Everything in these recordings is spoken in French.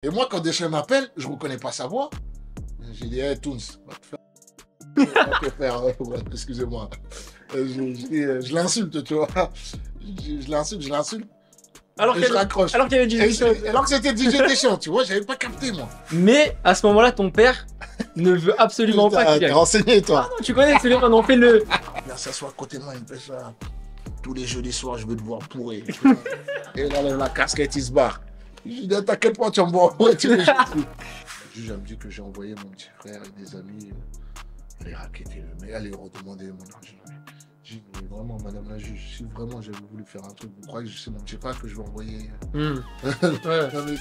Et moi, quand Deschamps m'appelle, je ne reconnais pas sa voix. J'ai dit, hey, Toons, va te faire. Va te faire, ouais, excusez-moi. Je l'insulte, tu vois. Je l'insulte. Alors Et je raccroche. qu'il y avait DJ Deschamps. Alors que c'était DJ Deschamps, tu vois, j'avais pas capté, moi. Mais à ce moment-là, ton père ne veut absolument pas qu'il T'es aille. renseigné, toi. Ah non, tu connais, celui-là, on en fait le. Il s'assoit à côté de moi, il me fait ça. Tous les jeudis soirs, je vais te voir pourrir. Et il enlève la casquette, il se barre. Je lui dis, t'inquiète pas, tu vas me voir pourrir tous les jours. Le juge me dit que j'ai envoyé mon petit frère et des amis aller raqueter le mec, aller redemander mon argent. J'ai dit, mais vraiment, madame la juge, si vraiment j'avais voulu faire un truc, vous croyez que c'est mon petit frère que je vais envoyer Ouais. Non, mais-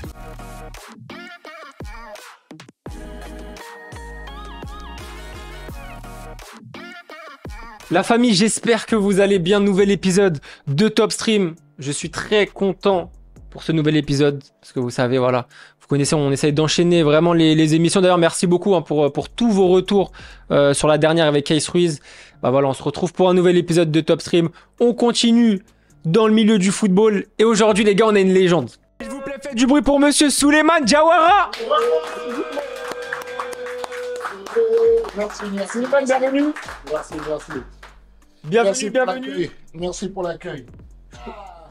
La famille, j'espère que vous allez bien. Nouvel épisode de Top Stream. Je suis très content pour ce nouvel épisode parce que vous savez, voilà, vous connaissez, on essaye d'enchaîner vraiment les émissions. D'ailleurs, merci beaucoup hein, pour tous vos retours sur la dernière avec Case Ruiz. Bah voilà, on se retrouve pour un nouvel épisode de Top Stream. On continue dans le milieu du football et aujourd'hui, les gars, on a une légende. S'il vous plaît, faites du bruit pour Monsieur Souleymane Diawara. Merci. Souleymane, bienvenue. Merci. Bienvenue. Pour l'accueil. Merci pour l'accueil.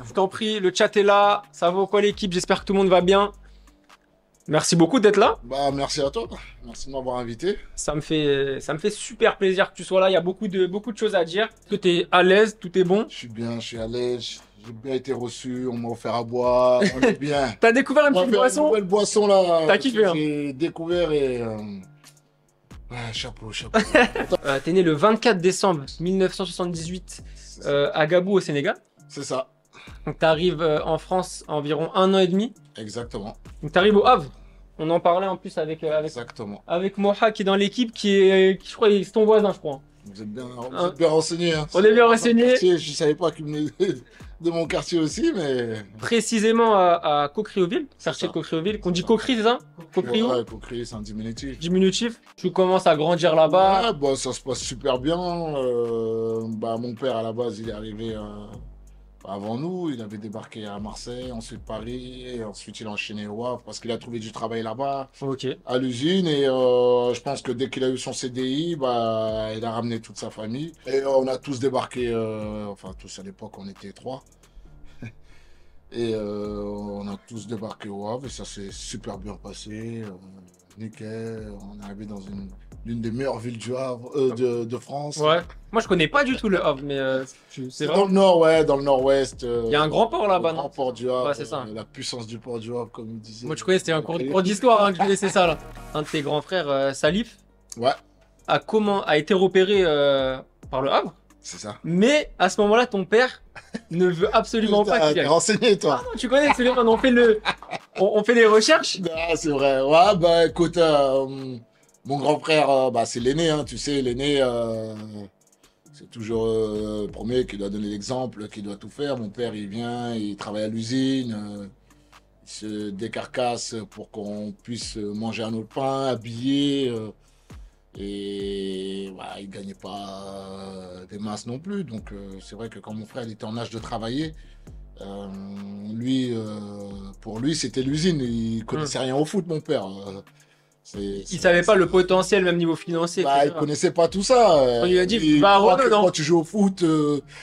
Je t'en prie, le chat est là. Ça va quoi l'équipe? J'espère que tout le monde va bien. Merci beaucoup d'être là. Bah, merci à toi. Merci de m'avoir invité. Ça me fait super plaisir que tu sois là. Il y a beaucoup de choses à dire. Est-ce que tu es à l'aise? Tout est bon? Je suis bien, je suis à l'aise. J'ai bien été reçu. On m'a offert à boire. On est bien. T'as découvert une On petite fait une boisson? nouvelle boisson là. T'as kiffé, hein? J'ai découvert et. Ouais, chapeau. T'es né le 24 décembre 1978 à Gabou au Sénégal. C'est ça. Donc t'arrives en France environ 1 an et demi. Exactement. Donc t'arrives au Havre. On en parlait en plus Exactement. avec Moha qui est dans l'équipe qui je crois, c'est ton voisin, je crois. Vous êtes bien renseigné. Hein. On est bien renseigné. Je savais pas qu'il venait de mon quartier aussi, mais. Précisément à Cocrioville, quartier de Cocrioville. Qu'on dit Cocri, c'est ça? Cocrio? Ouais, Cocri, c'est un diminutif. Diminutif. Tu commences à grandir là-bas. Ouais, bah, ça se passe super bien. Mon père, à la base, il est arrivé avant nous. Il avait débarqué à Marseille, ensuite Paris, et ensuite il a enchaîné au Havre parce qu'il a trouvé du travail là-bas, Ok. à l'usine. Et je pense que dès qu'il a eu son CDI, bah, il a ramené toute sa famille. Et on a tous débarqué, enfin tous à l'époque, on était 3. Et on a tous débarqué au Havre et ça s'est super bien passé. Nickel. On est arrivé dans l'une des meilleures villes du Havre, de France. Ouais. Moi, je connais pas du tout le Havre, mais c'est C'est vrai. dans le nord, ouais, dans le nord-ouest. Il y a un grand port là-bas, Le grand non? port du Havre. Ouais, c'est ça. La puissance du port du Havre, comme il disait. Moi, tu connais, c'était un cours d'histoire hein, que je connaissais ça là. Un de tes grands frères, Salif, Ouais, a été repéré par le Havre, c'est ça. mais à ce moment-là, ton père ne veut absolument pas qu'il y T'es aille. renseigné, toi. Ah non, tu connais, celui-là, on fait les recherches. Ah, c'est vrai. Ouais, bah écoute, mon grand frère, c'est l'aîné, hein, tu sais, l'aîné, c'est toujours le premier qui doit donner l'exemple, qui doit tout faire. Mon père, il vient, il travaille à l'usine, il se décarcasse pour qu'on puisse manger un autre pain, habiller. Et voilà, il gagnait pas des masses non plus. Donc c'est vrai que quand mon frère il était en âge de travailler, lui, pour lui, c'était l'usine. Il connaissait rien au foot, mon père. Il savait pas le potentiel, même niveau financier. Bah, il etc. connaissait pas tout ça. On lui a dit, Il va à croit Renault, que non? quand tu joues au foot,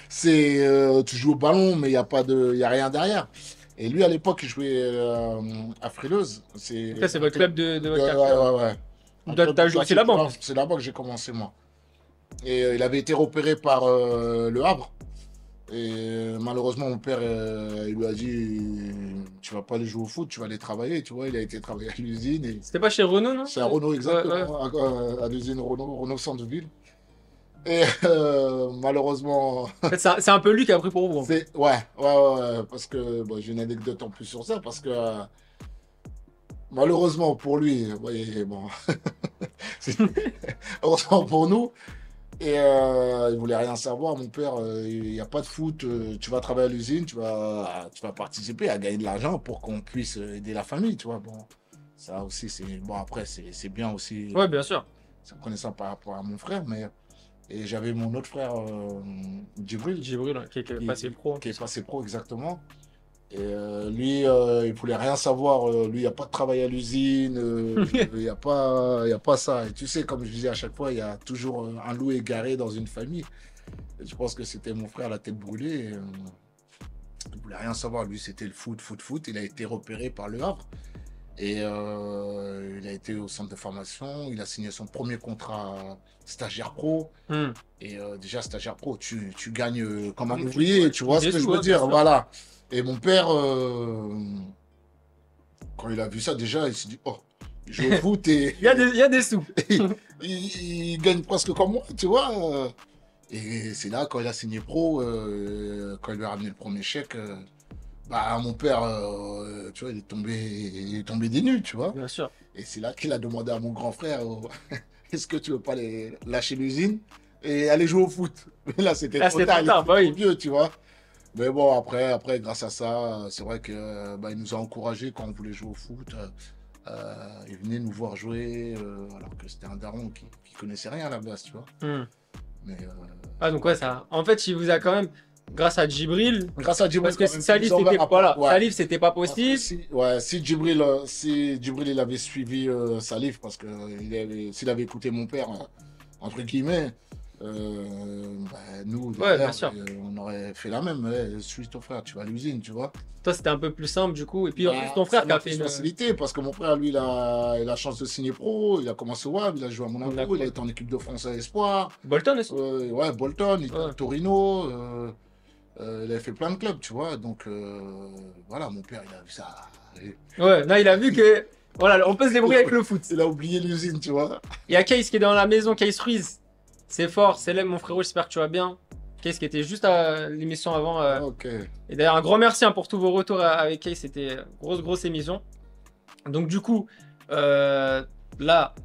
tu joues au ballon, mais il y a rien derrière. Et lui, à l'époque, il jouait à Frileuse. Ça, c'est votre club de votre quartier. Ouais. T'as joué, c'est là-bas. C'est là-bas que j'ai commencé, moi. Et il avait été repéré par le Havre. Et malheureusement, mon père, il lui a dit, tu vas pas aller jouer au foot, tu vas aller travailler. Tu vois, il a été travailler à l'usine. Et... C'était pas chez Renault, non? C'est à Renault, exactement, Ouais. à l'usine Renault Centre-Ville. Et malheureusement, En fait, c'est un peu lui qui a pris pour vous. ouais, parce que j'ai une anecdote en plus sur ça, parce que malheureusement pour lui, vous voyez, bon, heureusement pour nous, et il voulait rien savoir, mon père, il n'y a pas de foot, tu vas travailler à l'usine, tu vas participer à gagner de l'argent pour qu'on puisse aider la famille, tu vois, bon, ça aussi, après, c'est bien aussi, Ouais, bien sûr. c'est reconnaissant par rapport à mon frère, mais... Et j'avais mon autre frère, Djibril, Djibril, qui est passé pro. qui est passé pro exactement. Et lui, il voulait rien savoir. Lui, il n'y a pas de travail à l'usine. Il y a pas ça. Et tu sais, comme je disais à chaque fois, il y a toujours un loup égaré dans une famille. Et je pense que c'était mon frère la tête brûlée. Il voulait rien savoir. Lui, c'était le foot, foot, foot. Il a été repéré par Le Havre. Et il a été au centre de formation. Il a signé son premier contrat stagiaire pro. Hmm. Et déjà, stagiaire pro, tu gagnes comme un ouvrier. Tu vois ce que je veux ouais, bien dire? sûr. Voilà. Et mon père, quand il a vu ça, déjà, il s'est dit, oh, il joue au foot et Il y a des sous. il gagne presque comme moi, tu vois. Et c'est là, quand il a signé pro, quand il lui a ramené le premier chèque, bah, mon père, tu vois, il est tombé des nues, tu vois. Bien sûr. Et c'est là qu'il a demandé à mon grand frère, est-ce que tu veux pas lâcher l'usine et aller jouer au foot? Mais là, c'était Là, trop c'était tard, trop il tard, était bah oui. trop vieux, tu vois. Mais bon, après, grâce à ça, c'est vrai que bah, il nous a encouragés quand on voulait jouer au foot. Il venait nous voir jouer, alors que c'était un daron qui connaissait rien à la base, tu vois. Hmm. Mais Ah, donc ouais, ça. En fait, il vous a quand même, grâce à Djibril, grâce à Djibril, parce que quand même, Salif, ils ont c'était ouvert- voilà, ouais. Salif, c'était pas Parce que possible. si Djibril il avait suivi Salif, parce que s'il avait écouté mon père, entre guillemets, bah, nous, Ouais, derrière, bien sûr. on aurait fait la même. Ouais, suis ton frère, tu vas à l'usine, tu vois. Toi, c'était un peu plus simple du coup. Et puis en plus, Bah, ton frère ça qui a m'a fait plus une. facilité parce que mon frère, lui, il a la chance de signer pro. Il a commencé au Havre, il a joué à Monaco, Monaco. il a été en équipe de France à Espoir. Bolton aussi. Ouais, Bolton, il était Ouais. à Torino. Il avait fait plein de clubs, tu vois. Donc, voilà, mon père, il a vu ça. Ouais, là, il a vu que. Voilà, on peut se débrouiller avec le foot. Il a oublié l'usine, tu vois. Il y a Case qui est dans la maison, Case Ruiz. C'est fort, c'est l'aime, mon frérot, j'espère que tu vas bien. Case qui était juste à l'émission avant. Ok. Et d'ailleurs, un grand merci hein, pour tous vos retours avec Case, c'était grosse émission. Donc, du coup, là,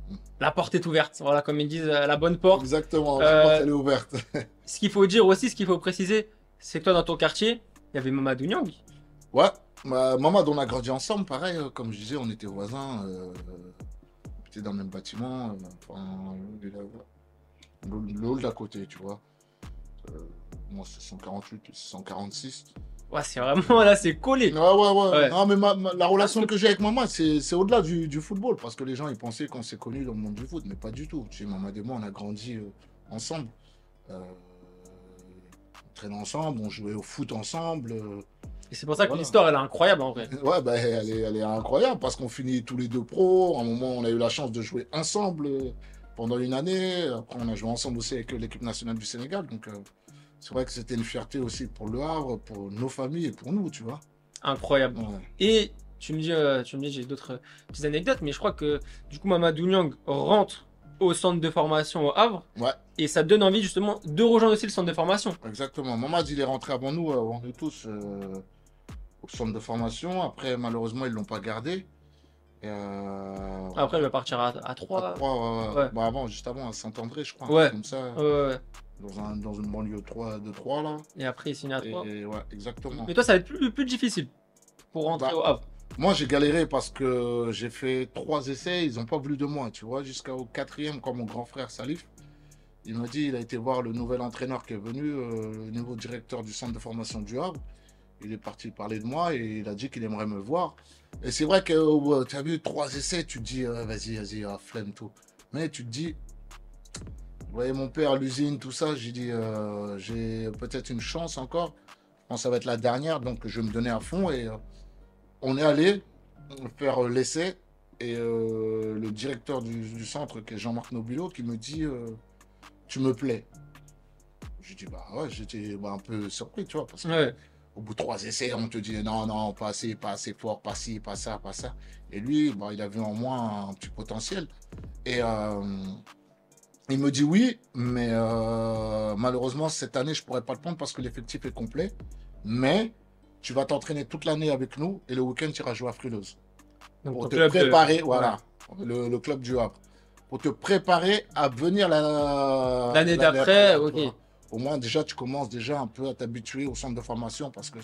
la porte est ouverte. Voilà, comme ils disent, la bonne porte. Exactement, Euh, la porte, elle est ouverte. Ce qu'il faut dire aussi, ce qu'il faut préciser, c'est que toi, dans ton quartier, il y avait Mamadou Niang. Ouais, maman, on a grandi ensemble, pareil, comme je disais, on était voisins, on était dans le même bâtiment, enfin, le hall d'à côté, tu vois. Moi, c'est 148, c'est 146. Ouais, c'est vraiment là, c'est collé. Ouais. Ouais. Non, mais la relation Parce que- que j'ai avec maman, c'est au-delà du football, parce que les gens, ils pensaient qu'on s'est connus dans le monde du foot, mais pas du tout. Tu sais, maman et moi, on a grandi ensemble. On traînait ensemble, on jouait au foot ensemble. Et c'est pour ça que Voilà. l'histoire, elle est incroyable en vrai. Ouais, bah, elle est incroyable parce qu'on finit tous les deux pros. À un moment, on a eu la chance de jouer ensemble pendant une année. Après, on a joué ensemble aussi avec l'équipe nationale du Sénégal. Donc, c'est vrai que c'était une fierté aussi pour Le Havre, pour nos familles et pour nous, tu vois. Incroyable. Ouais. Et tu me dis, j'ai d'autres petites anecdotes, mais je crois que du coup, Mamadou Niang rentre au centre de formation au Havre. Ouais, Et ça te donne envie justement de rejoindre aussi le centre de formation. exactement. Mamad, il est rentré avant nous tous, au centre de formation. Après, malheureusement, ils ne l'ont pas gardé. Et, Après, il va partir à à 3. Troyes, Ouais. bah, avant, juste avant, à Saint-André, je crois. un Ouais. truc Comme ça, Ouais. dans une banlieue de Troyes, là. Et après, il signe à 3. Et ouais, exactement. Mais toi, ça va être plus difficile pour rentrer Bah, au Havre. Moi, j'ai galéré parce que j'ai fait 3 essais, ils n'ont pas voulu de moi, tu vois, jusqu'au 4e, quand mon grand frère Salif, il m'a dit, il a été voir le nouvel entraîneur qui est venu, le nouveau directeur du centre de formation du Havre. Il est parti parler de moi et il a dit qu'il aimerait me voir. Et c'est vrai que tu as vu 3 essais, tu te dis, vas-y, flemme tout. Mais tu te dis, vous voyez mon père à l'usine, tout ça, j'ai dit, j'ai peut-être une chance encore. Je pense que ça va être la dernière, donc je vais me donner à fond et on est allé faire l'essai et le directeur du centre, qui est Jean-Marc Nobilo, qui me dit tu me plais. J'ai dit bah ouais, j'étais un peu surpris, tu vois, parce que Ouais. au bout de 3 essais, on te dit non, pas assez fort, pas ci, pas ça, pas ça. Et lui, bah, il a vu en moi un petit potentiel. Et il me dit oui, mais malheureusement, cette année, je pourrais pas le prendre parce que l'effectif est complet. Mais tu vas t'entraîner toute l'année avec nous et le week-end, tu iras jouer à Frileuse. Donc, Pour ton te club, préparer, voilà, le club du Havre. Pour te préparer à venir L'année d'après, ok. tu vois. Au moins, déjà, tu commences déjà un peu à t'habituer au centre de formation parce que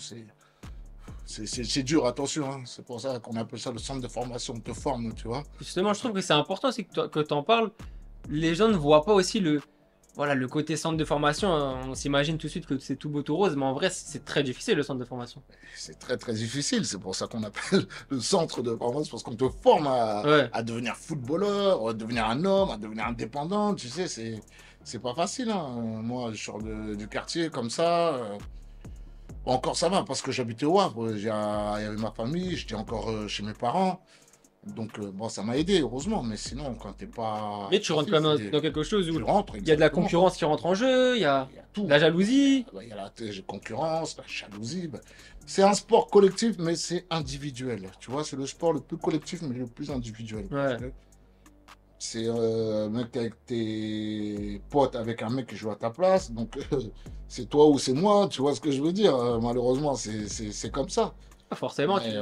c'est dur, attention. Hein. C'est pour ça qu'on appelle ça le centre de formation. On te forme, tu vois. Justement, je trouve que c'est important aussi que tu en parles. Les gens ne voient pas aussi voilà, le côté centre de formation, on s'imagine tout de suite que c'est tout beau tout rose, mais en vrai, c'est très difficile le centre de formation. C'est très très difficile, c'est pour ça qu'on appelle le centre de formation, parce qu'on te forme Ouais. à devenir footballeur, à devenir un homme, à devenir indépendant, tu sais, c'est pas facile. Hein. Moi, je sors du quartier comme ça. Bon, encore ça va, parce que j'habitais au Havre, il y avait ma famille, j'étais encore chez mes parents. Donc, bon, ça m'a aidé, heureusement, mais sinon, quand t'es pas Mais tu rentres quand même dans quelque chose où tu rentres, il y a de la exactement. concurrence qui rentre en jeu, il y a Il y a tout. de la jalousie. Il y a la concurrence, la jalousie. C'est un sport collectif, mais c'est individuel. Tu vois, c'est le sport le plus collectif, mais le plus individuel. Ouais. C'est mec, t'es avec tes potes, avec un mec qui joue à ta place. Donc, c'est toi ou c'est moi. Tu vois ce que je veux dire? Malheureusement, c'est comme ça. Pas forcément. Mais,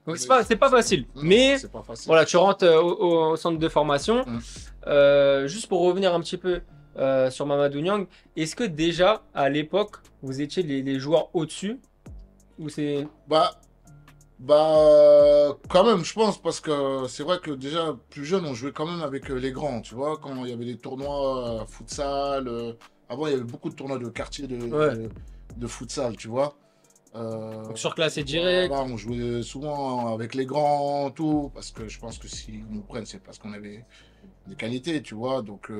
Donc, c'est pas facile. non, Mais c'est pas facile. voilà, tu rentres au centre de formation. Juste pour revenir un petit peu sur Mamadou Niang, est-ce que déjà à l'époque vous étiez les joueurs au-dessus ou c'est Quand même, je pense, parce que c'est vrai que déjà, plus jeune, on jouait quand même avec les grands, tu vois, quand il y avait des tournois futsal. Avant, il y avait beaucoup de tournois de quartier Ouais. de futsal, tu vois. donc surclassé direct? Voilà, on jouait souvent avec les grands, tout, parce que je pense que s'ils nous prennent, c'est parce qu'on avait des qualités, tu vois. Donc,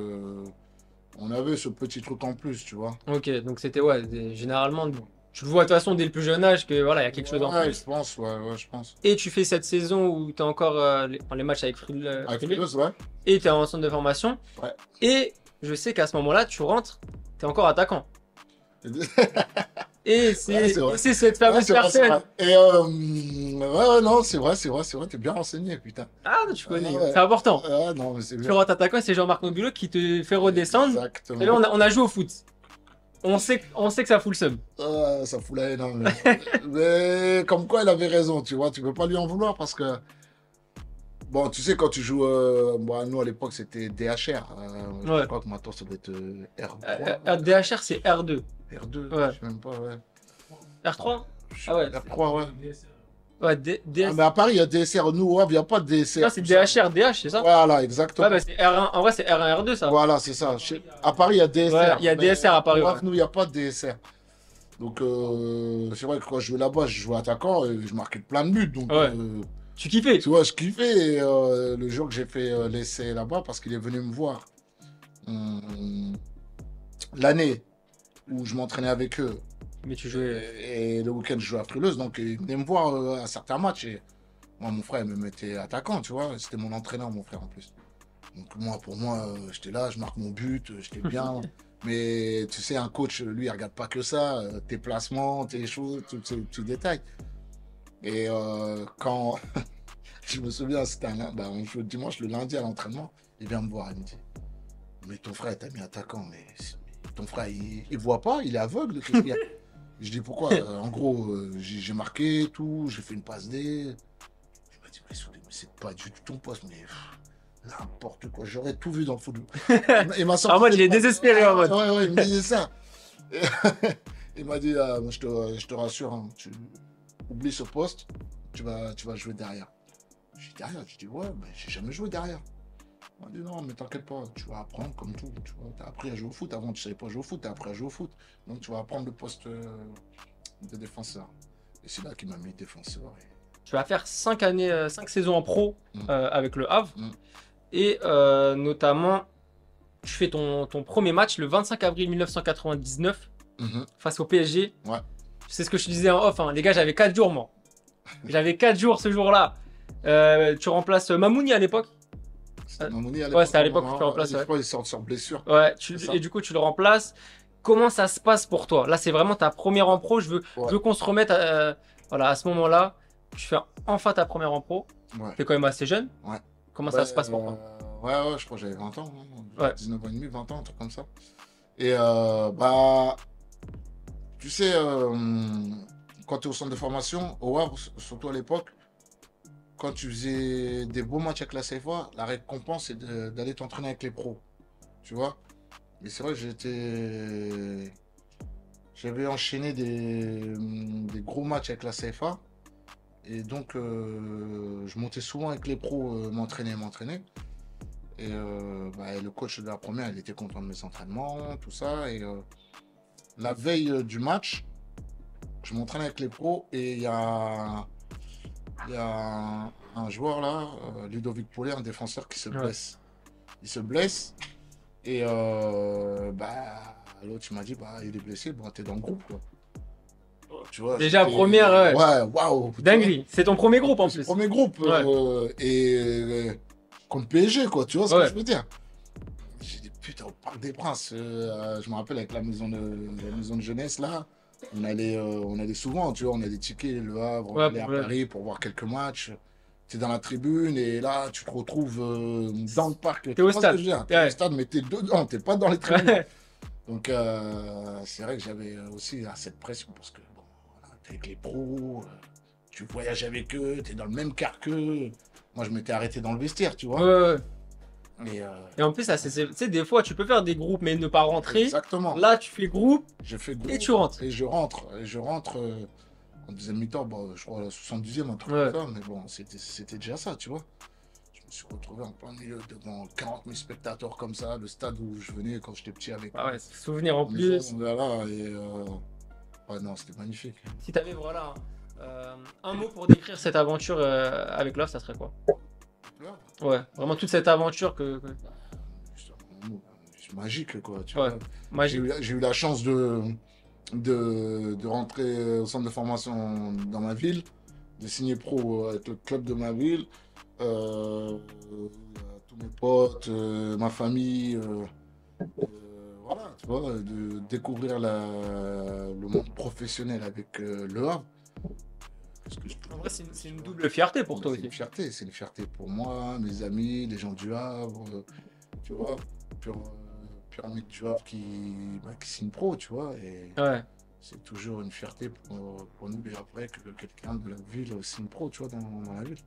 on avait ce petit truc en plus, tu vois. Ok, donc c'était ouais, généralement tu le vois de toute façon dès le plus jeune âge que voilà, il y a quelque chose en Ouais, plus. je pense, ouais, je pense. Et tu fais cette saison où tu as encore les matchs avec Avec Fribourg, Fribourg, ouais. et tu es en centre de formation. Ouais. Et je sais qu'à ce moment-là, tu rentres, tu es encore attaquant. Et Ouais, c'est vrai. c'est cette Ouais, fameuse c'est vrai, c'est personne. vrai. Et ouais, non, c'est vrai, t'es bien renseigné, putain. Ah, tu connais, Ouais. c'est important. Ouais, non, mais c'est Tu bien. rentres attaquant et c'est Jean-Marc Nobilo qui te fait redescendre. Exactement. Et là, on a joué au foot. On sait que ça fout le seum. Ça fout la haine, hein, mais comme quoi, il avait raison, tu vois, tu peux pas lui en vouloir parce que, bon, tu sais, quand tu joues, bon, nous à l'époque, c'était DHR. Ouais. Je crois que maintenant, ça doit être R3. DHR, c'est R2. R2, Ouais. je sais même pas, ouais. R3? Ah ouais. R3, ouais. Ouais, Ah, mais à Paris, il y a DSR. Nous, ouais, il n'y a pas de DSR. Non, c'est DHR, DH, c'est ça? Voilà, exactement. Ouais, bah c'est R1. En vrai, c'est R1, R2, ça. Voilà, c'est ça. À Paris, il y a DSR. Ouais, il y a mais DSR à Paris, au ouais. Havre, nous, il n'y a pas de DSR. Donc, c'est vrai que quand je jouais là-bas, je jouais attaquant et je marquais plein de buts. Donc, Ouais. Tu kiffais? tu vois, je kiffais. Et, le jour que j'ai fait l'essai là-bas, parce qu'il est venu me voir l'année où je m'entraînais avec eux. Mais tu jouais. Et le week-end, je jouais à Frileuse. Donc, il venait me voir à certains matchs. Et moi, mon frère, il me mettait attaquant, tu vois. C'était mon entraîneur, mon frère, en plus. Donc, pour moi, j'étais là, je marque mon but, j'étais bien. Mais tu sais, un coach, lui, il regarde pas que ça, tes placements, tes choses, tous ces petits détails. Et quand je me souviens, c'était on joue le dimanche, le lundi à l'entraînement, il vient me voir, il me dit, mais ton frère t'a mis attaquant, mais ton frère, il voit pas, il est aveugle. Qu'est-ce qu'il y a? Je dis pourquoi? En gros, j'ai marqué tout, j'ai fait une passe D. Il m'a dit, mais c'est pas du tout ton poste, mais n'importe quoi, j'aurais tout vu dans le football. Il m'a sorti. En mode, il est désespéré en mode. Ouais, il me disait ça. Et il m'a dit, je te rassure, hein, tu oublies ce poste, tu vas jouer derrière. Je dis derrière, je dis ouais, mais j'ai jamais joué derrière. Il m'a dit non, mais t'inquiète pas, tu vas apprendre comme tout. Tu vois, t'as appris à jouer au foot. Avant, tu savais pas jouer au foot, t'as appris à jouer au foot. Donc tu vas apprendre le poste de défenseur. Et c'est là qu'il m'a mis défenseur. Tu vas faire 5 années, 5 saisons en pro avec le Havre. Et notamment, tu fais ton premier match le 25 avril 1999 face au PSG. Ouais. C'est ce que je te disais en off, hein. Les gars, j'avais 4 jours, moi. J'avais 4 jours ce jour-là. Tu remplaces Mamouni à l'époque. Mamouni à l'époque. Ouais, c'était à l'époque que tu remplaces. Je crois qu'il sort sur blessure. Ouais, et du coup, tu le remplaces. Comment ça se passe pour toi? Là, c'est vraiment ta première en pro. Je veux qu'on se remette voilà, à ce moment-là. Tu fais enfin ta première en pro. Ouais. Tu es quand même assez jeune. Ouais. Comment ça se passe pour toi? Ouais, je crois que j'avais 20 ans. Hein. Ouais. 19 ans et demi, 20 ans, un truc comme ça. Et tu sais, quand tu es au centre de formation, au Havre, surtout à l'époque, quand tu faisais des beaux matchs avec la CFA, la récompense, c'est d'aller t'entraîner avec les pros. Tu vois? Mais c'est vrai que j'avais enchaîné des gros matchs avec la CFA. Et donc, je montais souvent avec les pros m'entraîner. Et le coach de la première, il était content de mes entraînements, tout ça. Et la veille du match, je m'entraîne avec les pros et il y a un joueur là, Ludovic Paulet, un défenseur qui se blesse. Il se blesse et l'autre il m'a dit il est blessé, t'es dans le groupe quoi. Tu vois, déjà première, waouh. Dinguerie. C'est ton premier groupe en plus. Premier groupe contre PSG quoi, tu vois ce que je veux dire. J'ai dit putain, au Parc des Princes, je me rappelle avec la maison de jeunesse là. On allait souvent, tu vois, on a des tickets, Le Havre, on allait à Paris pour voir quelques matchs. Tu es dans la tribune et là, tu te retrouves dans le parc. T'es au stade. T'es au stade, mais t'es dedans, t'es pas dans les tribunes. Donc, c'est vrai que j'avais aussi cette pression parce que, t'es avec les pros, tu voyages avec eux, t'es dans le même car qu'eux. Moi, je m'étais arrêté dans le vestiaire, tu vois. Et en plus, tu sais, des fois, tu peux faire des groupes, mais ne pas rentrer. Exactement. Là, tu fais groupe, groupe et tu rentres. Et je rentre en deuxième mi-temps, je crois, à la 70e, un truc comme ça. Mais bon, c'était déjà ça, tu vois. Je me suis retrouvé en plein milieu devant 40 000 spectateurs comme ça, le stade où je venais quand j'étais petit avec. Ah ouais, souvenir en plus. Voilà, et non, c'était magnifique. Si tu avais, voilà, un mot pour décrire cette aventure avec Love, ça serait quoi? Ouais, vraiment toute cette aventure que... C'est magique, quoi. Tu vois. Magique. J'ai eu la chance de rentrer au centre de formation dans ma ville, de signer pro avec le club de ma ville. Tous mes potes, ma famille, voilà, tu vois, de découvrir le monde professionnel avec Le Havre. En vrai, c'est une double fierté pour toi aussi. C'est une fierté pour moi, mes amis, les gens du Havre, tu vois, pur mec du Havre qui signe pro, tu vois, et c'est toujours une fierté pour nous, et après, que quelqu'un de la ville signe pro, tu vois, dans la ville.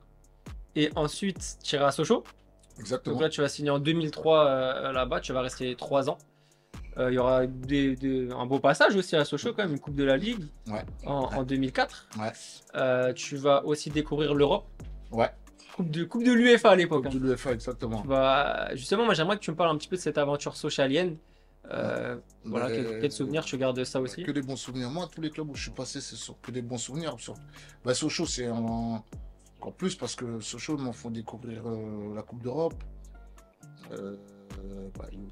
Et ensuite, tu iras à Sochaux. Exactement. Donc là, tu vas signer en 2003 là-bas, tu vas rester 3 ans. Il y aura un beau passage aussi à Sochaux, quand même, une Coupe de la Ligue en 2004. Tu vas aussi découvrir l'Europe. Coupe de l'UEFA à l'époque. Coupe de l'UEFA, exactement. Justement, moi j'aimerais que tu me parles un petit peu de cette aventure sochalienne. Voilà, quels souvenirs tu gardes de ça aussi? Que des bons souvenirs. Moi, tous les clubs où je suis passé, c'est que des bons souvenirs. Sochaux, c'est encore plus parce que Sochaux m'en font découvrir la Coupe d'Europe. Le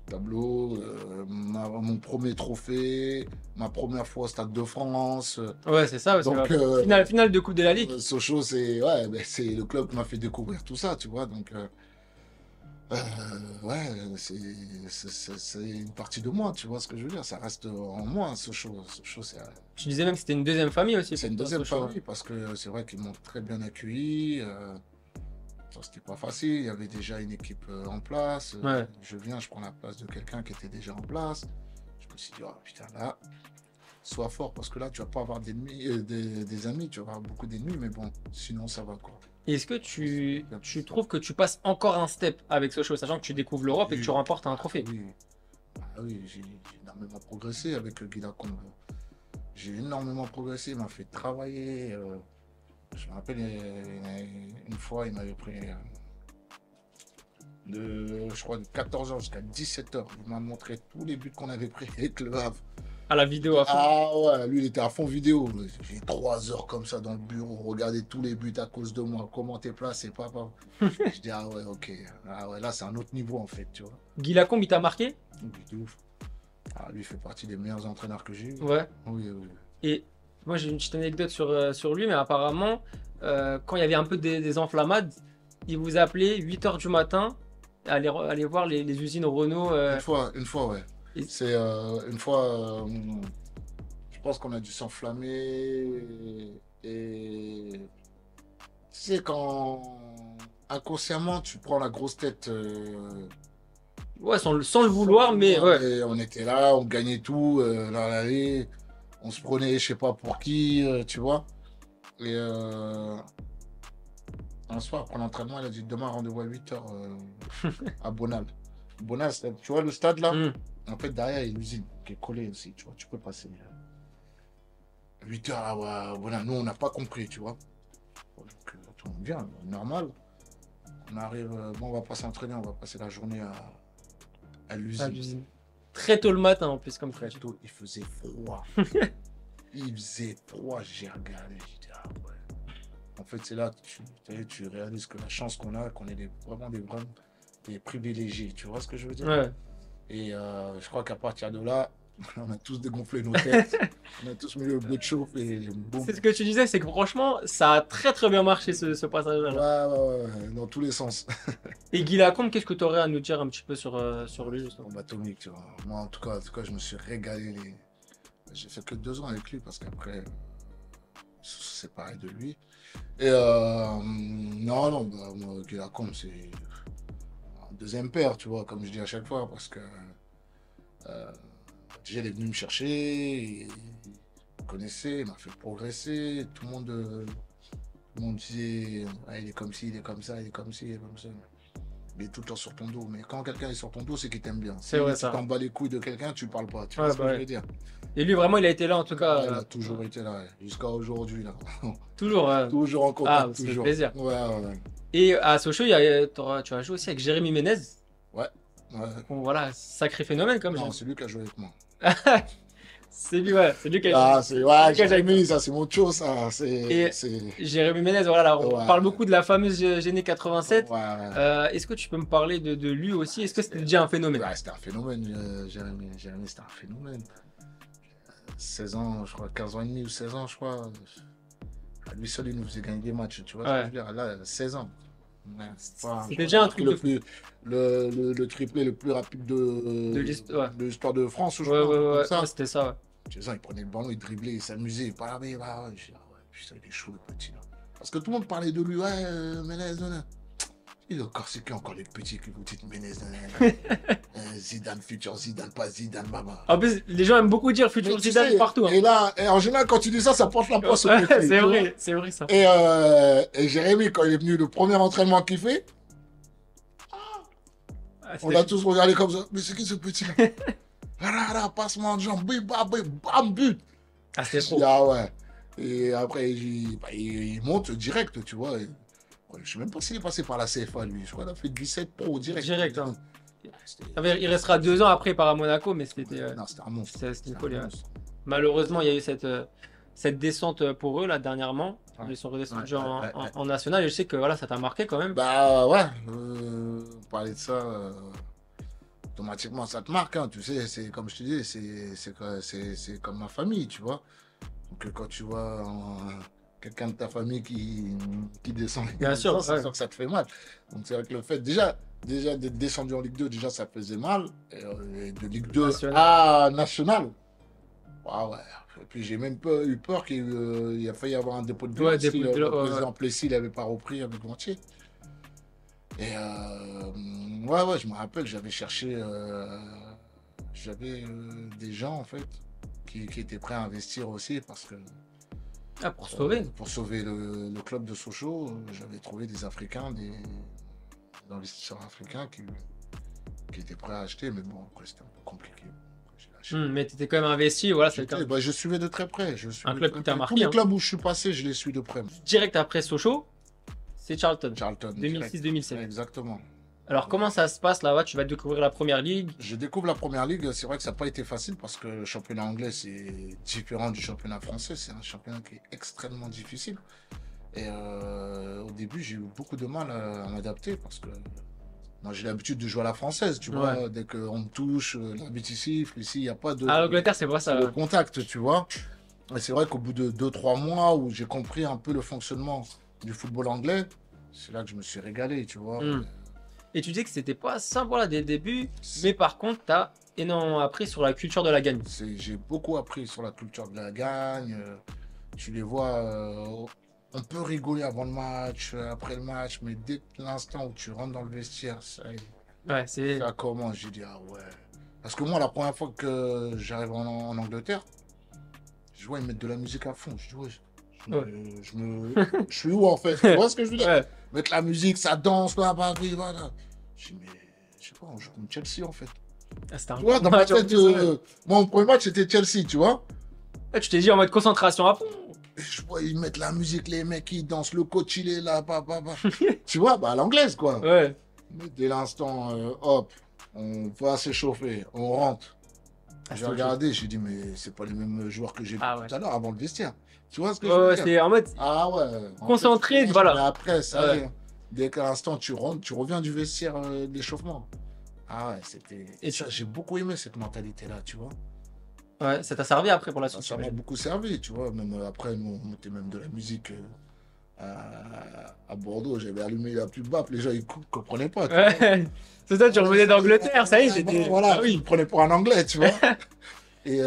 tableau, mon premier trophée, ma première fois au Stade de France. Ouais, c'est ça. Donc, finale de Coupe de la Ligue. Sochaux, c'est le club qui m'a fait découvrir tout ça, tu vois. Donc, c'est une partie de moi, tu vois ce que je veux dire. Ça reste en moi, Sochaux. Tu disais même que c'était une deuxième famille aussi. C'est une deuxième famille parce que c'est vrai qu'ils m'ont très bien accueilli. C'était pas facile, il y avait déjà une équipe en place. Je viens, je prends la place de quelqu'un qui était déjà en place. Je me suis dit, oh putain, là, sois fort parce que là, tu vas pas avoir d'ennemis, des amis, tu vas avoir beaucoup d'ennemis, mais bon, sinon, ça va quoi. Est-ce que tu trouves que tu passes encore un step avec Sochaux, sachant que tu découvres l'Europe et que tu remportes un trophée? Oui, j'ai énormément progressé avec Guy Lacombe. J'ai énormément progressé, il m'a fait travailler. Je me rappelle, une fois, il m'avait pris je crois, de 14h jusqu'à 17h. Il m'a montré tous les buts qu'on avait pris avec Le Havre. À la vidéo à fond. Ah ouais, lui, il était à fond vidéo. J'ai 3 heures comme ça dans le bureau, regarder tous les buts à cause de moi. Comment t'es placé, papa. Je dis, ah ouais, ok. Ah ouais, là, c'est un autre niveau, en fait, tu vois. Guy Lacombe, il t'a marqué? Oui, de ouf. Lui, il fait partie des meilleurs entraîneurs que j'ai eu. Ouais. Oui. Et moi, j'ai une petite anecdote sur lui, mais apparemment, quand il y avait un peu des enflammades, il vous appelait 8h du matin, aller voir les usines Renault. Une fois, ouais. C'est une fois, je pense qu'on a dû s'enflammer et tu sais, quand inconsciemment tu prends la grosse tête. Ouais, sans le vouloir, mais ouais. Et on était là, on gagnait tout, dans l'allée. On se prenait, je sais pas pour qui, tu vois. Et un soir, après l'entraînement, il a dit demain, rendez-vous à 8h à Bonal. Bonal, tu vois le stade là? En fait, derrière, il y a l'usine qui est collée aussi, tu vois. Tu peux passer 8h à Bonal. Nous, on n'a pas compris, tu vois. Donc, on vient, normal. On arrive, bon, on va pas s'entraîner, on va passer la journée à l'usine. Très tôt le matin en plus, comme Très tôt, il faisait froid. Il faisait froid, j'ai regardé, j'ai dit, ah ouais. En fait, c'est là que tu réalises que la chance qu'on a, qu'on est vraiment des privilégiés. Tu vois ce que je veux dire? Ouais. Et je crois qu'à partir de là, on a tous dégonflé nos têtes. On a tous mis le bout de chauffe et boum. C'est ce que tu disais, c'est que franchement, ça a très très bien marché ce passage-là. Ouais, dans tous les sens. Et Guy Lacombe, qu'est-ce que tu aurais à nous dire un petit peu sur lui justement? Bombe atomique, tu vois. Moi, en tout cas, je me suis régalé. J'ai fait que 2 ans avec lui parce qu'après, je suis séparé de lui. Et non, bah, moi, Guy Lacombe, c'est un deuxième père, tu vois, comme je dis à chaque fois, parce que déjà, il est venu me chercher, il me connaissait, il m'a fait progresser. Tout le monde disait, ah, il est comme ci, il est comme ça, il est comme ci, il est comme ça. Il est tout le temps sur ton dos. Mais quand quelqu'un est sur ton dos, c'est qu'il t'aime bien. C'est vrai, si ça. tu t'en bats les couilles de quelqu'un, tu parles pas. Tu Ouais, vois ce que bah je ouais. veux dire? Et lui, vraiment, il a été là en tout cas. Il a toujours été là, jusqu'à aujourd'hui. Là. Toujours. Toujours en Ah, contact, ça fait toujours. plaisir. Ouais. Et à Sochaux, tu as joué aussi avec Jérémy Ménez. Ouais. Bon, voilà, sacré phénomène comme Non, je c'est lui qui a joué avec moi. C'est lui, ouais, c'est lui qui a Ah, c'est ouais, Quel Jérémy, ça, c'est mon show, ça. Et- C'est... Jérémy Ménez, voilà, là, on Ouais. parle beaucoup de la fameuse Géné 87. Ouais. Est-ce que tu peux me parler de lui aussi? Est-ce que c'était déjà un phénomène? Ouais, c'était un phénomène, Jérémy. Jérémy, c'était un phénomène. 16 ans, je crois, 15 ans et demi ou 16 ans, je crois. À lui seul, il nous faisait gagner des matchs. Tu vois ce que je veux dire? Là, 16 ans. Ouais, C'était déjà un truc de plus, le triplé le plus rapide de l'histoire de France, je crois. Ouais, comme ça. ouais, c'était ça. Ouais. 16 ans, il prenait le ballon, il driblait, il s'amusait, il parlait. Bah, ouais. Je dis, ah ouais, putain, il est chaud, le petit, là. Parce que tout le monde parlait de lui. Ouais, Menez, non. Il est encore, c'est qui encore les petits qui vous dites Menez, Zidane, futur Zidane, pas Zidane, maman. En plus, les gens aiment beaucoup dire futur Mais tu Zidane sais, partout. Hein. Et là, en général, quand tu dis ça, ça porte la poisse au Ouais, petit, tu vois. c'est vrai ça. Et Jérémy, quand il est venu, le premier entraînement qu'il fait, Ah, on a tous regardé comme ça. Mais c'est qui ce petit-là? Passement de jambes, bam, but. Ah, c'était trop. Ah ouais. Et après, il monte direct, tu vois. Je ne sais même pas s'il est passé par la CFA, lui. Je crois qu'il a fait 17 pro direct. Direct, hein. Il restera 2 ans après par à Monaco, mais c'était. Non, c'était un monstre. C'était une folie. Ouais. Malheureusement, il y a eu cette descente pour eux là dernièrement. Ils sont redescendus en national et je sais que voilà, ça t'a marqué quand même. Bah ouais, parler de ça, automatiquement ça te marque, hein, tu sais, c'est comme je te dis, c'est comme ma famille, tu vois. Donc quand tu vois quelqu'un de ta famille qui descend, Bien sûr, c'est sûr que ça te fait mal. Donc c'est vrai que le fait, déjà d'être descendu en Ligue 2, déjà ça faisait mal, et de Ligue 2 à National, ouais. Et puis j'ai même pas eu peur qu'il a failli y avoir un dépôt de bilan. Le président Plessis n'avait pas repris avec Gontier. Et ouais, je me rappelle, j'avais cherché, j'avais des gens en fait qui étaient prêts à investir aussi parce que pour sauver le club de Sochaux, j'avais trouvé des Africains, des investisseurs africains qui étaient prêts à acheter, mais bon, après c'était un peu compliqué. Mais tu étais quand même investi, voilà, c'est le cas. Bah, je suivais de très près. Un club qui t'a marqué. Tous les clubs où je suis passé, je les suis de près. Direct après Sochaux, c'est Charlton. 2006-2007. Exactement. Alors comment ça se passe là-bas? Tu vas découvrir la première ligue. Je découvre la première ligue. C'est vrai que ça n'a pas été facile parce que le championnat anglais, c'est différent du championnat français. C'est un championnat qui est extrêmement difficile. Et au début, j'ai eu beaucoup de mal à m'adapter parce que moi, j'ai l'habitude de jouer à la française, tu vois. Dès qu'on me touche, l'arbitre siffle. Ici, il n'y a pas de. À l'Angleterre, c'est pas ça. Le contact, tu vois. Et c'est vrai qu'au bout de 2-3 mois où j'ai compris un peu le fonctionnement du football anglais, c'est là que je me suis régalé, tu vois. Et tu dis que c'était pas simple voilà, dès le début, mais par contre, tu as énormément appris sur la culture de la gagne. J'ai beaucoup appris sur la culture de la gagne. Tu les vois. On peut rigoler avant le match, après le match, mais dès l'instant où tu rentres dans le vestiaire, ça commence. J'ai dit, ah ouais. Parce que moi, la première fois que j'arrive en Angleterre, je vois ils mettent de la musique à fond. Je dis, ouais, je suis où en fait? Tu vois ce que je veux dire? Mettre la musique, ça danse, voilà. Je dis, mais je sais pas, on joue comme Chelsea en fait. C'était un tu vois, dans ma tête, moi, mon premier match, c'était Chelsea, tu vois. Tu t'es dit en mode concentration à fond. Je vois, ils mettent la musique, les mecs, ils dansent, le coach, il est là, tu vois, bah, à l'anglaise, quoi. Ouais. Mais dès l'instant, hop, on va s'échauffer, on rentre. Ah, J'ai c'est autre chose. regardé, j'ai dit, mais c'est pas les mêmes joueurs que j'ai vus Ah ouais. tout à l'heure avant le vestiaire. Tu vois ce que je Ouais, veux ouais, dire? c'est en mode Ah ouais. En concentré, fait, voilà. mais après, ça Ouais. y est. Dès qu'à l'instant tu rentres, tu reviens du vestiaire d'échauffement. Ah ouais, c'était. Et Ça, j'ai beaucoup aimé cette mentalité-là, tu vois. Ouais, ça t'a servi après pour la suite. Ça m'a j'imagine. beaucoup servi, tu vois. Même après, nous, on mettait même de la musique à Bordeaux. J'avais allumé la pub BAP, les gens ils comprenaient pas. Tu vois. Ouais. C'est ça, tu revenais d'Angleterre, ça y est, c'était. Voilà, Ah ils oui. me prenaient pour un anglais, tu vois. Et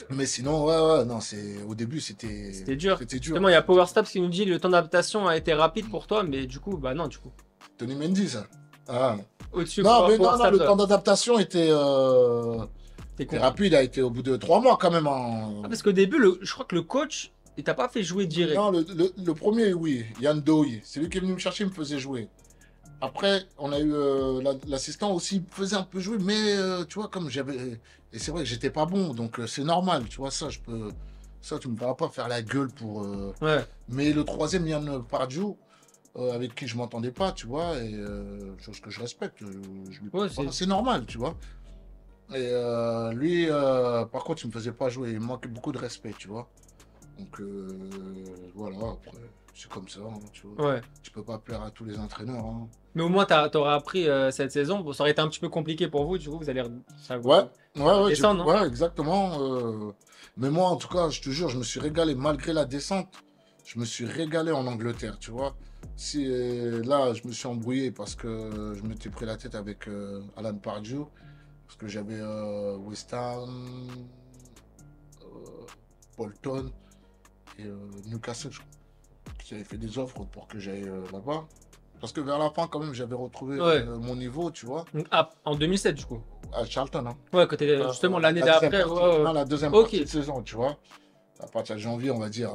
mais sinon, ouais, non, au début, c'était. C'était dur. C'était dur. Justement, il y a Power Stabs qui nous dit le temps d'adaptation a été rapide pour toi, mais du coup, bah non, du coup. Tony Mendy, ça. Ah. Au-dessus, Non, mais Power non, Stabs, le temps d'adaptation était t'es con. rapide, a été au bout de 3 mois quand même. Ah, parce qu'au début, je crois que le coach, il t'a pas fait jouer direct. Non, le premier, oui, Yann Dohi. C'est lui qui est venu me chercher, il me faisait jouer. Après, on a eu l'assistant aussi, il me faisait un peu jouer, mais tu vois, comme j'avais. Et c'est vrai que j'étais pas bon, donc c'est normal, tu vois, ça, je peux. Ça, tu me feras pas faire la gueule pour. Ouais. Mais le troisième, Yann Pardew, avec qui je m'entendais pas, tu vois, et chose que je respecte, je lui Ouais, c'est normal, tu vois. Et lui, par contre, il me faisait pas jouer, il me manquait beaucoup de respect, tu vois. Donc voilà, après, c'est comme ça, hein, tu vois. Ouais. Tu peux pas plaire à tous les entraîneurs. Hein. Mais au moins, t'auras appris cette saison. Bon, ça aurait été un petit peu compliqué pour vous, du coup, vous allez. Ça vous- Ouais, ouais, descendre, non ouais, exactement. Mais moi, en tout cas, je te jure, je me suis régalé, malgré la descente, je me suis régalé en Angleterre, tu vois. Si là, je me suis embrouillé parce que je m'étais pris la tête avec Alan Pardew, parce que j'avais West Ham, Bolton et Newcastle, qui avaient fait des offres pour que j'aille là-bas. Parce que vers la fin, quand même, j'avais retrouvé Ouais. mon niveau, tu vois, Donc, ah, en 2007, du coup. à Charlton. Hein. Ouais, quand t'étais justement l'année La deuxième d'après. partie- Ouais, ouais. non, la deuxième Ok. partie de saison, tu vois. À partir de janvier, on va dire,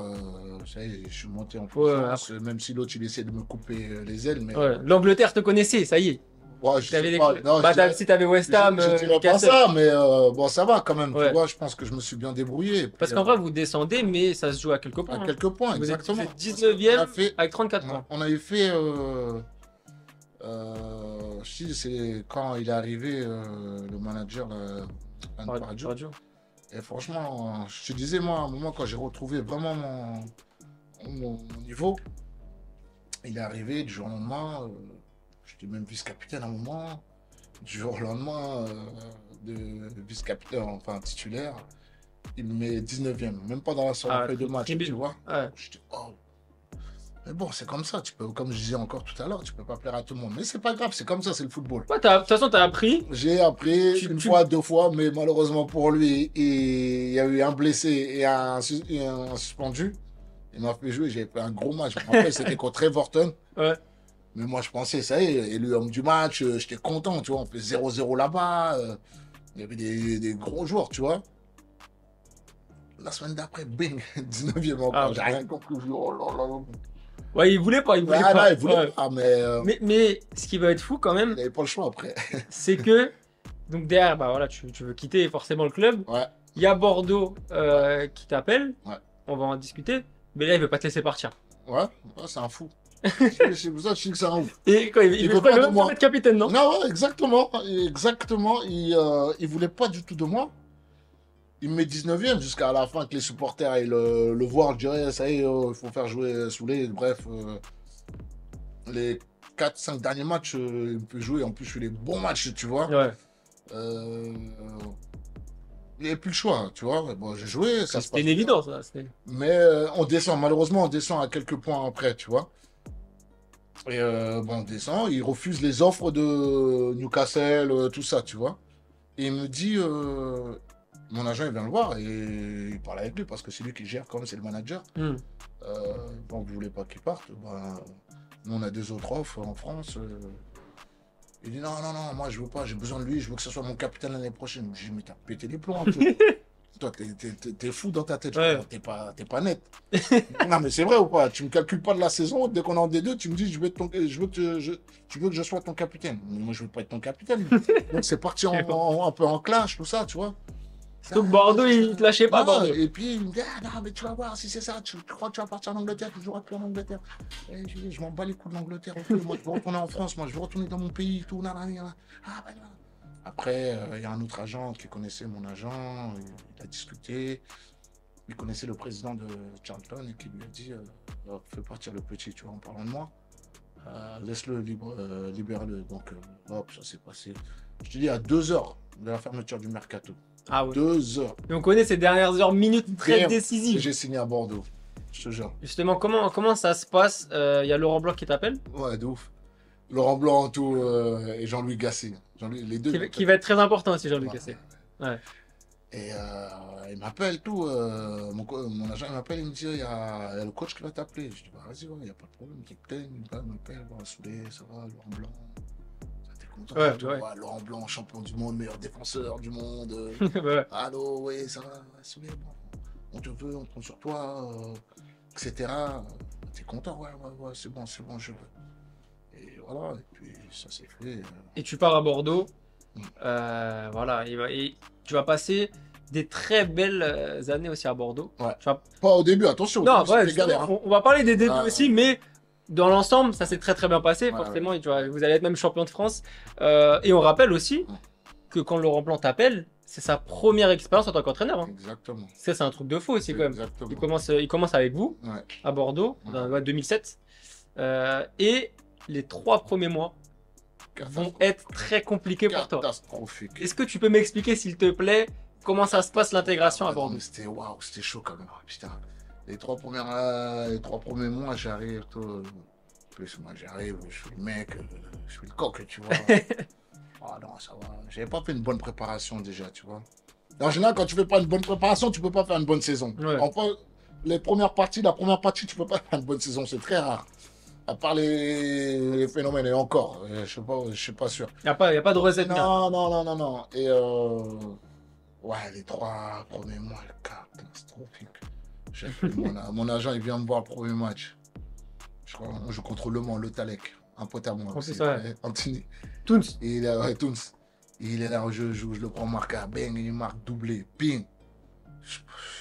ça y est, je suis monté en Ouais, puissance, même si l'autre, il essaie de me couper les ailes. Mais Ouais. L'Angleterre te connaissait, ça y est. ouais, je T'avais sais les... pas, non, bah, je dirais- si t'avais West Ham, je dirais pas Newcastle. ça, mais bon, ça va quand même. Ouais. Tu vois, je pense que je me suis bien débrouillé. Parce Puis, qu'en vrai, vous descendez, mais ça se joue à quelques points. à hein. quelques points, Vous êtes exactement. 19e On a fait- avec 34 points. on avait fait. Si, c'est quand il est arrivé, le manager, Alan Pardew. Radio. Et franchement, je te disais, moi, à un moment, quand j'ai retrouvé vraiment mon niveau, il est arrivé du jour au lendemain, j'étais même vice-capitaine à un moment, du jour au lendemain, de vice-capitaine, enfin titulaire, il me met 19e, même pas dans la soirée de match, tribune. tu vois. Ouais. J'étais, oh. Mais bon, c'est comme ça, tu peux, comme je disais encore tout à l'heure, tu peux pas plaire à tout le monde. Mais c'est pas grave, c'est comme ça, c'est le football. Ouais, de toute façon, t'as appris. J'ai appris Tu- une tu- fois, 2 fois, mais malheureusement pour lui, il y a eu un blessé et un suspendu. Il m'a fait jouer, j'ai fait un gros match. Après, c'était contre Everton. Ouais. Mais moi, je pensais, ça y est, élu homme du match, j'étais content, tu vois. On fait 0-0 là-bas. Il y avait des gros joueurs, tu vois. La semaine d'après, bing, 19e encore. Ah, J'ai ouais. rien compris. Je dis, oh là là. Ouais, il voulait pas, il voulait Ah, pas. non, il voulait Ouais. pas, mais Mais ce qui va être fou quand il même, n'avait pas le choix après. c'est que, donc derrière, bah voilà, tu veux quitter forcément le club. Ouais. Il y a Bordeaux qui t'appelle. Ouais. On va en discuter. Mais là, il veut pas te laisser partir. Ouais, c'est un fou. C'est pour ça que je dis que c'est un ouf. Et quoi, il Il veut veut pas pas de le moi. mettre capitaine, non? Non, ouais, exactement. Exactement. Il voulait pas du tout de moi. Il me met 19e jusqu'à la fin que les supporters aillent le voir. Je dirais, ça y est, il faut faire jouer Soulé. Bref, les 4-5 derniers matchs, il peut jouer. En plus, je fais des bons matchs, tu vois. Ouais. Il n'y avait plus le choix, tu vois. Bon, j'ai joué, ça se C'était passe une bien. évidence. Là. C'était- Mais on descend, malheureusement, on descend à quelques points après, tu vois. Et bon, on descend, il refuse les offres de Newcastle, tout ça, tu vois. Et il me dit, mon agent, il vient le voir et il parle avec lui parce que c'est lui qui gère, quand même, c'est le manager. Hmm. Bon, vous voulez pas qu'il parte, ben, nous, on a 2 autres offres en France. Il dit, non, moi, je veux pas, j'ai besoin de lui, je veux que ce soit mon capitaine l'année prochaine. J'ai dit, mais t'as pété les plombs un peu. Toi, t'es fou dans ta tête, Ouais. t'es pas net. Non, mais c'est vrai ou pas? Tu me calcules pas de la saison, dès qu'on est en D2, tu me dis, tu veux que je sois ton capitaine. Mais moi, je veux pas être ton capitaine. Donc, c'est parti un peu en clash, tout ça, tu vois. Surtout que Bordeaux, il te lâchait pas, Non, Bordeaux. et puis il me dit, ah non, mais tu vas voir, si c'est ça, tu crois que tu vas partir en Angleterre, tu joueras plus en Angleterre. Et je dis, je m'en bats les coups de l'Angleterre, moi je veux retourner en France, moi je veux retourner dans mon pays, tout, nanana. Ah, ben, là. Après, il y a un autre agent qui connaissait mon agent, il a discuté, il connaissait le président de Charlton et qui lui a dit, fais partir le petit, tu vois, en parlant de moi. Laisse-le libérer-le. Donc, hop, ça s'est passé. Je te dis, à 2 heures de la fermeture du mercato. Ah ouais. 2 heures. Et on connaît ces dernières heures, minutes très Damn. décisives. J'ai signé à Bordeaux. Je te jure. Justement, comment ça se passe? Il y a Laurent Blanc qui t'appelle, Ouais, de ouf. Laurent Blanc, tout, et Jean-Louis Gasset. Les deux. qui va être très important aussi, Jean-Luc Gasset. Ouais. Et il m'appelle, tout. Mon agent il m'appelle, il me dit, il y a le coach qui va t'appeler. Je dis, bah, vas-y, il n'y a pas de problème. Il m'appelle, bon, soudé, ça va, Laurent Blanc. Ouais, tout, ouais. Laurent Blanc, champion du monde, meilleur défenseur du monde. Ouais. Allô, oui, ça va, soudé, bon. On te veut, on compte sur toi, etc. T'es content, ouais, c'est bon, je veux. Et voilà, et puis ça s'est fait. Et tu pars à Bordeaux. Voilà, et tu vas passer des très belles années aussi à Bordeaux. Ouais. Tu vas... Pas au début, attention. Non, c'était ouais, galère. Hein. on va parler des débuts Ah, aussi, mais dans l'ensemble, ça s'est très très bien passé. Ouais, Forcément, tu vois, vous allez être même champion de France. Et on rappelle aussi que quand Laurent Blanc t'appelle, c'est sa première expérience en tant qu'entraîneur. Hein. Exactement. Ça, c'est un truc de fou aussi quand même. Exactement. Il commence avec vous Ouais. à Bordeaux, dans 2007. Et les 3 premiers mois vont être très compliqués pour toi. Catastrophique. Est-ce que tu peux m'expliquer, s'il te plaît, comment ça se passe l'intégration à Bordeaux? C'était waouh, c'était chaud quand même. Putain. Les 3 premiers mois, j'arrive. Plus moi, j'arrive, je suis le mec, je suis le coq, tu vois. Ah non, ça va. J'avais pas fait une bonne préparation déjà, tu vois. En général, quand tu fais pas une bonne préparation, tu peux pas faire une bonne saison. Ouais. Enfin, la première partie, tu peux pas faire une bonne saison, c'est très rare. À part les phénomènes, et encore, je suis pas sûr. Il n'y a pas de recette. Non. Et ouais, les 3 premiers mois, catastrophique. Mon agent, il vient me voir le premier match. Je crois on joue contre Le Mans, le Talec. Un pote à moi. Oh, c'est ça. Anthony. Toons. Et il est là, Toons. Il est là, je joue, je le prends marqué, bang, il marque doublé, ping.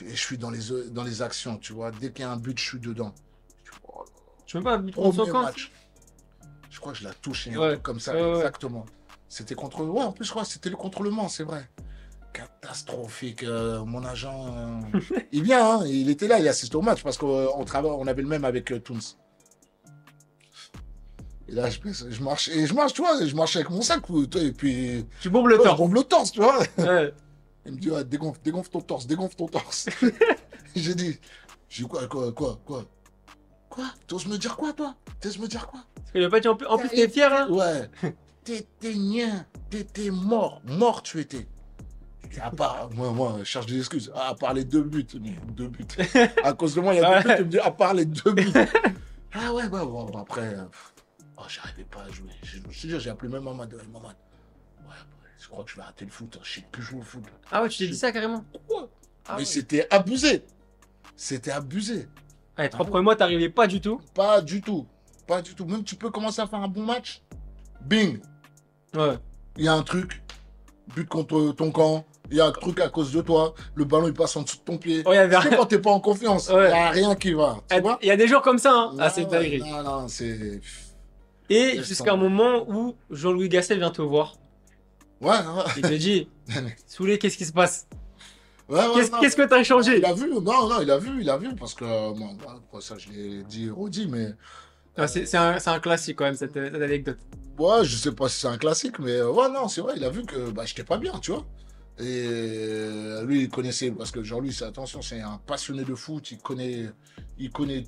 Et je suis dans les actions, tu vois. Dès qu'il y a un but, je suis dedans. Tu veux pas but Premier contre match. Je crois que je l'ai touché, Ouais. un truc comme ça, Ouais. exactement. C'était contre... Ouais, en plus, je crois que c'était contre Le Mans, c'est vrai. Catastrophique. Mon agent, il vient, hein, il était là, il assiste au match parce on avait le même avec Toons. Et là, je marche, tu vois, je marche avec mon sac, et puis... Tu bombes le Je temps. bombe le torse, tu vois. Ouais. Il me dit, ah, dégonfle ton torse. J'ai dit, quoi? T'oses me dire quoi, toi? Parce qu'il a pas dit en plus t'es fier, hein? Ouais. T'étais nien, t'étais mort tu étais. À part, moi, je cherche des excuses. À part les 2 buts. À cause de moi, il y a 2 buts, tu me dis, à part les 2 buts. Ah ouais, bon, après, j'arrivais pas à jouer. Je te jure, j'ai appelé même maman. Ouais, je crois que je vais arrêter le foot. Je sais plus jouer au foot. Ah ouais, tu t'es dit ça carrément? Ouais. Ah Mais ouais. c'était abusé. Ah, les 3 premiers mois, t'arrivais pas du tout. Pas du tout. Même tu peux commencer à faire un bon match. Bing. Ouais. Il y a un truc. But contre ton camp. Il y a un truc à cause de toi. Le ballon, il passe en dessous de ton pied. Oh, y avait Tu sais, quand t'es pas en confiance, il Ouais. n'y a rien qui va. Tu vois? Il y a des jours comme ça, hein? Ah, c'est Non, dingue. Non, c'est... Et Laisse jusqu'à un tomber. moment où Jean-Louis Gasset vient te voir. Ouais. Il te dit, Soulé, qu'est-ce qui se passe? Ouais, non. Qu'est-ce que t'as changé? Il a vu. Non, il a vu. Parce que, ça, je l'ai dit, redit, mais... Ah, c'est un classique quand même, cette anecdote. Ouais, je sais pas si c'est un classique, mais ouais, non, c'est vrai, il a vu que j'étais pas bien, tu vois. Et lui, il connaissait, parce que Jean-Louis, attention, c'est un passionné de foot, il connaît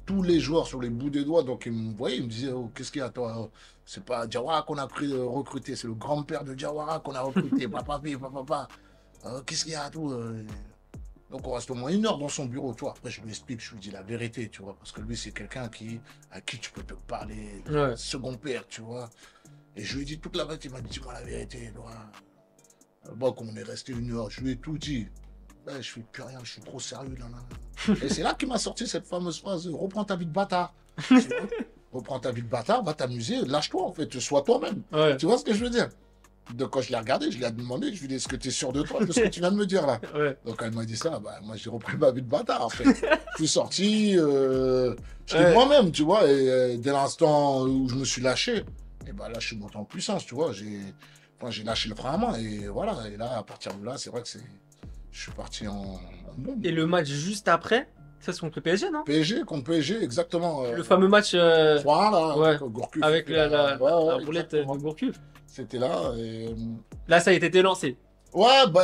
tous les joueurs sur les bouts des doigts, donc il me voyait, il me disait, oh, qu'est-ce qu'il y a, toi? C'est pas Diawara qu'on a recruté, c'est le grand-père de Diawara qu'on a recruté, papa. Qu'est-ce qu'il y a, tout? Donc on reste au moins 1 heure dans son bureau, tu vois. Après, je lui explique, je lui dis la vérité, tu vois, parce que lui, c'est quelqu'un à qui tu peux te parler, Ouais. second père, tu vois. Et je lui ai dit toute la vérité, il m'a dit, dis-moi la vérité, Laurent. Bon, comme on est resté 1 heure, je lui ai tout dit. Ben, je fais plus rien, je suis trop sérieux, là. Et c'est là qu'il m'a sorti cette fameuse phrase, reprends ta vie de bâtard. Tu vois, reprends ta vie de bâtard, va t'amuser, lâche-toi, en fait, sois toi-même. Ouais. Tu vois ce que je veux dire? Donc quand je l'ai regardé, je lui ai demandé, je lui ai dit, est-ce que tu es sûr de toi, de ce que tu viens de me dire là? Ouais. Donc elle m'a dit ça, bah, moi j'ai repris ma vie de bâtard après. Je suis sorti, j'étais Ouais. moi-même, tu vois, et dès l'instant où je me suis lâché, et bah là je suis monté en puissance, tu vois, j'ai lâché le frein à main, et voilà, et là à partir de là, c'est vrai que je suis parti en bombe. Et le match juste après, ça c'est contre le PSG, non? PSG contre PSG, exactement. Le fameux match Voilà, ouais, Gourcuff avec était là. Ouais, la ouais, roulette exactement. de Gourcuff. C'était là, et... Là, ça a été lancé. Ouais, bah,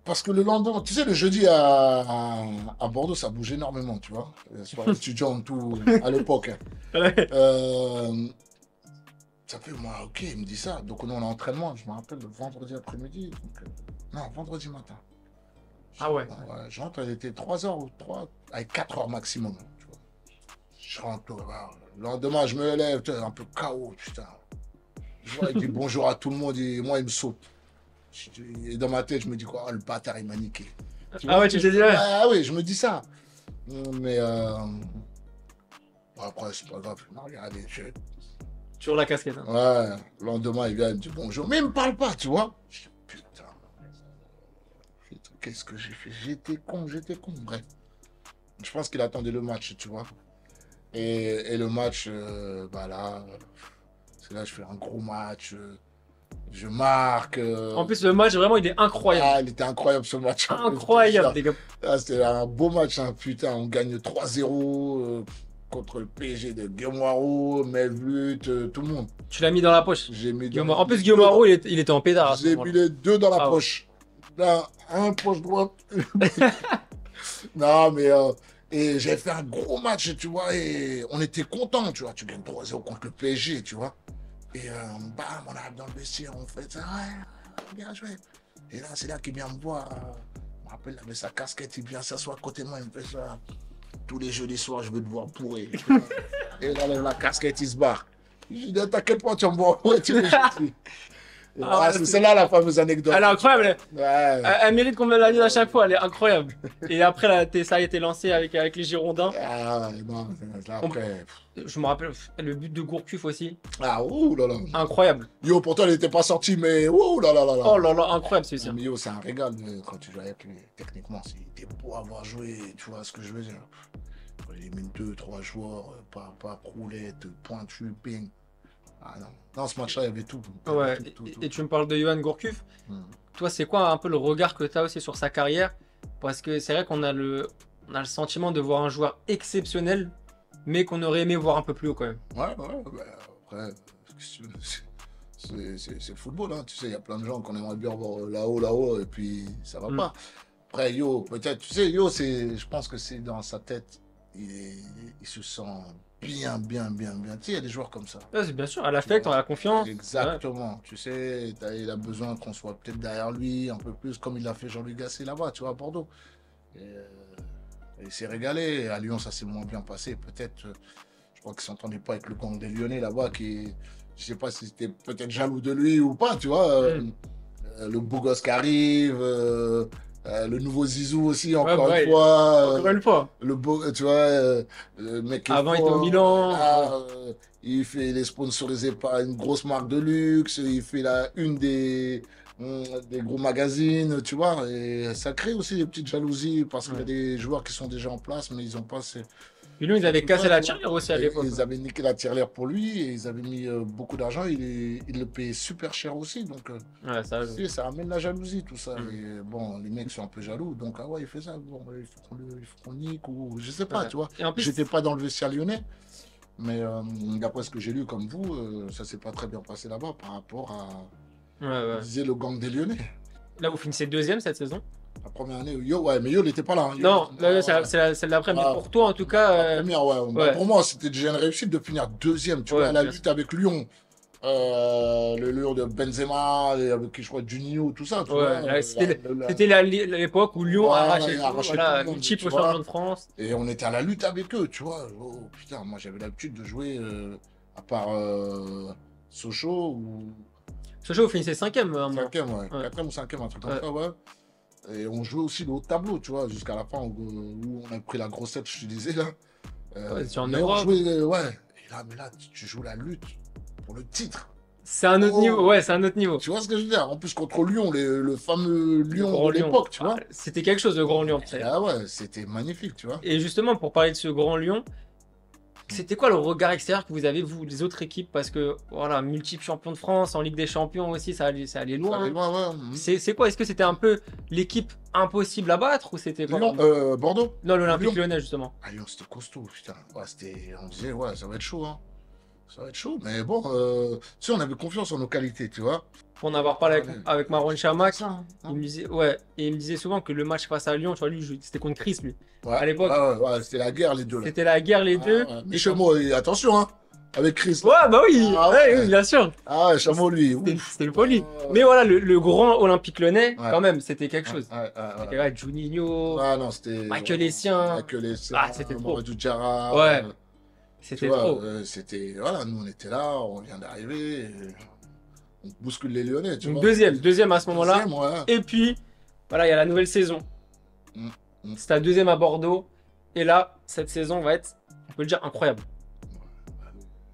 parce que le lendemain, tu sais, le jeudi à Bordeaux, ça bouge énormément, tu vois. Soit étudiant, tout, à l'époque. Hein. Ouais. Ça fait, moi, ok, il me dit ça. Donc, on est en entraînement, je me rappelle, le vendredi après-midi. Non, vendredi matin. Ah ouais. Ouais, je rentre, elle était 3 heures ou 3, avec 4 heures maximum. Tu vois. Je rentre, voilà. Le lendemain, je me lève, un peu KO, putain. Je vois, il dit bonjour à tout le monde et moi, il me saute. Et dans ma tête, je me dis quoi, oh, le bâtard, il m'a niqué. Tu Ah vois, ouais, tu t'es dit là. ah oui, je me dis ça. Mais après, c'est pas grave. Non, regardez, Toujours la casquette. Hein. ouais, le lendemain, il vient, il me dit bonjour. Mais il me parle pas, tu vois. Je dis, putain, qu'est-ce que j'ai fait? J'étais con. Bref. Je pense qu'il attendait le match, tu vois. Et le match, bah là, c'est là que je fais un gros match. Je marque. En plus, le match, vraiment, il est incroyable. Ah, il était incroyable ce match. Incroyable, les gars. Ah, c'était un beau match, hein. Putain, on gagne 3-0 contre le PSG de Guillaume Waro, Melvut, tout le monde. Tu l'as mis dans la poche. J'ai mis En plus, Guillaume Haro, il était en pétard. À ce j'ai moment-là. mis les deux dans la Ah ouais. poche. Là, un poche droite. Non, mais et j'ai fait un gros match, tu vois, et on était contents, tu vois. Tu gagnes 3-0 contre le PSG, tu vois. Et bam, on arrive dans le vestiaire, on fait ça, ouais, bien joué. Et là, c'est là qu'il vient me voir. Je me rappelle, il avait sa casquette, il vient s'asseoir à côté de moi, il me fait ça. Tous les jeudis soirs, je vais te voir pourrir. Et il enlève la casquette, il se barre. Je lui dis, t'inquiète pas, tu vas me voir pourrir tous les jeudis. Ah, C'est celle-là la fameuse anecdote. Elle est incroyable. Ouais. Elle mérite qu'on me la dise à chaque fois. Elle est incroyable. Et après, là, ça a été lancé avec les Girondins. Ah, non, là, après. Je me rappelle le but de Gourcuff aussi. Ah, ouh là là. Incroyable. Yo, pourtant, il n'était pas sorti, mais ouh là là là là. Oh là là, incroyable celui-ci. Mais yo, c'est un régal quand tu joues avec lui. Techniquement, c'était beau à avoir joué, tu vois ce que je veux dire. Il élimine 2-3 joueurs, pas roulette, pointu, ping. Ah non. Dans ce match-là, il y avait tout. Ouais. Tout. Et tu me parles de Johan Gourcuff. Hmm. Toi, c'est quoi un peu le regard que tu as aussi sur sa carrière? Parce que c'est vrai qu'on a le sentiment de voir un joueur exceptionnel, mais qu'on aurait aimé voir un peu plus haut quand même. Ouais, bah, après, c'est le football, hein. Tu sais, il y a plein de gens qu'on aimerait bien voir là-haut, et puis ça va pas. Après, Yo, peut-être, tu sais, Yo, je pense que c'est dans sa tête, il se sent bien. Tu sais, il y a des joueurs comme ça. Ouais, c'est bien sûr, à l'affect, à la confiance. Exactement. Ouais. Tu sais, il a besoin qu'on soit peut-être derrière lui un peu plus, comme il l'a fait Jean-Louis Gasset là-bas, tu vois, à Bordeaux. Et il s'est régalé. À Lyon, ça s'est moins bien passé. Peut-être, je crois qu'il ne s'entendait pas avec le gang des Lyonnais là-bas, je ne sais pas si c'était peut-être jaloux de lui ou pas, tu vois. Le beau gosse qui arrive. Le nouveau Zizou aussi, encore une fois. Encore une fois. Le beau, tu vois, le mec. Avant, il était au Milan. Il est sponsorisé par une grosse marque de luxe. Il fait une des gros magazines, tu vois. Et ça crée aussi des petites jalousies parce qu'il y a des joueurs qui sont déjà en place, mais ils n'ont pas. Puis lui, ils avaient cassé la tirelire aussi à l'époque. Ils avaient niqué la tirelire pour lui et ils avaient mis beaucoup d'argent. Il le payait super cher aussi. Donc, ça amène la jalousie, tout ça. Et bon, les mecs sont un peu jaloux. Donc, ah ouais, il fait ça. Bon, il faut qu'on nique ou je sais pas, tu vois. En plus, j'étais pas dans le vestiaire lyonnais. Mais d'après ce que j'ai lu comme vous, ça s'est pas très bien passé là-bas par rapport à disait le gang des Lyonnais. Là, vous finissez deuxième cette saison. La première année, mais Yo n'était pas là. Hein. Non, c'est celle d'après. Mais pour toi, en tout cas. La première, ouais. Pour moi, c'était déjà une réussite de finir deuxième. Tu vois, la lutte avec Lyon. Le Lyon de Benzema, avec qui je crois Juninho, tout ça. C'était l'époque où Lyon arrachait multiple champion de France. Et on était à la lutte avec eux, tu vois. Oh putain, moi j'avais l'habitude de jouer à part Sochaux ou. Sochaux, vous finissez cinquième. Cinquième, ouais. Quatrième ou cinquième, un truc comme ça, ouais. Et on jouait aussi le haut tableau, tu vois, jusqu'à la fin où on a pris la grossette, je te disais là. C'est en mais Europe. on jouait, ouais. Et là, tu joues la lutte pour le titre. C'est un autre Oh. niveau. Ouais, c'est un autre niveau. Tu vois ce que je veux dire? En plus, contre Lyon, le fameux Lyon Grand de Lyon. l'époque, tu vois. C'était quelque chose, le Grand Lyon. Ah ouais, c'était magnifique, tu vois. Et justement, pour parler de ce Grand Lyon, c'était quoi le regard extérieur que vous avez, vous, les autres équipes? Parce que, voilà, multiple champion de France, en Ligue des Champions aussi, ça allait loin. Ça allait loin, ouais. C'est quoi? Est-ce que c'était un peu l'équipe impossible à battre ou c'était quoi? Lyon, Bordeaux? Non, l'Olympique Lyon. Lyonnais, justement. Ah, Lyon, c'était costaud, putain. Ouais, on disait, ouais, ça va être chaud, hein. Ça va être chaud, mais bon, tu sais, on avait confiance en nos qualités, tu vois. Pour en avoir parlé Ouais. avec Marouane Chamakh, Ça, hein. il me disait, ouais, et il me disait souvent que le match face à Lyon, tu vois, lui, c'était contre Chris, lui. Ouais, À l'époque. ouais, c'était la guerre, les deux, là. C'était la guerre, les deux. Ouais. Et Mais Chameau, attention, hein, avec Chris. là. Ouais, bah oui, Ah ouais, ouais. oui, bien sûr. Ah ouais, Chameau, lui. C'était le folie. Ouais. Mais voilà, le grand Olympique Lyonnais, Ouais. quand même, c'était quelque chose. Ouais. C'était, ouais, Juninho, Ah non, c'était. Michael Essien. Michael Essien. Ah, c'était trop. Mamadou Diarra. Ouais. Tu C'était vois, trop. c'était. Voilà, nous, on était là, on vient d'arriver. On bouscule les Lyonnais, tu Donc, vois. deuxième à ce moment-là. Deuxième, ouais. Et puis, voilà, il y a la nouvelle saison. Mm. C'est la deuxième à Bordeaux. Et là, cette saison va être, on peut le dire, incroyable.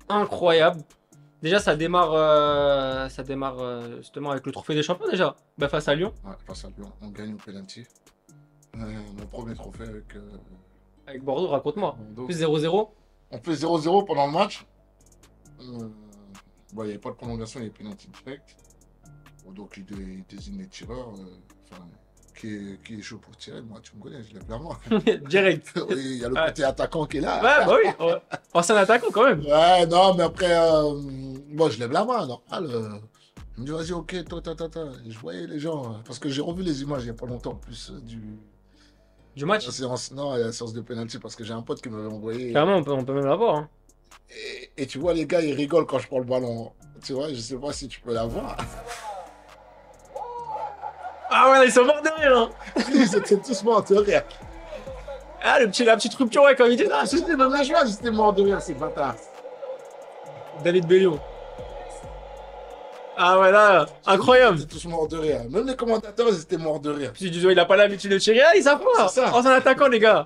Incroyable. Déjà, ça démarre justement avec le trophée des champions déjà. Bah, face à Lyon, Ouais, face à Lyon, on gagne au penalty. Mon premier trophée avec avec Bordeaux, raconte-moi. Bordeaux. Plus 0-0. On fait 0-0 pendant le match. Bon, il n'y avait pas de prolongation, il y avait penalty direct. Bon, donc il désigne les tireurs. Enfin, qui est chaud pour tirer? Moi, tu me connais, je lève la main. Direct. Oui, il y a le Ouais. côté attaquant qui est là. Ouais, bah oui. Ouais. Ancien attaquant quand même. Ouais, non, mais après, moi, je lève la main, normal. Je me dis, vas-y, ok, toi. Et je voyais les gens, parce que j'ai revu les images il n'y a pas longtemps, en plus, Du match. la séance, non, la séance de penalty, parce que j'ai un pote qui m'avait envoyé. Clairement, on peut même l'avoir. Hein. Et tu vois, les gars, ils rigolent quand je prends le ballon. Tu vois, je sais pas si tu peux la voir. Ah ouais, ils sont morts de rire. Hein. Ils étaient tous morts de rire. Ah, la petite rupture, ouais, comme il dit. Ah, J'étais dans la joie, j'étais mort de rire, ces bâtards. David Bellion. Ah ouais, là, incroyable. Ils étaient tous morts de rire. Même les commentateurs, ils étaient morts de rire. Puis il a pas l'habitude de tirer, ah, ils savent pas. C'est ça. Ancien attaquant, les gars.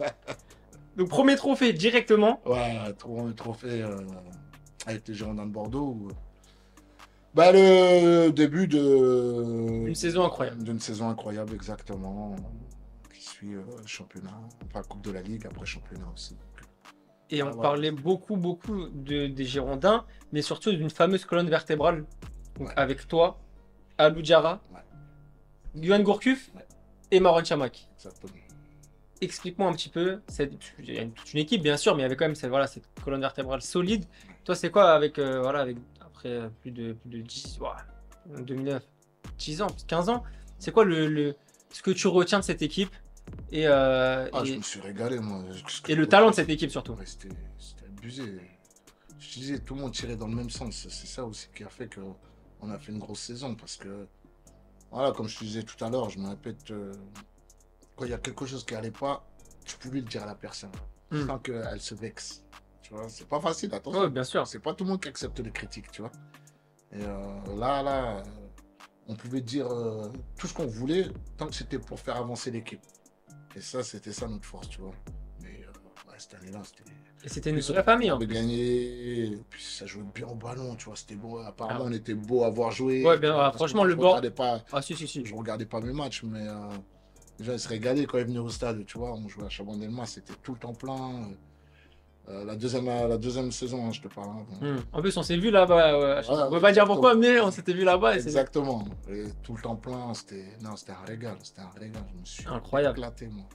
Donc, premier trophée directement. Ouais, trophée avec les Girondins de Bordeaux. Bah, le début Une saison incroyable. d'une saison incroyable, exactement. Qui suit le championnat, enfin Coupe de la Ligue, après championnat aussi. Et on Ah ouais. parlait beaucoup des Girondins, mais surtout d'une fameuse colonne vertébrale. Donc, Ouais. avec toi, Alou Diarra, Ouais. Yoann Gourcuff Ouais. et Marouane Chamakh. Exactement. Explique-moi un petit peu, il y a toute une équipe bien sûr, mais il y avait quand même cette colonne vertébrale solide. Toi, c'est quoi avec, après plus de 10, ouais, 2009, 10 ans, 15 ans, c'est quoi ce que tu retiens de cette équipe et Je me suis régalé, moi. et le talent de cette équipe surtout? Ouais, c'était abusé. Je te disais, tout le monde tirait dans le même sens. C'est ça aussi qui a fait qu'on a fait une grosse saison. Parce que, voilà, comme je te disais tout à l'heure, je me répète, quand il y a quelque chose qui n'allait pas, tu pouvais le dire à la personne. Sans qu'elle se vexe. Tu vois, c'est pas facile, attention. Ouais, bien sûr. C'est pas tout le monde qui accepte les critiques, tu vois. Et là, on pouvait dire tout ce qu'on voulait tant que c'était pour faire avancer l'équipe. Et ça, c'était ça notre force, tu vois. Mais ouais, cette année-là, c'était. Et c'était une vraie famille On en avait plus. gagné, et puis ça jouait bien au ballon, tu vois, c'était beau. Apparemment, Ah. on était beau à voir jouer. Ouais, bien, Parce que franchement, le je bord. regardais pas, Ah si, si. je regardais pas mes matchs, mais les gens ils se régalaient quand ils venaient au stade, tu vois. On jouait à Chabandelmas, c'était tout le temps plein. La deuxième saison, hein, je te parle. Hein. En plus, on s'est vu là-bas. On peut pas dire pourquoi, mais on s'était vu là-bas. Et c'est Exactement. Et tout le temps plein, c'était un régal. C'était un régal. Je me suis incroyable. éclaté, moi,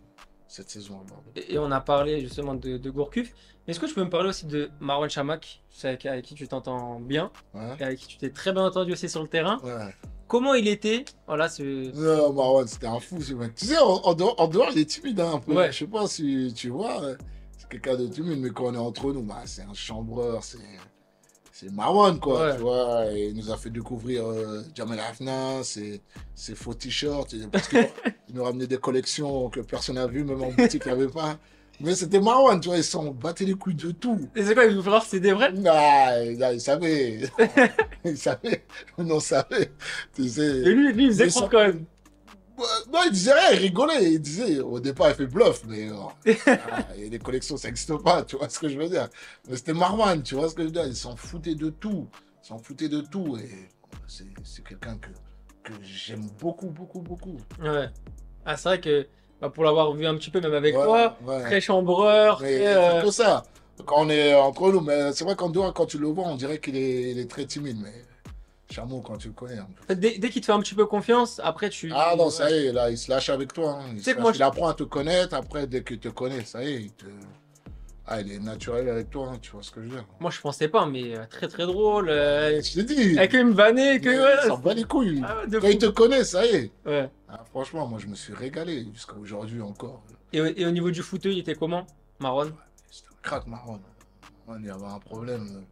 cette saison à Bordeaux. Et on a parlé justement de Gourcuff. Est-ce que tu peux me parler aussi de Marouane Chamakh, avec qui tu t'entends bien, Ouais. et avec qui tu t'es très bien entendu aussi sur le terrain? Ouais. Comment il était? Voilà, Non, Marwan, c'était un fou, ce mec. Tu sais, en dehors, il est timide, hein, un peu. Ouais. Je sais pas si tu vois, c'est quelqu'un de timide, mais quand on est entre nous, bah, c'est un chambreur, c'est Marwan, quoi, Ouais. tu vois. Et il nous a fait découvrir Jamal Afna, ses faux t-shirts, parce qu'il nous ramenait des collections que personne n'a vues, même en boutique, il n'y avait pas. Mais c'était Marwan, tu vois, ils s'en battaient les couilles de tout. Et c'est quoi, il vous fait voir que c'est des vrais? Il savait. Il savait. On savait. Tu sais. Et lui, il faisait Mais croire ça- quand même. Non, il disait rien, il rigolait. Il disait, au départ, il fait bluff, mais et les collections, ça n'existe pas, tu vois ce que je veux dire. Mais c'était Marwan, tu vois ce que je veux dire. Il s'en foutait de tout. s'en foutait de tout. Et c'est quelqu'un que j'aime beaucoup, beaucoup, beaucoup. Ouais. Ah, c'est vrai que bah, pour l'avoir vu un petit peu, même avec Ouais, toi, ouais. très chambreur, Mais très. c'est que ça. Quand on est entre nous, mais c'est vrai qu'en dehors, quand tu le vois, on dirait il est très timide. Mais Chameau, quand tu le connais. En plus. Dès qu'il te fait un petit peu confiance, après tu. Ah non, ça Ouais. y est, là, il se lâche avec toi. Hein. Tu sais que moi, Il apprend à te connaître. Après, dès qu'il te connaît, ça y est, ah, il est naturel avec toi. Hein, tu vois ce que je veux dire. moi, je pensais pas, mais très très drôle. Je t'ai dit. Avec une vannée, que. Il Ouais, s'en bat les couilles. ah, de Quand fou. il te connaît, ça y est. Ouais. Ah, franchement, moi, je me suis régalé jusqu'à aujourd'hui encore. Et au niveau du footeux, il était comment, Marwan? C'était un crack, Marwan. Il y avait un problème.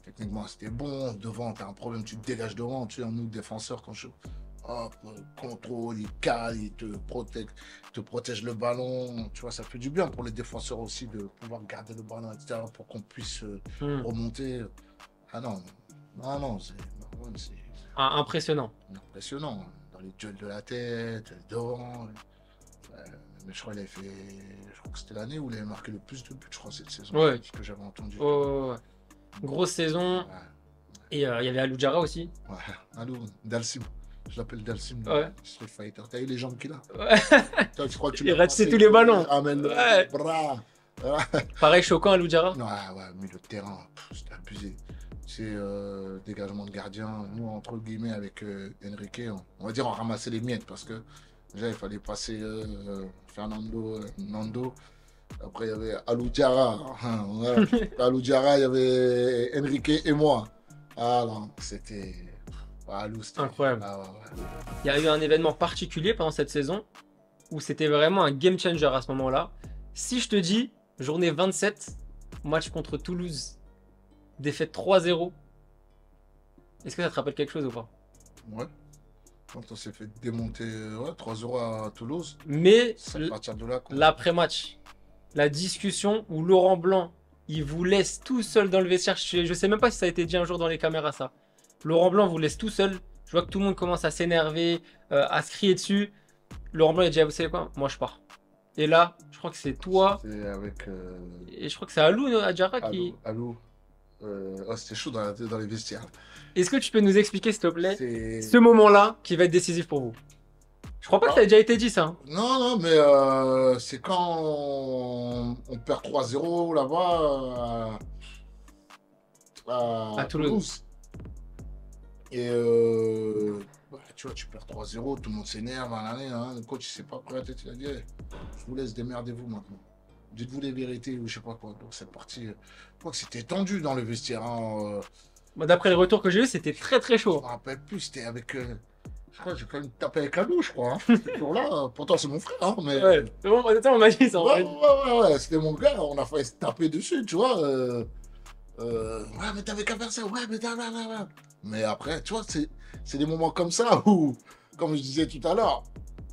Techniquement, c'était bon. Devant, tu as un problème, tu te dégages devant. Tu sais, nous, défenseurs, quand je. Hop, contrôle, il cale, il te protège le ballon. Tu vois, ça fait du bien pour les défenseurs aussi de pouvoir garder le ballon, etc., pour qu'on puisse remonter. Ah non, non, non, c'est Impressionnant. impressionnant. Dans les duels de la tête, devant. Mais je crois qu'il avait fait. Je crois que c'était l'année où il avait marqué le plus de buts, je crois, cette saison. Ouais. Ce que j'avais entendu. Oh, ouais. Grosse saison. Ouais. Et il y avait Aloudjara aussi. Ouais. Allô, Dalsim. Je l'appelle Dalsim. Ouais. Street Fighter. T'as eu les jambes qu'il a? Ouais. Toi, tu crois que tu Il l'as ratissait passé, tous les ballons. il ramène le Ouais. bras. Pareil, choquant, Aloudjara. Ouais, ouais, mais le terrain, c'était abusé. C'est dégagement de gardien. Nous, entre guillemets, avec Enrique, on va dire on ramassait les miettes parce que déjà, il fallait passer Fernando, Nando. Après, il y avait Aloudjara. Voilà. Aloudjara, il y avait Enrique et moi. Ah non, c'était. Alou, c'était Incroyable. Ah, ouais, ouais. Il y a eu un événement particulier pendant cette saison où c'était vraiment un game changer à ce moment-là. Si je te dis, journée 27, match contre Toulouse, défaite 3-0, est-ce que ça te rappelle quelque chose ou pas? Ouais. Quand on s'est fait démonter 3-0 à Toulouse, Mais c'est à partir de là qu'on. l'après-match, la discussion où Laurent Blanc, il vous laisse tout seul dans le vestiaire. Je sais même pas si ça a été dit un jour dans les caméras, ça. Laurent Blanc vous laisse tout seul. Je vois que tout le monde commence à s'énerver, à se crier dessus. Laurent Blanc, il dit, ah, vous savez quoi? Moi, je pars. Et là, je crois que c'est toi. C'était avec. Et je crois que c'est Alou Adjara qui. Alou. Oh, c'était chaud dans les vestiaires. Est-ce que tu peux nous expliquer, s'il te plaît, C'est- ce moment-là qui va être décisif pour vous? Je crois pas que ça ait déjà été dit, ça. Hein. Non, non, mais c'est quand on perd 3-0 là-bas À Toulouse. Et tu vois, tu perds 3-0, tout le monde s'énerve. Hein, le coach, il s'est pas prêt à tête. Il a dit, hey, je vous laisse démerdez-vous maintenant. Dites-vous les vérités ou je sais pas quoi. Donc cette partie, je crois que c'était tendu dans le vestiaire. Hein, Bah, d'après les retours que j'ai eu, c'était très très je chaud. me rappelle plus, c'était avec. Je crois que j'ai quand même tapé avec Alou, je crois. Hein, ce jour-là. Pourtant, c'est mon frère, hein, mais. Ouais, c'est bon, honnêtement, on m'a dit ça. Ouais, ouais, c'était mon gars, on a failli se taper dessus, tu vois. Ouais, mais t'avais qu'à faire ça, ouais, mais t'as. Mais après, tu vois, c'est des moments comme ça où, comme je disais tout à l'heure,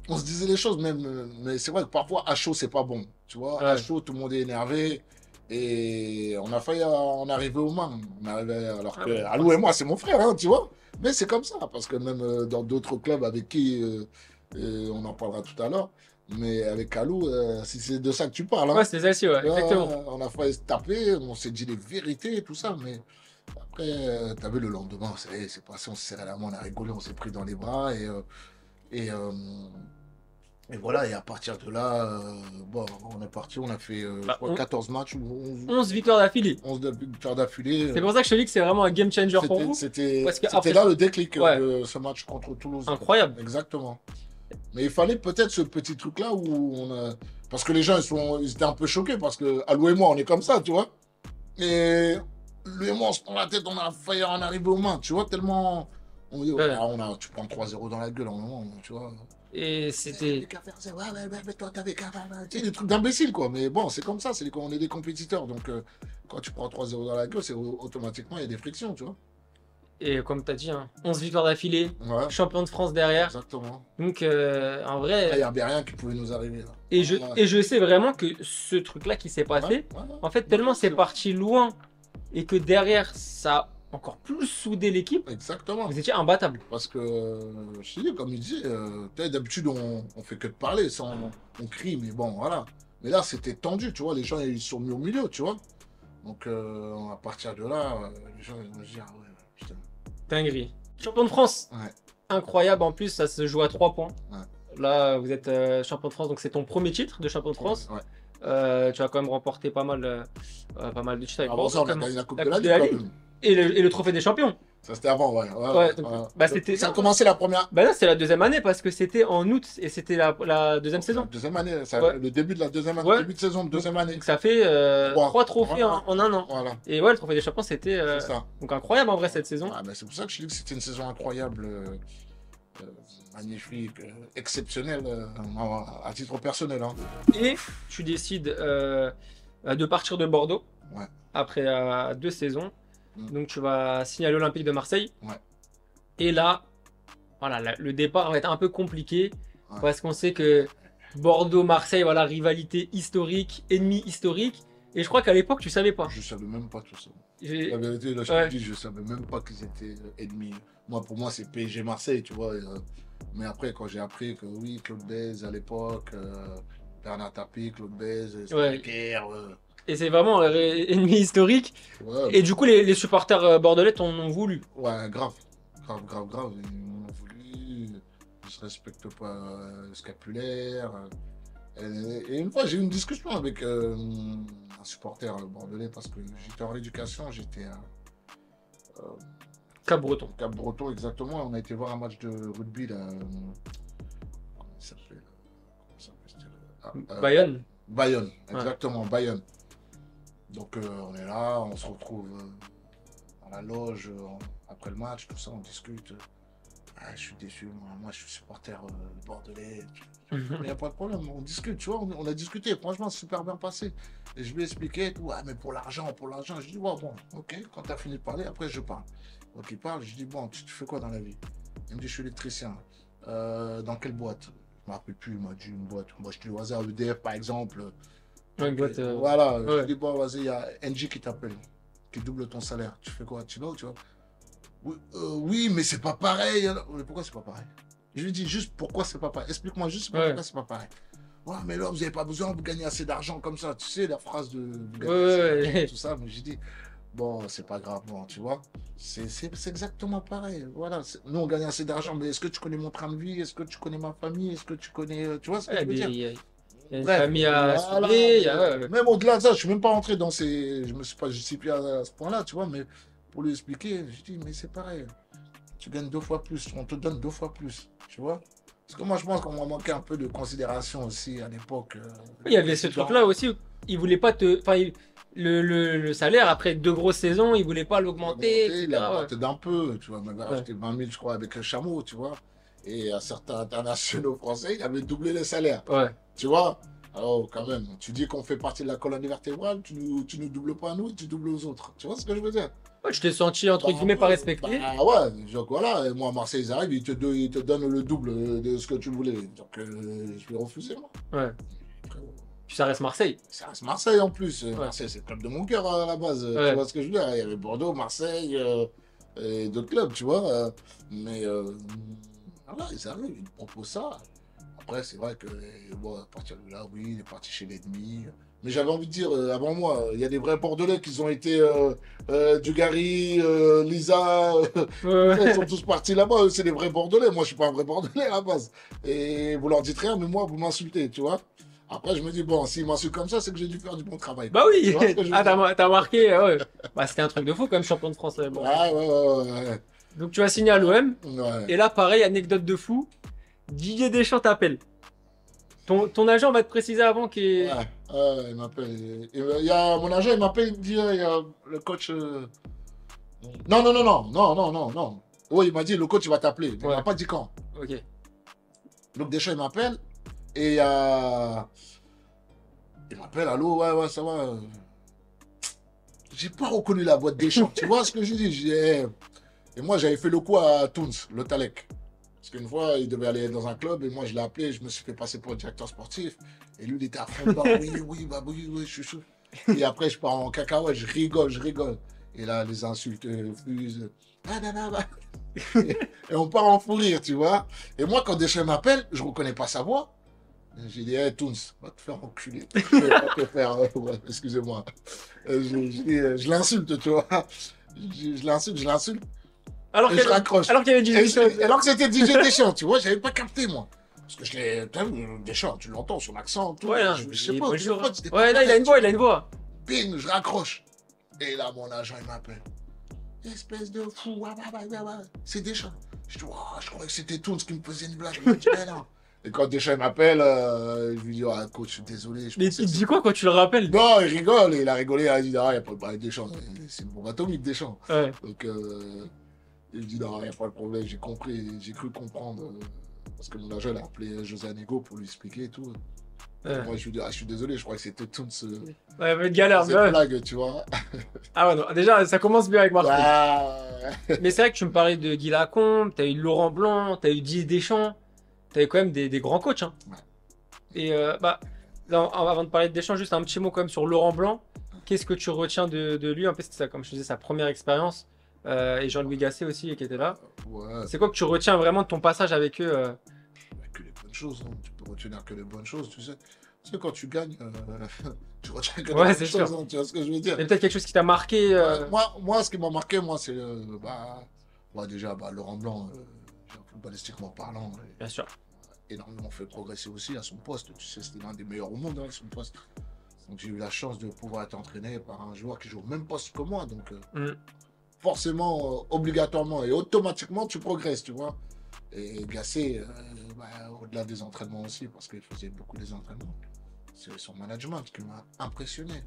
on se disait les choses même. Mais c'est vrai que parfois, à chaud, c'est pas bon. Tu vois, Ouais. à chaud, tout le monde est énervé. Et on a failli en arriver aux mains. On arrivait, alors Ah que ouais. Alou et moi, c'est mon frère, hein, tu vois. Mais c'est comme ça, parce que même dans d'autres clubs avec qui on en parlera tout à l'heure, mais avec Alou, si c'est de ça que tu parles, hein, Ouais, c'était celle-ci, ouais, exactement. on a failli se taper, on s'est dit les vérités et tout ça, mais après, t'as vu le lendemain, c'est passé, on s'est serré la main, on a rigolé, on s'est pris dans les bras et, euh, et voilà, et à partir de là, bon, on est parti, on a fait Bah, je crois, 14 matchs ou 11 victoires d'affilée. 11 victoires d'affilée. C'est pour ça que je te dis que c'est vraiment un game changer pour vous. C'était Parce que c'était après- là le déclic Ouais. de ce match contre Toulouse. Incroyable. Exactement. Mais il fallait peut-être ce petit truc-là où on a. Parce que les gens, ils étaient un peu choqués parce que Alou et moi, on est comme ça, tu vois. Et lui et moi, on se prend la tête, on a failli en arriver aux mains, tu vois, tellement. On dit, Ouais. tu prends 3-0 dans la gueule en un moment, tu vois. Et c'était. T'avais qu'à faire ça, ouais, mais toi, t'avais qu'à faire. Tu sais, des trucs d'imbéciles, quoi. Mais bon, c'est comme ça, on est des compétiteurs. Donc, quand tu prends 3-0 dans la gueule, c'est automatiquement, il y a des frictions, tu vois. Et comme tu as dit, hein, 11 victoires d'affilée, Ouais, champion de France derrière. exactement. Donc, en Là, il vrai. n'y avait rien qui pouvait nous arriver, là. Et je, Ouais. et je sais vraiment que ce truc-là qui s'est passé, Ouais. en fait, tellement Ouais, c'est c'est- parti loin et que derrière, ça a encore plus soudé l'équipe, Exactement. vous étiez imbattable. Parce que, je te dis, comme il dit, d'habitude, on fait que de parler, on crie, mais bon, voilà. Mais là, c'était tendu, tu vois, les gens, ils sont mis au milieu, tu vois. Donc, à partir de là, les gens, ils vont se dire, ah ouais, putain. Dinguerie. Champion de France. Ouais. Incroyable. En plus, ça se joue à 3 points. Ouais. Là, vous êtes champion de France, donc c'est ton premier titre de champion de France. Ouais. Tu as quand même remporté pas mal de titres avec Avant ça, on a quand même. gagné la Coupe La de la Coupe Ligue. de la quand Ligue. même. Et le trophée des champions. Ça, c'était avant, ouais. Ouais, donc, bah, c'était- Ça a commencé la première. Bah là, c'est la deuxième année parce que c'était en août et c'était la deuxième saison. La deuxième année, ça, Ouais. le début de la deuxième année, Ouais. début de saison de deuxième année. Donc ça fait Trois. 3 trophées en un an. Voilà, Et ouais, le trophée des champions, c'était c'est ça. donc incroyable en vrai cette saison. Ouais, mais c'est pour ça que je dis que c'était une saison incroyable, magnifique, exceptionnelle, à titre personnel. Hein. Et tu décides de partir de Bordeaux Ouais. après 2 saisons. Mm. Donc tu vas signer à l'Olympique de Marseille. Ouais. Et là, voilà, le départ va être un peu compliqué Ouais. parce qu'on sait que Bordeaux-Marseille, voilà, rivalité historique, ennemi historique. Et je crois qu'à l'époque, tu savais pas. Je savais même pas tout ça. J'ai- La vérité, là, je Ouais. te dis, je savais même pas qu'ils étaient ennemis. Moi, pour moi, c'est PSG Marseille, tu vois. Mais après, quand j'ai appris que oui, Claude Bèze à l'époque, Bernard Tapie, Claude Bèze, Ouais. Pierre, Et c'est vraiment ennemi historique. ouais, Et du coup, les supporters bordelais t'en ont voulu. ouais, grave. Grave. Ils m'en ont voulu. Ils ne se respectent pas scapulaire. Et une fois, j'ai eu une discussion avec un supporter bordelais parce que j'étais en rééducation, j'étais à Cap-Breton. Cap-Breton exactement. On a été voir un match de rugby là. Comment il s'appelle? Bayonne. Bayonne, exactement, Bayonne. Donc on est là, on se retrouve dans la loge après le match, tout ça, on discute. Ah, je suis déçu, moi je suis supporter bordelais. Mais il n'y a pas de problème, on discute, tu vois, on a discuté, franchement, c'est super bien passé. Et je lui ai expliqué, ouais, mais pour l'argent. Je dis, ouais, bon, ok, quand tu as fini de parler, après je parle. Donc il parle, je dis, bon, tu fais quoi dans la vie? Il me dit, je suis électricien. Dans quelle boîte? Je me rappelle plus, il m'a dit une boîte. Moi, je dis au hasard, EDF par exemple. Ouais, une boîte, Voilà, ouais. je dis, bon, vas-y, il y a NG qui t'appelle, qui double ton salaire. Tu fais quoi? Tu vas où, tu vois? Oui, oui, mais c'est pas pareil. Mais pourquoi c'est pas pareil? Je lui dis juste pourquoi c'est pas pareil. Explique-moi juste pourquoi c'est pas pareil. Ouais, mais là, vous n'avez pas besoin, vous gagnez assez d'argent comme ça. Tu sais, la phrase de vous gagnez assez d'argent, tout ça. Mais j'ai dit, bon, c'est pas grave, bon, tu vois. C'est exactement pareil. Voilà. Nous, on gagne assez d'argent, mais est-ce que tu connais mon train de vie? Est-ce que tu connais ma famille? Est-ce que tu connais. Tu vois ce que je veux dire? Il y a une Bref, famille à voilà. sauver. Il y a- Même au-delà de ça, je suis même pas rentré dans ces. Je me suis pas justifié à ce point-là, tu vois, mais pour lui expliquer, je dis, mais c'est pareil. Tu gagnes 2 fois plus, on te donne 2 fois plus, tu vois. Parce que moi, je pense qu'on m'a manqué un peu de considération aussi à l'époque. Il y avait ce truc-là aussi. Il voulait pas te. Enfin, le salaire, après 2 grosses saisons, il voulait pas l'augmenter. Il a etc. augmenté d'un peu, tu vois. Il m'avait racheté 20 000, je crois, avec un chameau, tu vois. Et à certains internationaux français, il avait doublé les salaires, Ouais. tu vois. Alors, quand même, tu dis qu'on fait partie de la colonne vertébrale, tu nous doubles pas à nous, tu doubles aux autres. Tu vois ce que je veux dire? Ouais, tu t'es senti, entre guillemets, pas respecté. Bah ouais, donc voilà, et moi à Marseille, ils arrivent, ils te donnent le double de ce que tu voulais. Donc je vais refuser, moi. Ouais. Frérot. Puis ça reste Marseille. Ça reste Marseille en plus. Marseille, c'est le club de mon cœur à la base. Ouais. Tu vois ce que je veux dire? Il y avait Bordeaux, Marseille et d'autres clubs, tu vois. Mais voilà, ils arrivent, ils te proposent ça. Après, c'est vrai que bon, à partir de là, oui, il est parti chez l'ennemi. Mais j'avais envie de dire, avant moi, il y a des vrais Bordelais qui ont été Dugarry, Lisa, Ouais. ils sont tous partis là-bas. Eux, c'est des vrais Bordelais. Moi, je suis pas un vrai Bordelais à la base. Et vous leur dites rien, mais moi, vous m'insultez, tu vois. Après, je me dis, bon, s'ils m'insultent comme ça, c'est que j'ai dû faire du bon travail. Bah oui. Tu vois ce que je veux Ah, dire? t'as marqué. Ouais. Bah, c'était un truc de fou, comme champion de France. Bon. Ouais. Donc, tu vas signer à l'OM. Ouais. Et là, pareil, anecdote de fou. Didier Deschamps t'appelle. Ton agent va te préciser avant qu'il. Ouais, il m'appelle. Il y a mon agent, il m'appelle, il me dit, il y a le coach. Non. Oui, il m'a dit, le coach, il va t'appeler. Il Ouais. m'a pas dit quand. Ok. Donc, Deschamps, il m'appelle. Et il m'appelle, allô, ouais, ça va. J'ai pas reconnu la voix de Deschamps. Tu vois ce que je dis? Et moi, j'avais fait le coup à Toons, le Talek. Parce qu'une fois, il devait aller dans un club et moi, je l'ai appelé, je me suis fait passer pour le directeur sportif. Et lui, il était à fond dedans. Oui, je suis chaud. Et après, je pars en cacahuète, je rigole. Et là, les insultes fusent. Et on part en fou rire, tu vois. Et moi, quand Deschamps m'appelle, je reconnais pas sa voix. J'ai dit, hey, Toons, va te faire enculer. Va te faire, ouais, excusez-moi. Je l'insulte, tu vois. Je l'insulte. Alors Et qu'il je raccroche. alors qu'il y avait Et Deschamps. alors que c'était DJ Deschamps, tu vois, j'avais pas capté, moi. Parce que je l'ai. Deschamps, tu l'entends, son accent, tout. Ouais, hein, je sais il est pas, bonjour, des fois, hein. c'était pas Ouais, non, il a pareil, une voix, tu il a une voix. Bing, je raccroche. Et là, mon agent, il m'appelle. Espèce de fou, c'est Deschamps. Je dis, oh, je croyais que c'était Toons qui me faisait une blague. Je me dis, mais non. Et quand Deschamps m'appelle, je lui dis, ah, coach, je suis désolé. Mais il te dit quoi quand tu le rappelles? Non, il rigole, il a rigolé, il a dit, ah, il n'y a pas de problème, Deschamps. C'est une bombe atomique, Deschamps. Ouais. Donc, il me dit, non, il n'y a pas de problème, j'ai compris, j'ai cru comprendre. Parce que mon agent, il a appelé José Anego pour lui expliquer et tout. Ouais. Moi, je lui dis, ah, je suis désolé, je crois que c'était Toons. Ouais, mais galère. C'est Ouais. blague, tu vois. Ah ouais, non, déjà, ça commence bien avec Marseille. Ah. Mais c'est vrai que tu me parlais de Guy Lacombe, t'as eu Laurent Blanc, t'as eu Didier Deschamps, t'as eu quand même des grands coachs. Hein. Ouais. Et bah, là, avant de parler de Deschamps, juste un petit mot quand même sur Laurent Blanc. Qu'est-ce que tu retiens de lui? En fait, c'était ça, comme je te disais, sa première expérience. Et Jean-Louis Gasset aussi qui était là. Ouais. C'est quoi que tu retiens vraiment de ton passage avec eux? Que les bonnes choses, hein. Tu peux retenir que les bonnes choses, tu sais. Tu sais, quand tu gagnes, tu retiens que les Ouais, bonnes c'est choses, sûr. hein, tu vois ce que je veux dire. Il y a peut-être quelque chose qui t'a marqué. Moi, ce qui m'a marqué, moi, c'est déjà, Laurent Blanc, footballistiquement parlant, Bien sûr. énormément fait progresser aussi à son poste. Tu sais, c'était l'un des meilleurs au monde, hein, à son poste. Donc, j'ai eu la chance de pouvoir être entraîné par un joueur qui joue au même poste que moi. Donc, forcément, obligatoirement et automatiquement, tu progresses, tu vois. Et Gasset, au-delà des entraînements aussi, parce qu'il faisait beaucoup des entraînements, c'est son management qui m'a impressionné.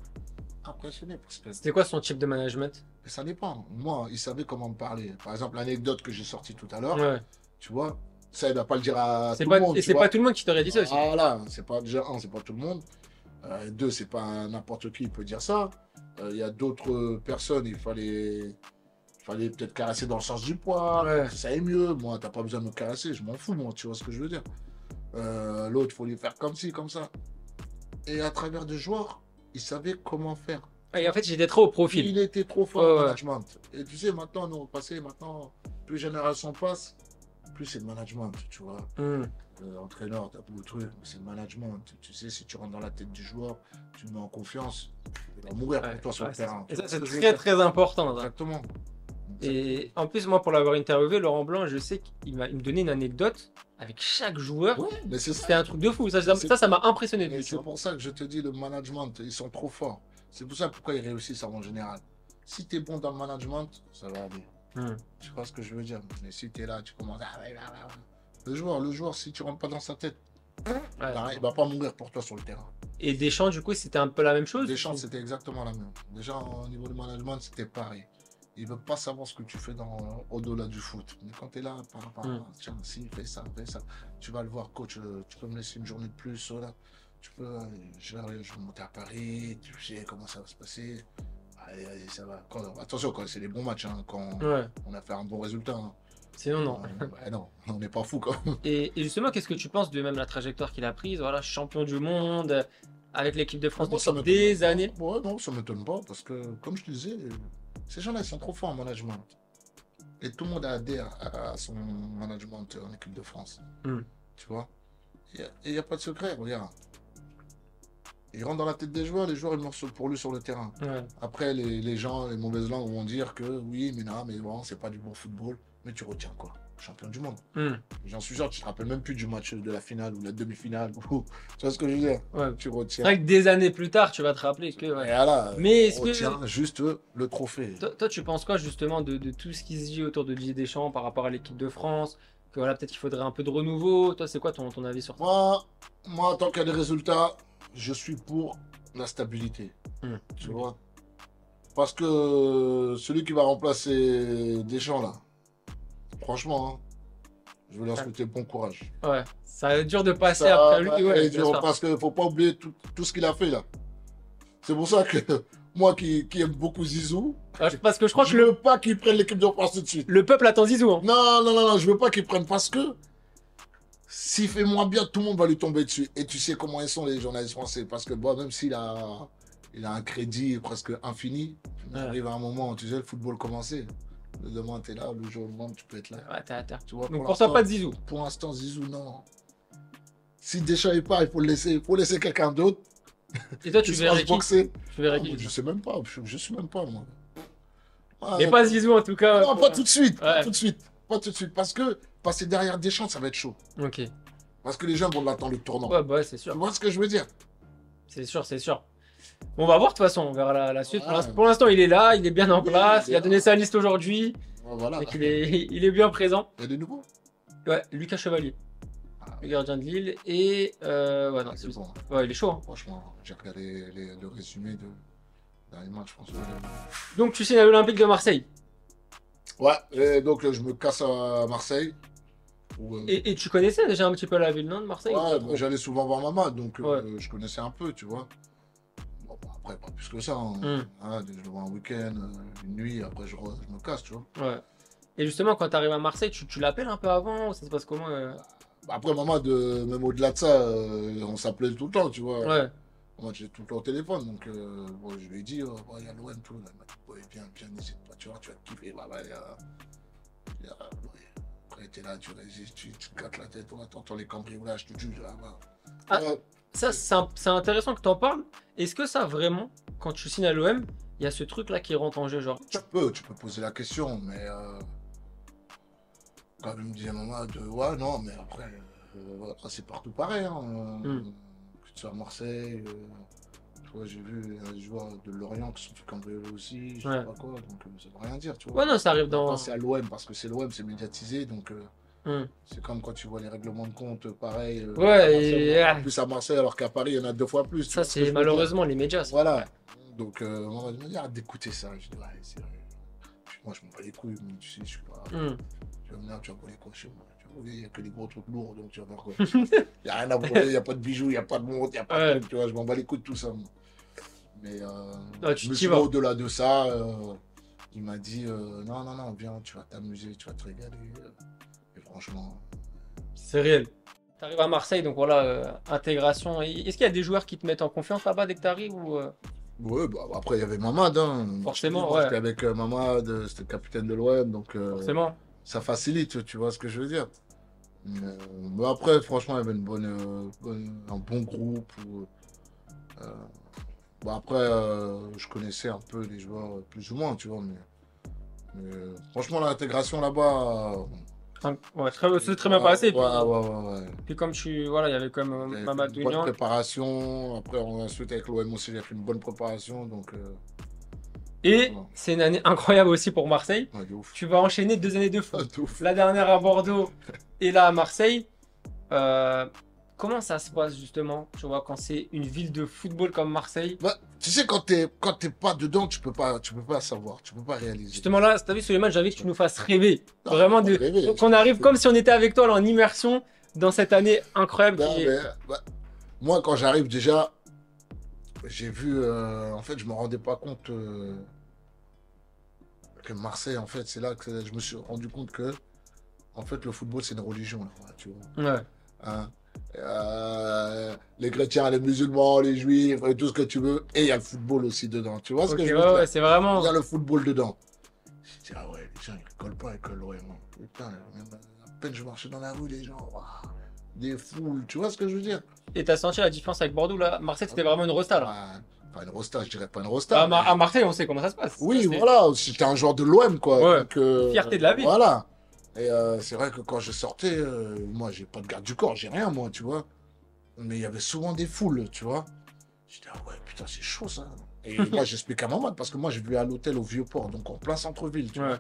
Impressionné, parce que C'était quoi son type de management? ça dépend. Moi, il savait comment me parler. Par exemple, l'anecdote que j'ai sortie tout à l'heure, Ouais. tu vois, ça, il ne va pas le dire à C'est tout pas, le monde. et tu c'est vois. pas tout le monde qui t'aurait dit ça aussi. Voilà, c'est pas déjà un, c'est pas tout le monde. Deux, c'est pas n'importe qui peut dire ça. Il y a d'autres personnes, il fallait peut-être caresser dans le sens du poil, Ouais. ça aille mieux. Moi, t'as pas besoin de me caresser, je m'en fous, moi, tu vois ce que je veux dire. L'autre, il faut lui faire comme ci, comme ça. Et à travers des joueurs, il savait comment faire. Et en fait, j'étais trop au profil. Il était trop fort Ouais, en ouais. management. Et tu sais, maintenant, nous, plus les générations passent, plus c'est le management, tu vois. Entraîneur, t'as beaucoup de trucs, mais c'est le management. Tu sais, si tu rentres dans la tête du joueur, tu le mets en confiance, il va mourir pour toi sur le terrain. Et ça, Tu c'est vois ce que je veux très dire. très important. Ça. Exactement. Et en plus, moi, pour l'avoir interviewé, Laurent Blanc, je sais qu'il me donnait une anecdote avec chaque joueur. Ouais, mais c'est ça. C'était un truc de fou. Ça m'a impressionné. Et c'est pour ça que je te dis, le management, ils sont trop forts. C'est pour ça pourquoi ils réussissent en général. Si tu es bon dans le management, ça va aller. Tu vois ce que je veux dire. Mais si tu es là, tu commences à... Le joueur, si tu rentres pas dans sa tête, il va pas mourir pour toi sur le terrain. Et Deschamps, du coup, c'était un peu la même chose? Deschamps, c'était exactement la même. Déjà, au niveau du management, c'était pareil. Il veut pas savoir ce que tu fais au-delais du foot. Mais quand tu es là, tiens, si, fais ça, tu vas le voir, coach, tu peux me laisser une journée de plus, là. Tu peux, je vais monter à Paris, tu sais comment ça va se passer. Allez, ça va. Attention, quand c'est des bons matchs, hein, quand on a fait un bon résultat. Hein. Sinon, non. Non, on n'est pas fou quand même. Et justement, qu'est-ce que tu penses de même la trajectoire qu'il a prise? Voilà, champion du monde, avec l'équipe de France depuis des années. Ouais, non, ça ne m'étonne pas, parce que, comme je te disais, ces gens-là, ils sont trop forts en management. Et tout le monde adhère à son management en équipe de France. Tu vois? Et il n'y a pas de secret, regarde. Il rentre dans la tête des joueurs, les joueurs ils meurent pour lui sur le terrain. Ouais. Après, les gens, les mauvaises langues vont dire que oui, mais non, mais bon, c'est pas du bon football. Mais tu retiens quoi? Champion du monde. J'en suis sûr, tu te rappelles même plus du match de la finale ou de la demi-finale. Tu vois ce que je veux dire? Tu retiens. C'est vrai que des années plus tard, tu vas te rappeler que. Et voilà, mais on retient juste le trophée. Toi, tu penses quoi justement de tout ce qui se dit autour de Didier Deschamps par rapport à l'équipe de France? Que voilà, peut-être qu'il faudrait un peu de renouveau. Toi, c'est quoi ton avis sur ça? Moi, tant qu'il y a des résultats, je suis pour la stabilité. Tu vois? Parce que celui qui va remplacer Deschamps, là, franchement, hein, je veux leur souhaiter bon courage. Ouais, ça va être dur de passer après lui. Ouais, parce qu'il ne faut pas oublier tout ce qu'il a fait, là. C'est pour ça que moi qui aime beaucoup Zizou, parce que je crois je veux pas qu'il prenne l'équipe de France tout de suite. Le peuple attend Zizou. Hein. Non, je veux pas qu'il prenne parce que s'il fait moins bien, tout le monde va lui tomber dessus. Et tu sais comment ils sont les journalistes français. Parce que bon, même s'il a un crédit presque infini, il arrive à un moment, tu sais, le football commençait. Le demain, tu es là, le jour, le lendemain, tu peux être là. Ouais, t'es à terre. Tu vois, donc pour ça, pas de Zizou. Pour l'instant, Zizou, non. Si Deschamps n'est pas, il faut le laisser. Il faut laisser quelqu'un d'autre. Et toi, tu verrais qui? Tu verrais qui? Je sais même pas. Je sais même pas, moi. Mais pas Zizou en tout cas. Non, pas tout de suite. Ouais. Pas tout de suite. Pas tout de suite. Parce que passer derrière Deschamps, ça va être chaud. Ok. Parce que les gens vont l'attendre le tournant. Ouais, bah ouais, c'est Tu sûr. vois ce que je veux dire? C'est sûr, c'est sûr. On va voir de toute façon, on verra la suite. Ouais. Pour l'instant, il est là, il est bien en Oui, place. il est Il a là. donné sa liste aujourd'hui. Voilà. Donc il est bien présent. Il y a des nouveaux? Ouais, Lucas Chevalier, Ah, le gardien de Lille. Et ouais, non, c'est bon. ouais, il est chaud. Hein. Franchement, j'ai regardé le résumé de dernier match, je pense. Donc tu signes à l'Olympique de Marseille. Ouais, et donc je me casse à Marseille. Où, Et tu connaissais déjà un petit peu la ville, non, de Marseille? ouais, bah, j'allais souvent voir maman, donc Ouais. je connaissais un peu, tu vois. Bon, bah, après, pas plus que ça. Hein. Je le vois un week-end, une nuit, après je me casse, tu vois. Ouais. Et justement, quand tu arrives à Marseille, tu l'appelles un peu avant? Ça se passe comment Après, maman, même au-delà de ça, on s'appelait tout le temps, tu vois. Ouais. Moi, j'étais tout le temps au téléphone, donc bon, je lui ai dit, bon, il y a l'OM, tout. Elle m'a dit, ouais, viens, n'hésite pas, tu vois, tu vas te kiffer. Bah, ouais. Après, t'es là, tu résistes, tu te grattes la tête, t'entends les cambriolages, tu te juges, là, bah. Ah, ça, c'est intéressant que tu en parles. Est-ce que ça, vraiment, quand tu signes à l'OM, il y a ce truc-là qui rentre en jeu, genre? Tu peux poser la question, mais quand elle me disait maman, ouais, non, mais après, c'est partout pareil. Hein, que tu sois à Marseille, tu vois, j'ai vu des joueurs de Lorient qui se sont fait cambrioler aussi, je sais pas quoi, donc ça veut rien dire, tu vois. Ouais, non, ça arrive dans. Quand c'est à l'OM, parce que c'est l'OM, c'est médiatisé, donc c'est comme quand tu vois les règlements de compte, pareil. Ouais, en plus à Marseille, alors qu'à Paris, il y en a 2 fois plus. Ça, c'est malheureusement les médias. Ça. Voilà. Donc, maman m'a dit, arrête d'écouter ça. Je dis, ouais, c'est vrai. Moi, je m'en bats les couilles, mais tu sais, je suis pas. Tu vas venir, tu vas voler quoi chez moi. Tu vois, il n'y a que des gros trucs lourds, donc tu vas faire quoi. Il n'y a rien à voler, il n'y a pas de bijoux, il n'y a pas de montre, il n'y a pas de truc, tu vois, je m'en bats les couilles de tout ça. Moi. Mais je me suis dit, au-delà de ça, il m'a dit, non, viens, tu vas t'amuser, tu vas te régaler. Et franchement. C'est réel. Tu arrives à Marseille, donc voilà, intégration. Est-ce qu'il y a des joueurs qui te mettent en confiance là-bas dès que tu arrives ou Ouais, bah, après il y avait Mamad. Hein. Forcément, moi, ouais. J'étais avec Mamad, c'était le capitaine de l'OM, donc Forcément. Ça facilite, tu vois ce que je veux dire. Mais après, franchement, il y avait un bon groupe. Bon, après, je connaissais un peu les joueurs plus ou moins, tu vois, mais franchement, l'intégration là-bas. Ouais, c'est très bien passé. Ouais. Puis comme voilà, il y avait quand même Mamadou Niang. Bonne préparation. Après, ensuite avec l'OM aussi, il a fait une bonne préparation, donc. Et c'est une année incroyable aussi pour Marseille. Ouais, de ouf. Tu vas enchaîner 2 années de foot. De ouf. La dernière à Bordeaux et là à Marseille. Comment ça se passe justement, tu vois, quand c'est une ville de football comme Marseille? Bah, tu sais, quand t'es pas dedans, tu peux pas savoir, tu peux pas réaliser. Justement là, t'as vu Souleymane, j'ai envie que tu nous fasses rêver. Non, Vraiment, rêver. qu'on arrive comme si on était avec toi là, en immersion dans cette année incroyable. Moi, quand j'arrive déjà, j'ai vu, en fait, je me rendais pas compte que Marseille, en fait, c'est là que je me suis rendu compte que, en fait, le football, c'est une religion, là, tu vois. Ouais. Hein? Les chrétiens, les musulmans, les juifs, et tout ce que tu veux. Et il y a le football aussi dedans. Tu vois ce que je veux dire? Ouais, c'est vraiment. Il y a le football dedans. Je dis, ah ouais, les gens, ils rigolent pas avec l'OM. Putain, à peine je marchais dans la rue, les gens, waouh, des foules. Tu vois ce que je veux dire? Et t'as senti la différence avec Bordeaux là? Marseille, c'était vraiment une rosta là. Pas une rosta, je dirais pas une rosta. À Marseille, on sait comment ça se passe. Oui, voilà, c'était un joueur de l'OM, quoi. Ouais. Donc, Fierté de la ville. Voilà. Et c'est vrai que quand je sortais, moi, j'ai pas de garde du corps, j'ai rien, moi, tu vois. Mais il y avait souvent des foules, tu vois. Je dis, ah ouais, putain, c'est chaud, ça. Et moi, j'explique à maman, parce que moi, j'ai vu à l'hôtel au Vieux-Port, donc en plein centre-ville, tu vois.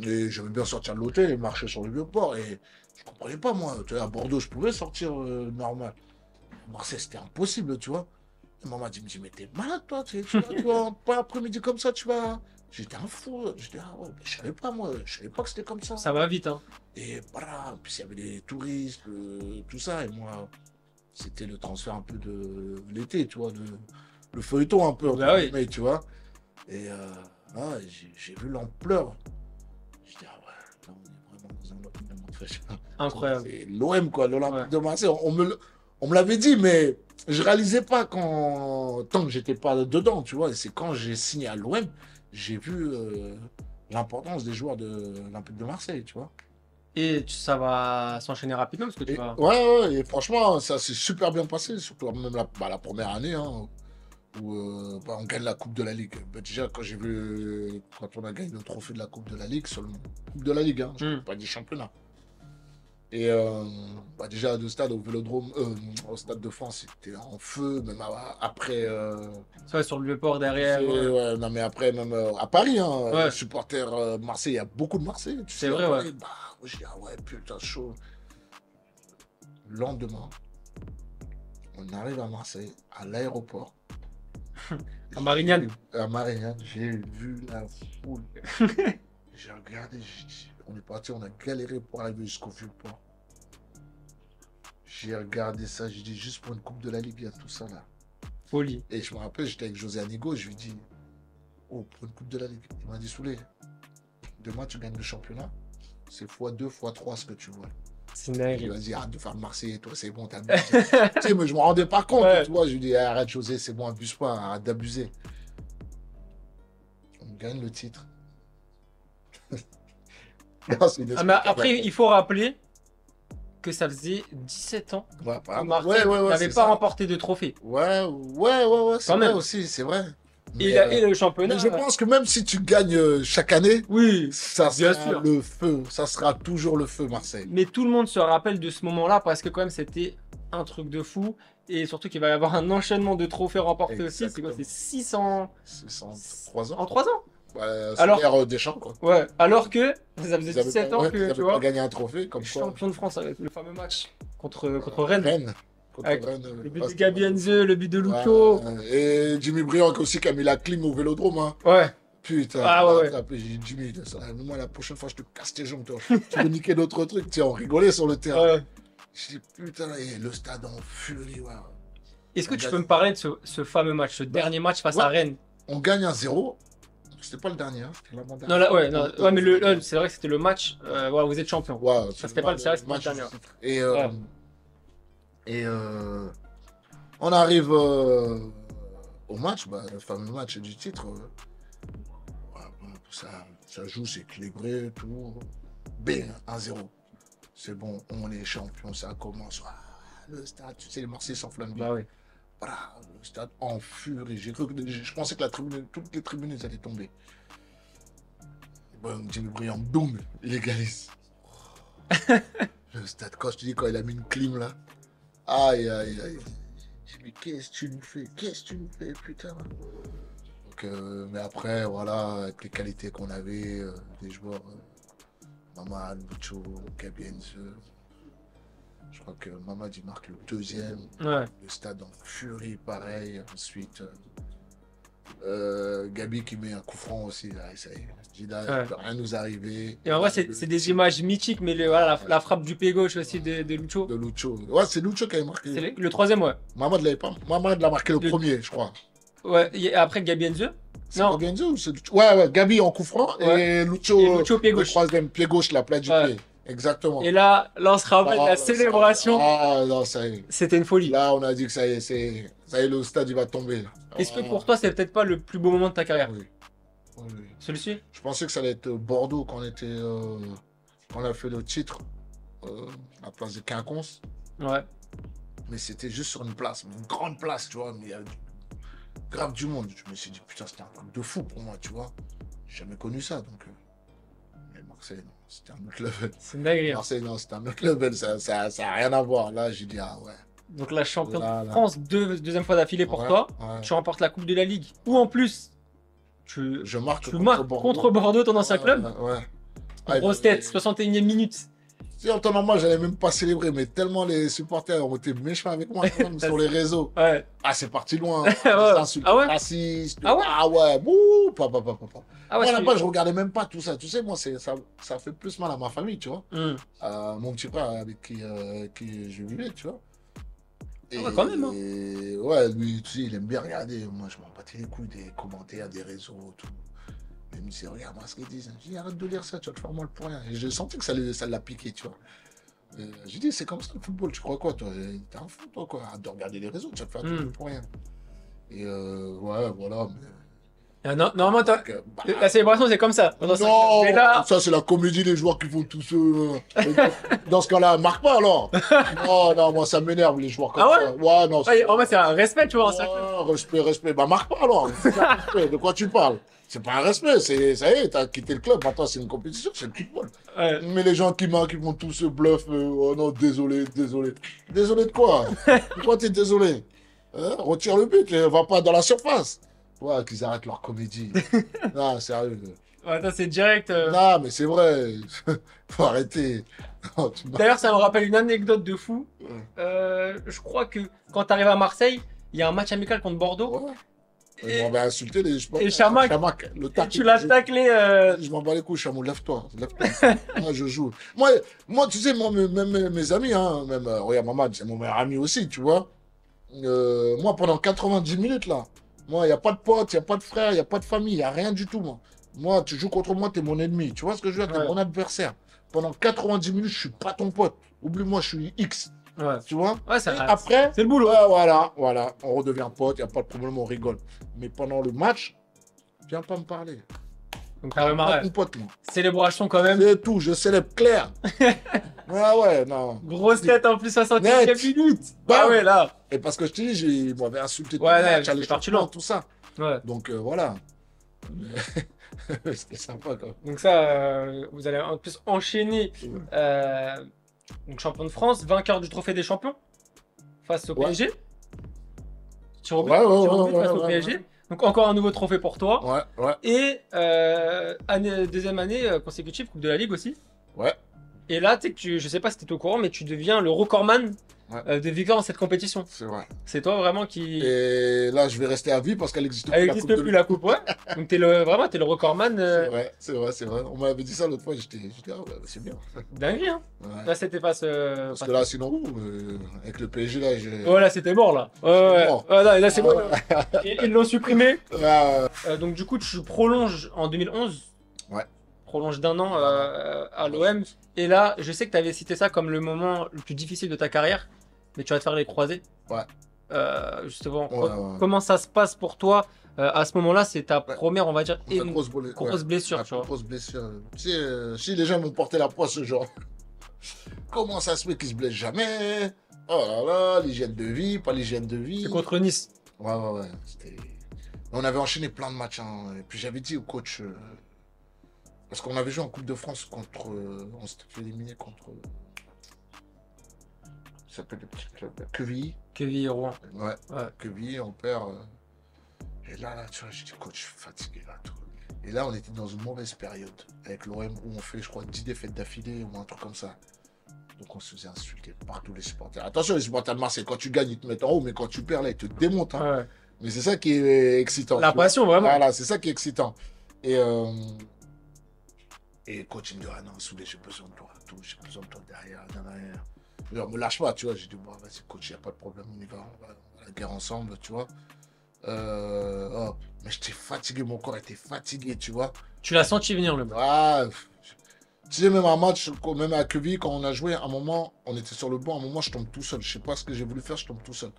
Et j'aimais bien sortir de l'hôtel et marcher sur le Vieux-Port. Et je comprenais pas, moi. Tu vois, à Bordeaux, je pouvais sortir normal. À Marseille, c'était impossible, tu vois. Et maman dit, mais t'es malade, toi. Tu vas, pas après-midi comme ça, tu vas. J'étais un fou. J'étais, ah ouais, mais je savais pas, moi. Je savais pas que c'était comme ça. Ça va vite, hein. Et voilà, puis il y avait les touristes, tout ça. Et moi, c'était le transfert un peu de l'été, tu vois, le feuilleton un peu, Bah oui. mais, tu vois. Et j'ai vu l'ampleur. Je dis, ah ouais, là, on est vraiment dans un autre monde. Incroyable. C'est l'OM, quoi, l'Olympique de Marseille. On me l'avait dit, mais je réalisais pas tant que j'étais pas dedans, tu vois. Et c'est quand j'ai signé à l'OM, j'ai vu l'importance des joueurs de l'Olympique de Marseille, tu vois. Et ça va s'enchaîner rapidement parce que tu vas. Ouais, et franchement, ça s'est super bien passé, surtout même la première année. Hein, où on gagne la Coupe de la Ligue. Bah, déjà, quand on a gagné le trophée de la Coupe de la Ligue, seulement. Coupe de la Ligue, hein, je ne pas dit championnat. Et déjà, le stade au Vélodrome, au Stade de France, c'était en feu, même après. Sur le Vieux-Port derrière. Ouais, non, mais après, même à Paris, hein, Ouais. les supporters Marseille, il y a beaucoup de Marseillais. C'est vrai, ouais. Bah, moi, je dis, ah ouais, putain, chaud. Le lendemain, on arrive à Marseille, à l'aéroport. À Marignane. À Marignane, j'ai vu la foule. J'ai regardé, on est parti, on a galéré pour arriver jusqu'au Vieux-Port. J'ai regardé ça, j'ai dit juste pour une Coupe de la Ligue, il y a tout ça là. Folie. Et je me rappelle, j'étais avec José Anigo, je lui ai dit, oh, pour une Coupe de la Ligue. Il m'a dit, Soulé, demain tu gagnes le championnat, c'est x2, x3 ce que tu vois. C'est Il dingue. m'a dit, arrête de faire le Marseillais, toi, c'est bon, t'abuses. Tu sais, mais je me rendais pas compte, Ouais. tu vois. Je lui dis, arrête, José, c'est bon, abuse pas, arrête d'abuser. On gagne le titre. Non, c'est une Ah, mais espèce après, il faut rappeler que ça faisait 17 ans Ouais, que Marseille n'avait c'est pas ça. remporté de trophée. Ouais, c'est Quand vrai même. aussi, c'est vrai. Et, Mais, et le championnat. mais je pense que même si tu gagnes chaque année, Oui, ça bien sera sûr. le feu. Ça sera toujours le feu, Marseille. Mais tout le monde se rappelle de ce moment-là parce que quand même c'était un truc de fou. Et surtout qu'il va y avoir un enchaînement de trophées remportés aussi. C'est quoi? C'est 600 C'est en 3 ans. en 3 ans. Ouais, Alors- c'est l'ère Deschamps, quoi. Ouais, alors que ça Ils faisait avaient 17 pas- ans ouais, ils que avaient tu vois, pas gagné un trophée, comme quoi. champion de France avec le fameux match contre Rennes. Rennes. Contre Avec Rennes, Le but ah, de c'était Gabi pas- Heinze, le but de Lucho. Ouais, et Jimmy Briand aussi qui a mis la clim au Vélodrome. Hein. Ouais. Putain, Ah, ouais, j'ai dit, Jimmy, moi la prochaine fois je te casse tes jambes, toi. Tu veux niquer d'autres trucs. Tiens, on rigolait sur le terrain. Ouais. Je dis, putain, et le stade en furie. Ouais. Est-ce que tu peux me parler de ce fameux match, ce dernier match face à Ouais. Rennes? On gagne 1-0. C'était pas le dernier, hein, c'était l'avant-dernier. Non, là, ouais, non, ouais, mais c'est vrai que c'était le match. Ouais, vous êtes champion. Ouais, Ça, c'était pas le match dernier. du titre. Et, Ouais. on arrive au match, le fameux match du titre. Ça joue, c'est équilibré, tout. Bing, 1-0. C'est bon, on est champion, ça commence. Ah, le stade, tu sais, les Marseillais s'enflamment bien. Bah oui. Voilà, le stade en furie. Je pensais que toutes les tribunes elles allaient tomber. Bon, Jimmy Briand, boum, il égalise. Le stade, quand je te dis, quand il a mis une clim là, aïe, aïe, aïe. Je dis, mais qu'est-ce que tu nous fais? Qu'est-ce que tu nous fais, putain? Donc, mais après, voilà, avec les qualités qu'on avait, des joueurs, Mamad, Lucho, Gabi Heinze. Je crois que Mamad il marque le deuxième. Ouais. Le stade en furie, pareil. Ensuite, Gabi qui met un coup franc aussi. Là, ça y est. Je dis là, il ne peut rien nous arriver. Et en vrai, c'est des images mythiques, mais voilà, la frappe du pied gauche aussi de Lucho. De Lucho. Ouais, c'est Lucho qui avait marqué. C'est le troisième, ouais. Mamad l'avait pas. Mamad l'a marqué le Le- premier, je crois. Ouais, et après Gabi Heinze. C'est Non. Gabi Heinze ou c'est Lucho? Ouais, Gabi en coup franc et Lucho, Et Lucho, pied le gauche. troisième pied gauche, la plate du Ouais. pied. Exactement. Et là on se rappelle Ah, la célébration. Ah non, ça y est. C'était une folie. Là, on a dit que ça y est, le stade il va tomber. Là. Est-ce que Ah, pour toi, c'est peut-être pas le plus beau moment de ta carrière? oui. Oui, oui. Celui-ci? Je pensais que ça allait être Bordeaux quand on a fait le titre à la place de Quinconce, Ouais. mais c'était juste sur une place, une grande place, tu vois, mais il y avait grave du monde. Je me suis dit, putain, c'était un truc de fou pour moi, tu vois. J'ai jamais connu ça, donc. Mais Marseille, non, c'était un autre level. C'est une dinguerie. Hein. Marseille, non, c'était un autre level, ça a rien à voir. Là, j'ai dit, ah ouais. Donc la championne Là, de là. France, deuxième fois d'affilée pour Ouais, toi. ouais. Tu remportes la Coupe de la Ligue. Ou en plus, tu Je marque marques contre Bordeaux, ton ancien club. Ouais. Ah, Grosse mais- tête, 61e minute. Si en temps normal, j'allais même pas célébrer, mais tellement les supporters ont été méchants avec moi quand même, sur les réseaux. Ouais. Ah, c'est parti loin. Ouais. Des insultes Ah ouais racistes. Ah ouais Ah ouais. Bouh, papa. Ah ouais, Moi, là-bas, je regardais même pas tout ça. Tu sais, moi, ça fait plus mal à ma famille, tu vois. Mon petit frère avec qui je vivais, tu vois. Ah ouais, quand même, hein. Et ouais, lui, tu sais, il aime bien regarder. Moi, je m'en battais les couilles des commentaires, des réseaux, tout. Mais il me disait, regarde-moi ce qu'ils disent. Je dis, arrête de lire ça, tu vas te faire mal pour rien. Et je sentais que ça l'a piqué, tu vois. J'ai dit, c'est comme ça le football, tu crois quoi, toi? T'es un fou, toi, quoi. Arrête de regarder les réseaux, tu vas te faire du mal pour rien. Et ouais, voilà. Mais Normalement, la célébration, c'est comme ça. Non, Mais là, ça c'est la comédie, les joueurs qui font tout ce... Dans ce cas-là, marque pas alors. Non, non, moi ça m'énerve les joueurs comme Ah ouais ça. Ouais, non. ouais, en vrai, c'est un respect, tu vois. Ouais, respect, respect. Bah marque pas alors. Respect. De quoi tu parles? C'est pas un respect, ça y est, t'as quitté le club, maintenant c'est une compétition, c'est le football. Ouais. Mais les gens qui marquent, ils font tout ce bluff, oh non, désolé, désolé. Désolé de quoi? Pourquoi t'es désolé? Hein, retire le but, va pas dans la surface. Ouais, qu'ils arrêtent leur comédie. Non, sérieux. Ouais, attends, c'est direct. Non, mais c'est vrai. Faut arrêter. Non, D'ailleurs, ça me rappelle une anecdote de fou. Je crois que quand tu arrives à Marseille, il y a un match amical contre Bordeaux. Ouais. Ils m'ont insulté les. Et Chamac, le et tu l'as taclé. Je m'en bats les couilles, Chamou, lève-toi. Lève-toi. Moi, je joue. Moi, tu sais, moi, même mes amis, hein, même, regarde, Mamad, c'est mon meilleur ami aussi, tu vois. Moi, pendant 90 minutes, là, moi, il n'y a pas de pote, il n'y a pas de frère, il n'y a pas de famille, il n'y a rien du tout, moi. Moi, tu joues contre moi, tu es mon ennemi. Tu vois ce que je veux dire? Tu es mon adversaire. Pendant 90 minutes, je suis pas ton pote. Oublie-moi, je suis X. Ouais. Tu vois? Ouais, et après, c'est le boulot. Voilà. On redevient pote, il n'y a pas de problème, on rigole. Mais pendant le match, viens pas me parler. Donc, t'as remarqué. Ton pote, moi. Célébration quand même. C'est tout, je célèbre clair. Ouais, non. Grosse tête en plus, 60e minute. Bah ouais, là. Et parce que je te dis, ils m'avaient insulté tout le match, c'est parti long. tout ça. Ouais. Donc voilà. C'était sympa quand même. Donc ça, vous allez en plus enchaîner donc champion de France, vainqueur du trophée des champions face au PSG. Tu rebutes face au PSG. Donc encore un nouveau trophée pour toi. Ouais. Et deuxième année consécutive, Coupe de la Ligue aussi. Ouais. Et là, je sais pas si tu es au courant, mais tu deviens le recordman de victoires dans cette compétition. C'est vrai. C'est toi vraiment qui... Et là, je vais rester à vie parce qu'elle existe plus. Elle n'existe plus la coupe, ouais. Donc t'es le recordman. C'est vrai. On m'avait dit ça l'autre fois, j'étais c'est bien. Dingue, hein. Ouais. Là, c'était pas parce que là, sinon, avec le PSG, là, ouais, là, c'était mort, là. Ouais. Là, c'est bon. Ils l'ont supprimé. Donc, du coup, tu prolonges en 2011. Ouais. Prolonge d'un an à l'OM. Et là, je sais que tu avais cité ça comme le moment le plus difficile de ta carrière, mais tu vas te faire les croisés. Ouais. Justement, comment ça se passe pour toi à ce moment-là? C'est ta première, on va dire, grosse blessure. Tu vois. Grosse blessure. Tu sais, si les gens m'ont porté la poisse, ce genre, comment ça se fait qu'ils se blessent jamais? Oh là là, l'hygiène de vie, pas l'hygiène de vie. C'est contre Nice. Ouais. On avait enchaîné plein de matchs. Hein. Et puis j'avais dit au coach. Parce qu'on avait joué en Coupe de France contre. On s'était fait éliminer contre. Ça s'appelle le petit club. Quevilly. Quevilly Rouen. Ouais. Quevilly, on perd. Et là, tu vois, j'ai dit, coach, je suis fatigué là. Tout. Et là, on était dans une mauvaise période. Avec l'OM où on fait, je crois, 10 défaites d'affilée ou un truc comme ça. Donc on se faisait insulter partout les supporters. Attention, les supporters de Marseille, quand tu gagnes, ils te mettent en haut, mais quand tu perds, là, ils te démontent. Hein. Ouais. Mais c'est ça qui est excitant. La passion, vraiment. Voilà, c'est ça qui est excitant. Et coach, il me dit, ah non, Soulé, j'ai besoin de toi, j'ai besoin de toi derrière. Alors, me lâche pas, tu vois. J'ai dit, bon, vas-y, coach, il n'y a pas de problème, on y va, on va la guerre ensemble, tu vois. Mais j'étais fatigué, mon corps était fatigué, tu vois. Tu l'as senti venir, le match. Tu sais, même un match, même à Quevilly, quand on a joué, un moment, on était sur le banc, un moment, je tombe tout seul. Je sais pas ce que j'ai voulu faire, je tombe tout seul.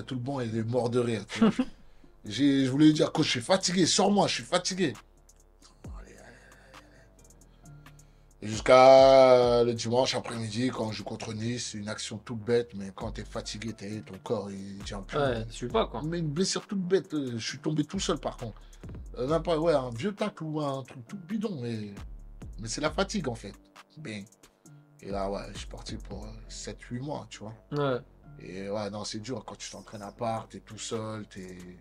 Tout le banc, il est mort de rire. Tu vois. Je voulais lui dire, coach, je suis fatigué, sors-moi, je suis fatigué. Jusqu'à le dimanche après-midi, quand je joue contre Nice, une action toute bête, mais quand t'es fatigué, ton corps, il tient plus. Ouais, je suis pas, quoi. Mais une blessure toute bête, je suis tombé tout seul, par contre. Un vieux tacle ou un truc tout bidon, mais c'est la fatigue, en fait. Bien. Et là, je suis parti pour 7-8 mois, tu vois. Ouais. Et non, c'est dur, quand tu t'entraînes à part, t'es tout seul, tu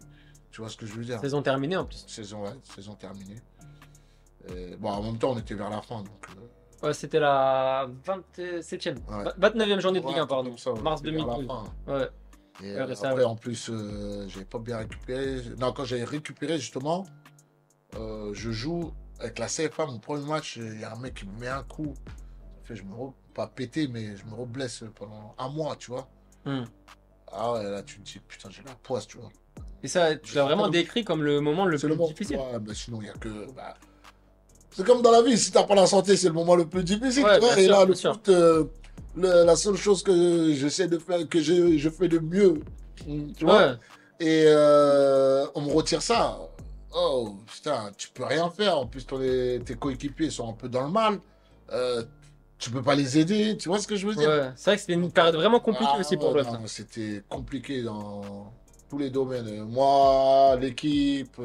vois ce que je veux dire. Saison terminée, en plus. Saison terminée. En même temps, on était vers la fin. Donc, ouais, c'était la 27e. Ouais. 29e journée de Ligue 1, pardon. Ça, mars 2012. Ouais. Et après, en plus, j'avais pas bien récupéré. Non, quand j'ai récupéré, justement, je joue avec la CFA, mon premier match, il y a un mec qui me met un coup. Ça fait, pas pété, mais je me reblesse pendant un mois, tu vois. Ah ouais, là, tu te dis, putain, j'ai la poisse, tu vois. Et ça, tu l'as vraiment décrit comme le moment le plus difficile. Ouais, mais sinon, il n'y a que... c'est comme dans la vie, si t'as pas la santé, c'est le moment le plus difficile. Ouais, tu vois. Et là, le foot, la seule chose que j'essaie de faire, que je fais de mieux, tu vois. Et on me retire ça. Oh, putain, tu peux rien faire. En plus, tes coéquipiers sont un peu dans le mal. Euh, tu peux pas les aider. Tu vois ce que je veux dire? Ouais, c'est vrai que c'était une Donc, période vraiment compliquée ah aussi pour ouais, l'autre. non, c'était compliqué dans tous les domaines. Moi, l'équipe,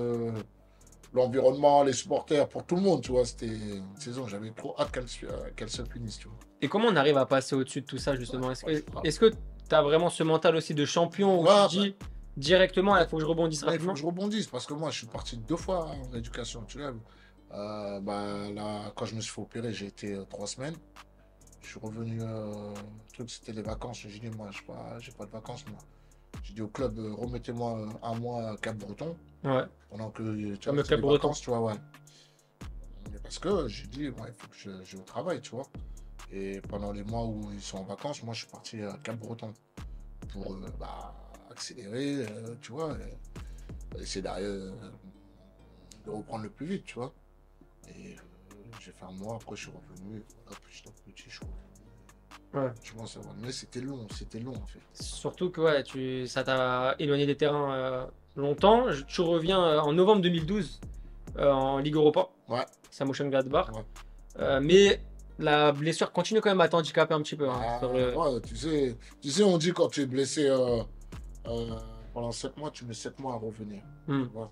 l'environnement, les supporters, pour tout le monde, tu vois. C'était une saison, j'avais trop hâte qu'elle se finisse, tu vois. Et comment on arrive à passer au-dessus de tout ça, Ouais, justement? ouais, je sais pas. Est-ce que tu as vraiment ce mental aussi de champion où tu te Ouais, bah, dis directement, il faut que je rebondisse là, il faut rapidement? que je rebondisse parce que moi, je suis parti 2 fois en éducation, tu vois. Bah, là, quand je me suis fait opérer, j'ai été 3 semaines. Je suis revenu, le truc, c'était les vacances. J'ai dit, moi, j'ai pas de vacances, moi. J'ai dit au club, remettez-moi un mois à Cap-Breton, Ouais, pendant que, tu vois, comme le c'est Club les Breton. vacances, tu vois, ouais. Mais parce que j'ai dit, ouais, il faut que je travaille, tu vois. Et pendant les mois où ils sont en vacances, moi, je suis parti à Cap-Breton pour bah, accélérer, tu vois, et essayer de reprendre le plus vite, tu vois. Et j'ai fait un mois, après je suis revenu, et voilà, petit à petit, je suis revenu. Ouais. Je pense avoir... Mais c'était long en fait. Surtout que ouais, ça t'a éloigné des terrains longtemps. Tu reviens en novembre 2012 en Ligue Europa, Ouais, c'est à Mönchengladbach. ouais. Mais la blessure continue quand même à t'handicaper un petit peu, hein, sur Bah, le... ouais, on dit quand tu es blessé pendant 7 mois, tu mets 7 mois à revenir. Hmm. Tu vois.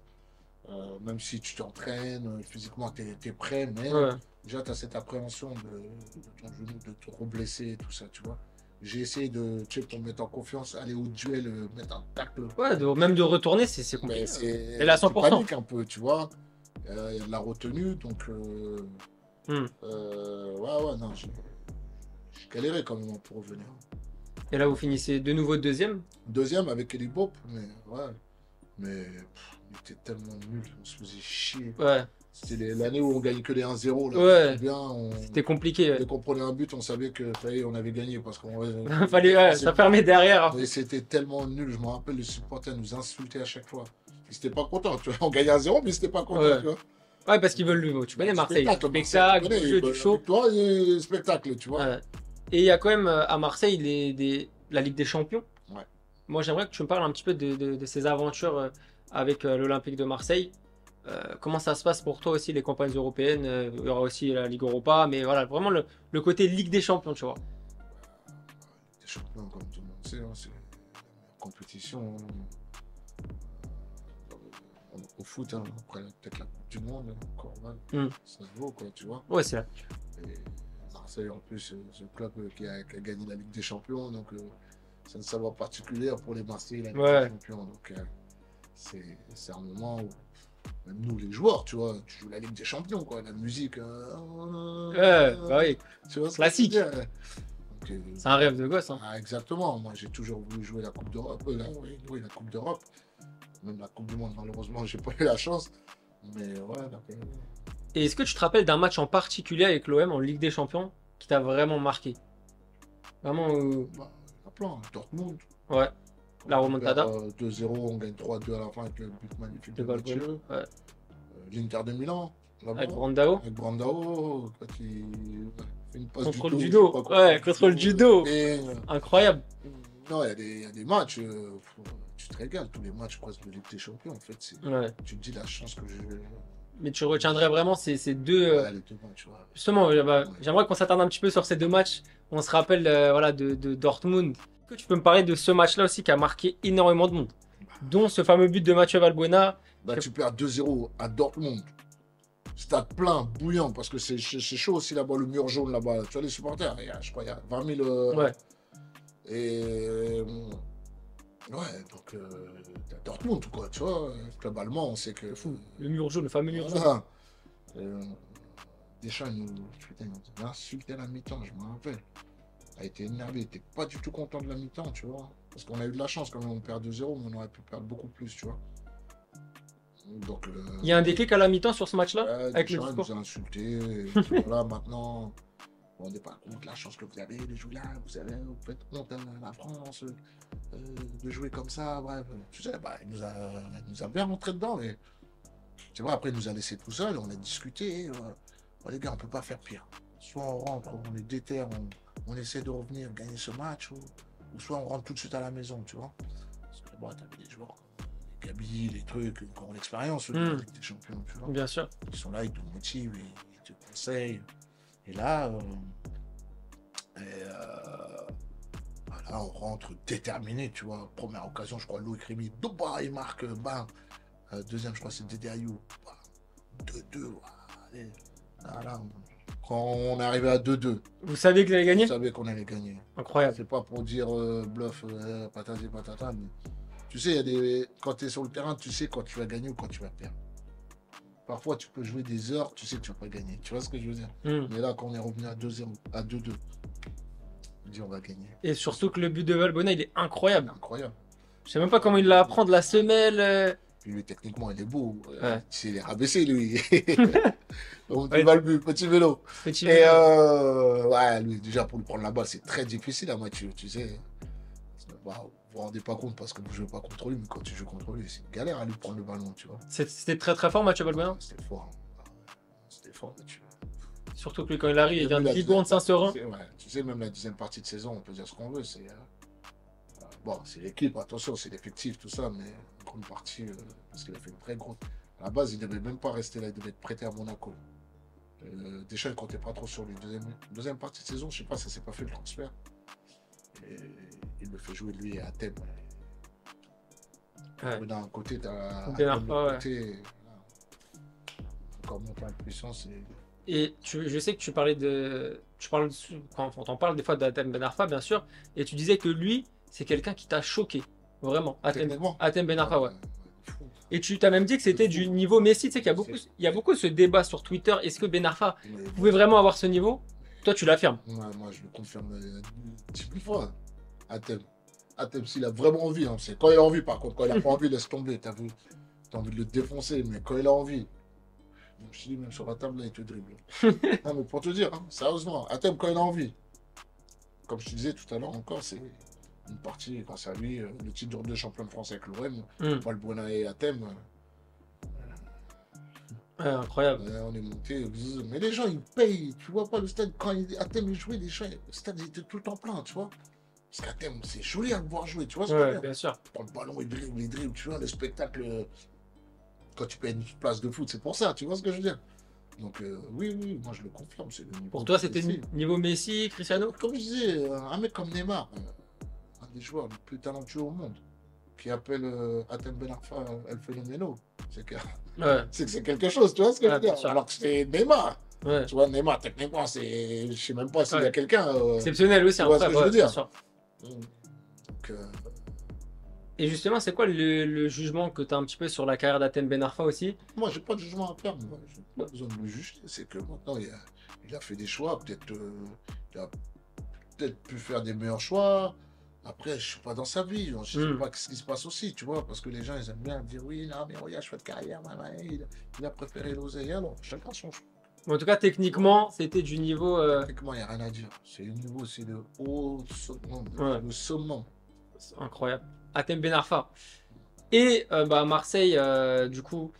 Même si tu t'entraînes, physiquement tu es prêt, mais Ouais. déjà tu as cette appréhension de ton genou, de te reblesser et tout ça, tu vois. J'ai essayé de, tu sais, pour me mettre en confiance, aller au duel, mettre un tacle. Ouais, même de retourner, c'est Mais compliqué. Et là, à tu 100%. paniques un peu, tu vois. Il y a de la retenue, donc Hmm. ouais, ouais, non, j'ai galéré quand même pour revenir. Et là, vous finissez de nouveau deuxième. Deuxième avec Eli Bop, mais ouais, mais il était tellement nul, on se faisait chier. Ouais, C'était l'année où on gagnait que les 1-0, là, tu te ouais, souviens, c'était compliqué. dès qu'on prenait un but, on savait que ça y est, on avait gagné parce qu'on Fallait, ouais, ça permet derrière. mais c'était tellement nul, je me rappelle, les supporters nous insultaient à chaque fois. Ils n'étaient pas contents, tu vois. On gagnait 1-0, mais ils n'étaient pas contents, Ouais. tu vois. Ouais, parce qu'ils veulent le. Tu connais Marseille. Spectacle, Spectacle, tu connais, du jeu, du show. victoire et spectacle, tu vois. Ouais. Et il y a quand même à Marseille la Ligue des Champions. Ouais. Moi, j'aimerais que tu me parles un petit peu de ces aventures avec l'Olympique de Marseille. Comment ça se passe pour toi aussi, les campagnes européennes? Il y aura aussi la Ligue Europa, mais voilà, vraiment le côté Ligue des Champions, tu vois. Des champions, comme tout le monde sait, hein, c'est la meilleure compétition au foot, hein. Après peut-être la Coupe du Monde, encore mal, ça se vaut, quoi, tu vois. Ouais, c'est là. Et Marseille, en plus, c'est le club qui a gagné la Ligue des Champions, donc c'est une savoir particulière pour les Marseillais, la Ligue Ouais. des Champions. Donc c'est un moment où, même nous, les joueurs, tu vois, tu joues la Ligue des Champions, quoi, la musique. Ouais, bah oui, Tu vois ce que classique. je veux dire. Donc, c'est un rêve de gosse. Hein. ah, exactement. Moi, j'ai toujours voulu jouer la Coupe d'Europe. Oui, la Coupe d'Europe. Même la Coupe du Monde, malheureusement, j'ai pas eu la chance. Mais ouais, donc, Et est-ce que tu te rappelles d'un match en particulier avec l'OM en Ligue des Champions qui t'a vraiment marqué? Vraiment, bah, il y en a plein. Dortmund. ouais, la On remontada. perd, 2-0, on gagne 3-2 à la fin avec le but magnifique de De Valbuena. Mathieu. Ouais. L'Inter de Milan, là-bas. Avec Brandao. Avec Brandao, quand il fait une passe Contrôle du je dos. sais pas quoi. Ouais, contrôle du dos. Et, Incroyable. non, il y a des matchs, tu te régales, tous les matchs presque de Ligue des Champions, en fait. Ouais. Tu te dis la chance que j'ai. Mais tu retiendrais vraiment ces deux. Ouais, les 2 matchs, ouais. Justement, j'aimerais qu'on s'attarde un petit peu sur ces deux matchs. On se rappelle voilà, de Dortmund. Est-ce que tu peux me parler de ce match-là aussi qui a marqué énormément de monde? Dont ce fameux but de Mathieu Valbuena. Bah, tu perds 2-0 à Dortmund. Stade plein, bouillant, parce que c'est chaud aussi là-bas, le mur jaune là-bas. Tu vois, les supporters, je crois, il y a 20 000. Ouais. Et. Ouais, donc, t'as Dortmund, quoi, tu vois. Club allemand, on sait que. Fou. Le mur jaune, le fameux mur jaune. Voilà. Deschamps, il nous insultait à la mi-temps, je me rappelle. Il a été énervé, il n'était pas du tout content de la mi-temps, tu vois. Parce qu'on a eu de la chance quand même, on perd 2-0, mais on aurait pu perdre beaucoup plus, tu vois. Donc, Il y a un déclic à la mi-temps sur ce match-là avec le Deschamps, il discours. nous a insultés. Voilà, maintenant, vous ne vous rendez pas compte la chance que vous avez de jouer là, vous faites honte à la France de jouer comme ça, bref. Tu sais, bah, il nous a bien rentré dedans, et c'est vrai, après, il nous a laissé tout seul, on a discuté. Bon, les gars, on ne peut pas faire pire. Soit on rentre, on est déter, on essaie de revenir, gagner ce match, ou soit on rentre tout de suite à la maison, tu vois. Parce que bon, t'avais des joueurs comme Gabi, les trucs, qui ont l'expérience de Mm. Ligue des Champions, tu vois. Bien sûr. Ils sont là, ils te motivent, ils te conseillent. Et là, voilà, on rentre déterminé, tu vois. Première occasion, je crois, Loïc Rémy, il marque, bam. Deuxième, je crois, c'est Dédé Ayou. 2-2, allez. Voilà. Quand on est arrivé à 2-2, Vous savez que vous allez on gagner? savait qu'on allait gagner. Incroyable. C'est pas pour dire bluff, patati patata, mais tu sais, il y a des... quand tu es sur le terrain, tu sais quand tu vas gagner ou quand tu vas perdre. Parfois, tu peux jouer des heures, tu sais que tu vas pas gagner. Tu vois ce que je veux dire? Mm. Mais là, quand on est revenu à 2-0, à 2-2, on dit on va gagner. Et surtout que le but de Valbuena, il est incroyable. Incroyable. Je sais même pas comment il l'a à prendre la semelle. Puis lui, techniquement, il est beau. Ouais. Il est rabaissé, lui. On dit Ouais. Valbu, petit vélo. Petit Et vélo. ouais, lui, déjà, pour lui prendre la balle, c'est très difficile à Mathieu, tu sais. Bah, vous vous rendez pas compte parce que vous jouez pas contre lui, mais quand tu joues contre lui, c'est une galère à lui prendre le ballon, tu vois. C'était très très fort, Mathieu Valbuena. C'était fort. Hein. C'était fort, Mathieu. Surtout que lui, quand il arrive, il vient de La Ligon de Saint-Seurin. ouais, tu sais, même la deuxième partie de saison, on peut dire ce qu'on veut. C'est bon, c'est l'équipe, attention, c'est l'effectif, tout ça, mais une grande partie, parce qu'il a fait une très grosse. À la base, il devait même pas rester là, il devait être prêté à Monaco. Deschamps ne comptait pas trop sur lui. Deuxième partie de saison, je sais pas, ça s'est pas fait le transfert. Et il me fait jouer lui à Thème. Ouais. D'un côté, tu as Ben Arfa, ouais. côté, encore monter en puissance. Et je sais que tu parlais de. Quand on t'en parle des fois d'Atem Ben Arfa, bien sûr, et tu disais que lui, c'est quelqu'un qui t'a choqué. Vraiment. Techniquement. Atem Ben Arfa, ouais. Fou. Et tu t'as même dit que c'était du niveau Messi. Tu sais qu'il y a beaucoup, C'est- il y a beaucoup ce débat sur Twitter. Est-ce que Ben Arfa Mais pouvait vraiment avoir ce niveau? Toi, tu l'affirmes. ouais, moi, je le confirme 10 000 fois. Atem, s'il a vraiment envie, hein, c'est quand il a envie, par contre. Quand il a pas envie, laisse tomber. T'as vu, t'as envie de le défoncer, mais quand il a envie, je te dis, même sur la table, là, il te dribble. Non, mais pour te dire, hein, sérieusement, Atem, quand il a envie, comme je te disais tout à l'heure encore, c'est une partie, grâce à lui, le titre de champion de France avec l'OM, Mm. Valbuena et Atem, Ouais, incroyable. on est monté. Mais les gens, ils payent. Tu vois pas le stade, quand Atem il jouait, les gens, le stade il était tout le temps plein, tu vois. Parce qu'Atem, c'est joli à le voir jouer, tu vois ce que je veux Ouais, dire. bien sûr. Il prend le ballon, il dribble, tu vois, le spectacle. Quand tu payes une place de foot, c'est pour ça, tu vois ce que je veux dire. Donc, oui, moi je le confirme. C'est le niveau Pour toi, de c'était Messi. niveau Messi, Cristiano? Comme je disais, un mec comme Neymar, un des joueurs les plus talentueux au monde, qui appelle Atem Ben Arfa El Phénoméno, c'est que Ouais, c'est quelque chose, tu vois ce que je Ouais, veux bien dire. sûr. Alors que c'est Neymar. ouais. Tu vois, Neymar, techniquement, c'est. Je sais même pas s'il y a Ouais. quelqu'un. Exceptionnel aussi, tu vois ce que je veux dire. bien sûr. Donc, Et justement, c'est quoi le jugement que tu as un petit peu sur la carrière d'Atem Ben Arfa aussi? moi, j'ai pas de jugement à faire. Moi, j'ai pas besoin de le juger. C'est que maintenant, il a fait des choix. Peut-être il a peut-être pu faire des meilleurs choix. Après, je suis pas dans sa vie. Je sais Mm. pas ce qui se passe aussi, tu vois. Parce que les gens, ils aiment bien dire oui, non, mais regarde, je fais de carrière. Il a préféré l'oseille. Alors, chacun son choix. En tout cas, techniquement, c'était du niveau. Techniquement, il n'y a rien à dire. C'est le niveau, c'est le haut summum. Ouais. Le summum. Incroyable. Atem Ben Arfa. Et à Marseille, du coup,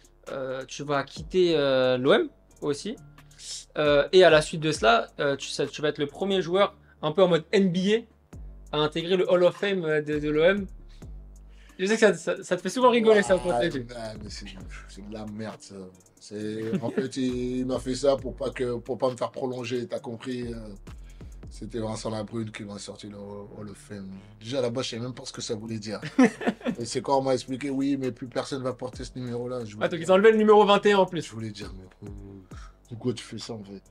tu vas quitter l'OM aussi. Et à la suite de cela, tu vas être le premier joueur un peu en mode NBA à intégrer le Hall of Fame de l'OM. Je sais que ça te fait souvent rigoler, ça, quand Ouais, t'es vu. mais c'est de la merde, ça. En fait, il m'a fait ça pour pas me faire prolonger, t'as compris. C'était Vincent Labrune qui m'a sorti le Hall of Fame. Déjà là-bas, je savais même pas ce que ça voulait dire. Et c'est quand on m'a expliqué, oui, mais plus personne va porter ce numéro-là. Ah, donc ils ont enlevé le numéro 21 en plus. Je voulais dire, mais pourquoi tu fais ça en fait?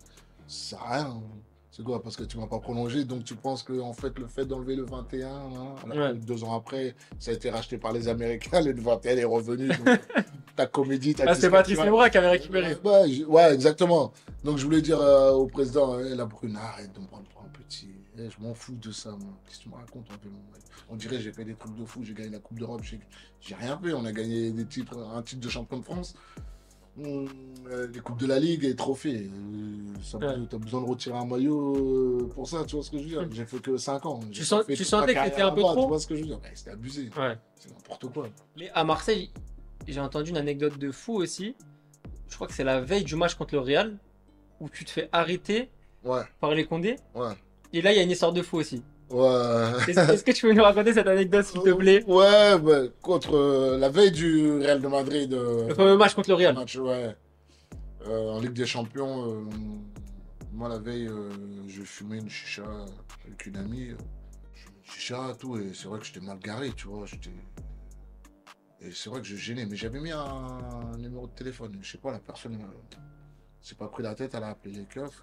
Ça sert à rien. C'est quoi? Parce que tu m'as pas prolongé, donc tu penses que en fait le fait d'enlever le 21, hein, alors que Ouais. 2 ans après, ça a été racheté par les Américains, le 21 est revenu. Donc, ta comédie, ta Ah, c'est Patrice Evra qui avait récupéré. Ouais, exactement. Donc je voulais dire au président, la Brune, arrête de me prendre pour un petit. Je m'en fous de ça, moi. Qu'est-ce que tu me racontes? On dirait que j'ai fait des trucs de fou, j'ai gagné la Coupe d'Europe, j'ai rien fait. On a gagné des titres, un titre de champion de France. Les coupes de la Ligue et les trophées. Ouais. T'as besoin de retirer un maillot pour ça, tu vois ce que je veux dire? J'ai fait que 5 ans. Tu sentais que t'étais un peu Tu trop? vois ce que je veux dire? Ouais, c'était abusé. Ouais. C'est n'importe quoi. Mais à Marseille, j'ai entendu une anecdote de fou aussi. Je crois que c'est la veille du match contre le Real où tu te fais arrêter Ouais, par les Condés. ouais. Et là, il y a une histoire de fou aussi. Ouais. Est-ce que tu peux nous raconter cette anecdote, s'il te plaît? Ouais, bah, contre la veille du Real de Madrid, Le fameux match contre le Real. match, ouais, en Ligue des Champions, moi la veille, je fumais une chicha avec une amie, chicha, tout, et c'est vrai que j'étais mal garé, tu vois, et c'est vrai que je gênais, mais j'avais mis un numéro de téléphone, je sais pas, la personne s'est pas pris la tête, elle a appelé les keufs,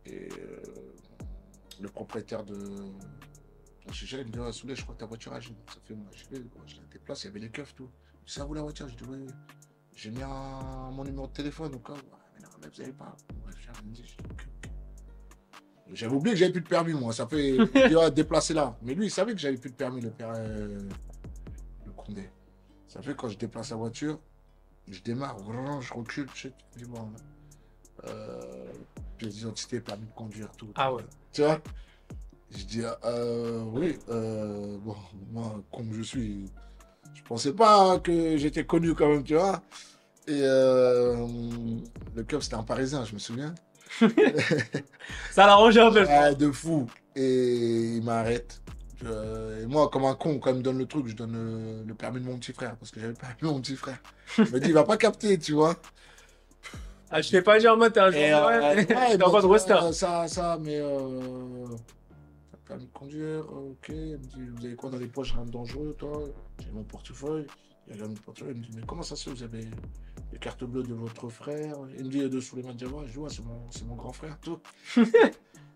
et le propriétaire de la chicha, il me dit, ah, Souley, je crois que ta voiture agit. Ça fait moi, je la déplace, il y avait les keufs, tout. Je dis, ça vous la voiture? Je dis, oui, j'ai mis mon numéro de téléphone au cas où. Ouais, mais non, mais vous n'avez pas. Bref, j'ai rien dit. Ok, ok. J'avais oublié que j'avais plus de permis, moi. Ça fait, il dit, ah, déplacer là. Mais lui, il savait que j'avais plus de permis, le Condé. Ça fait, quand je déplace la voiture, je démarre, je recule, je dis, bon, pièce d'identité, permis de conduire, tout. Ah ouais. Tu vois? Je dis, oui, bon, moi, comme je suis, je pensais pas que j'étais connu quand même, tu vois. Et le club, c'était un Parisien, je me souviens. Ça l'a arrangé un peu. Ouais, de fou. Et il m'arrête. Et moi, comme un con, quand il me donne le truc, je donne le permis de mon petit frère, parce que j'avais le permis de mon petit frère. Il me dit, il va pas capter, tu vois. Ah, je t'ai pas dit en mode, t'es un joueur. ouais, T'es en mode roster. mais permis de conduire, ok. Il me dit, vous avez quoi dans les poches, rien de dangereux, toi? J'ai mon portefeuille. Il y a mon portefeuille. Il me dit, mais comment ça se fait, vous avez les cartes bleues de votre frère? Il me dit, de Souleymane Diawara. Je dis, ouais, c'est mon grand frère, tout.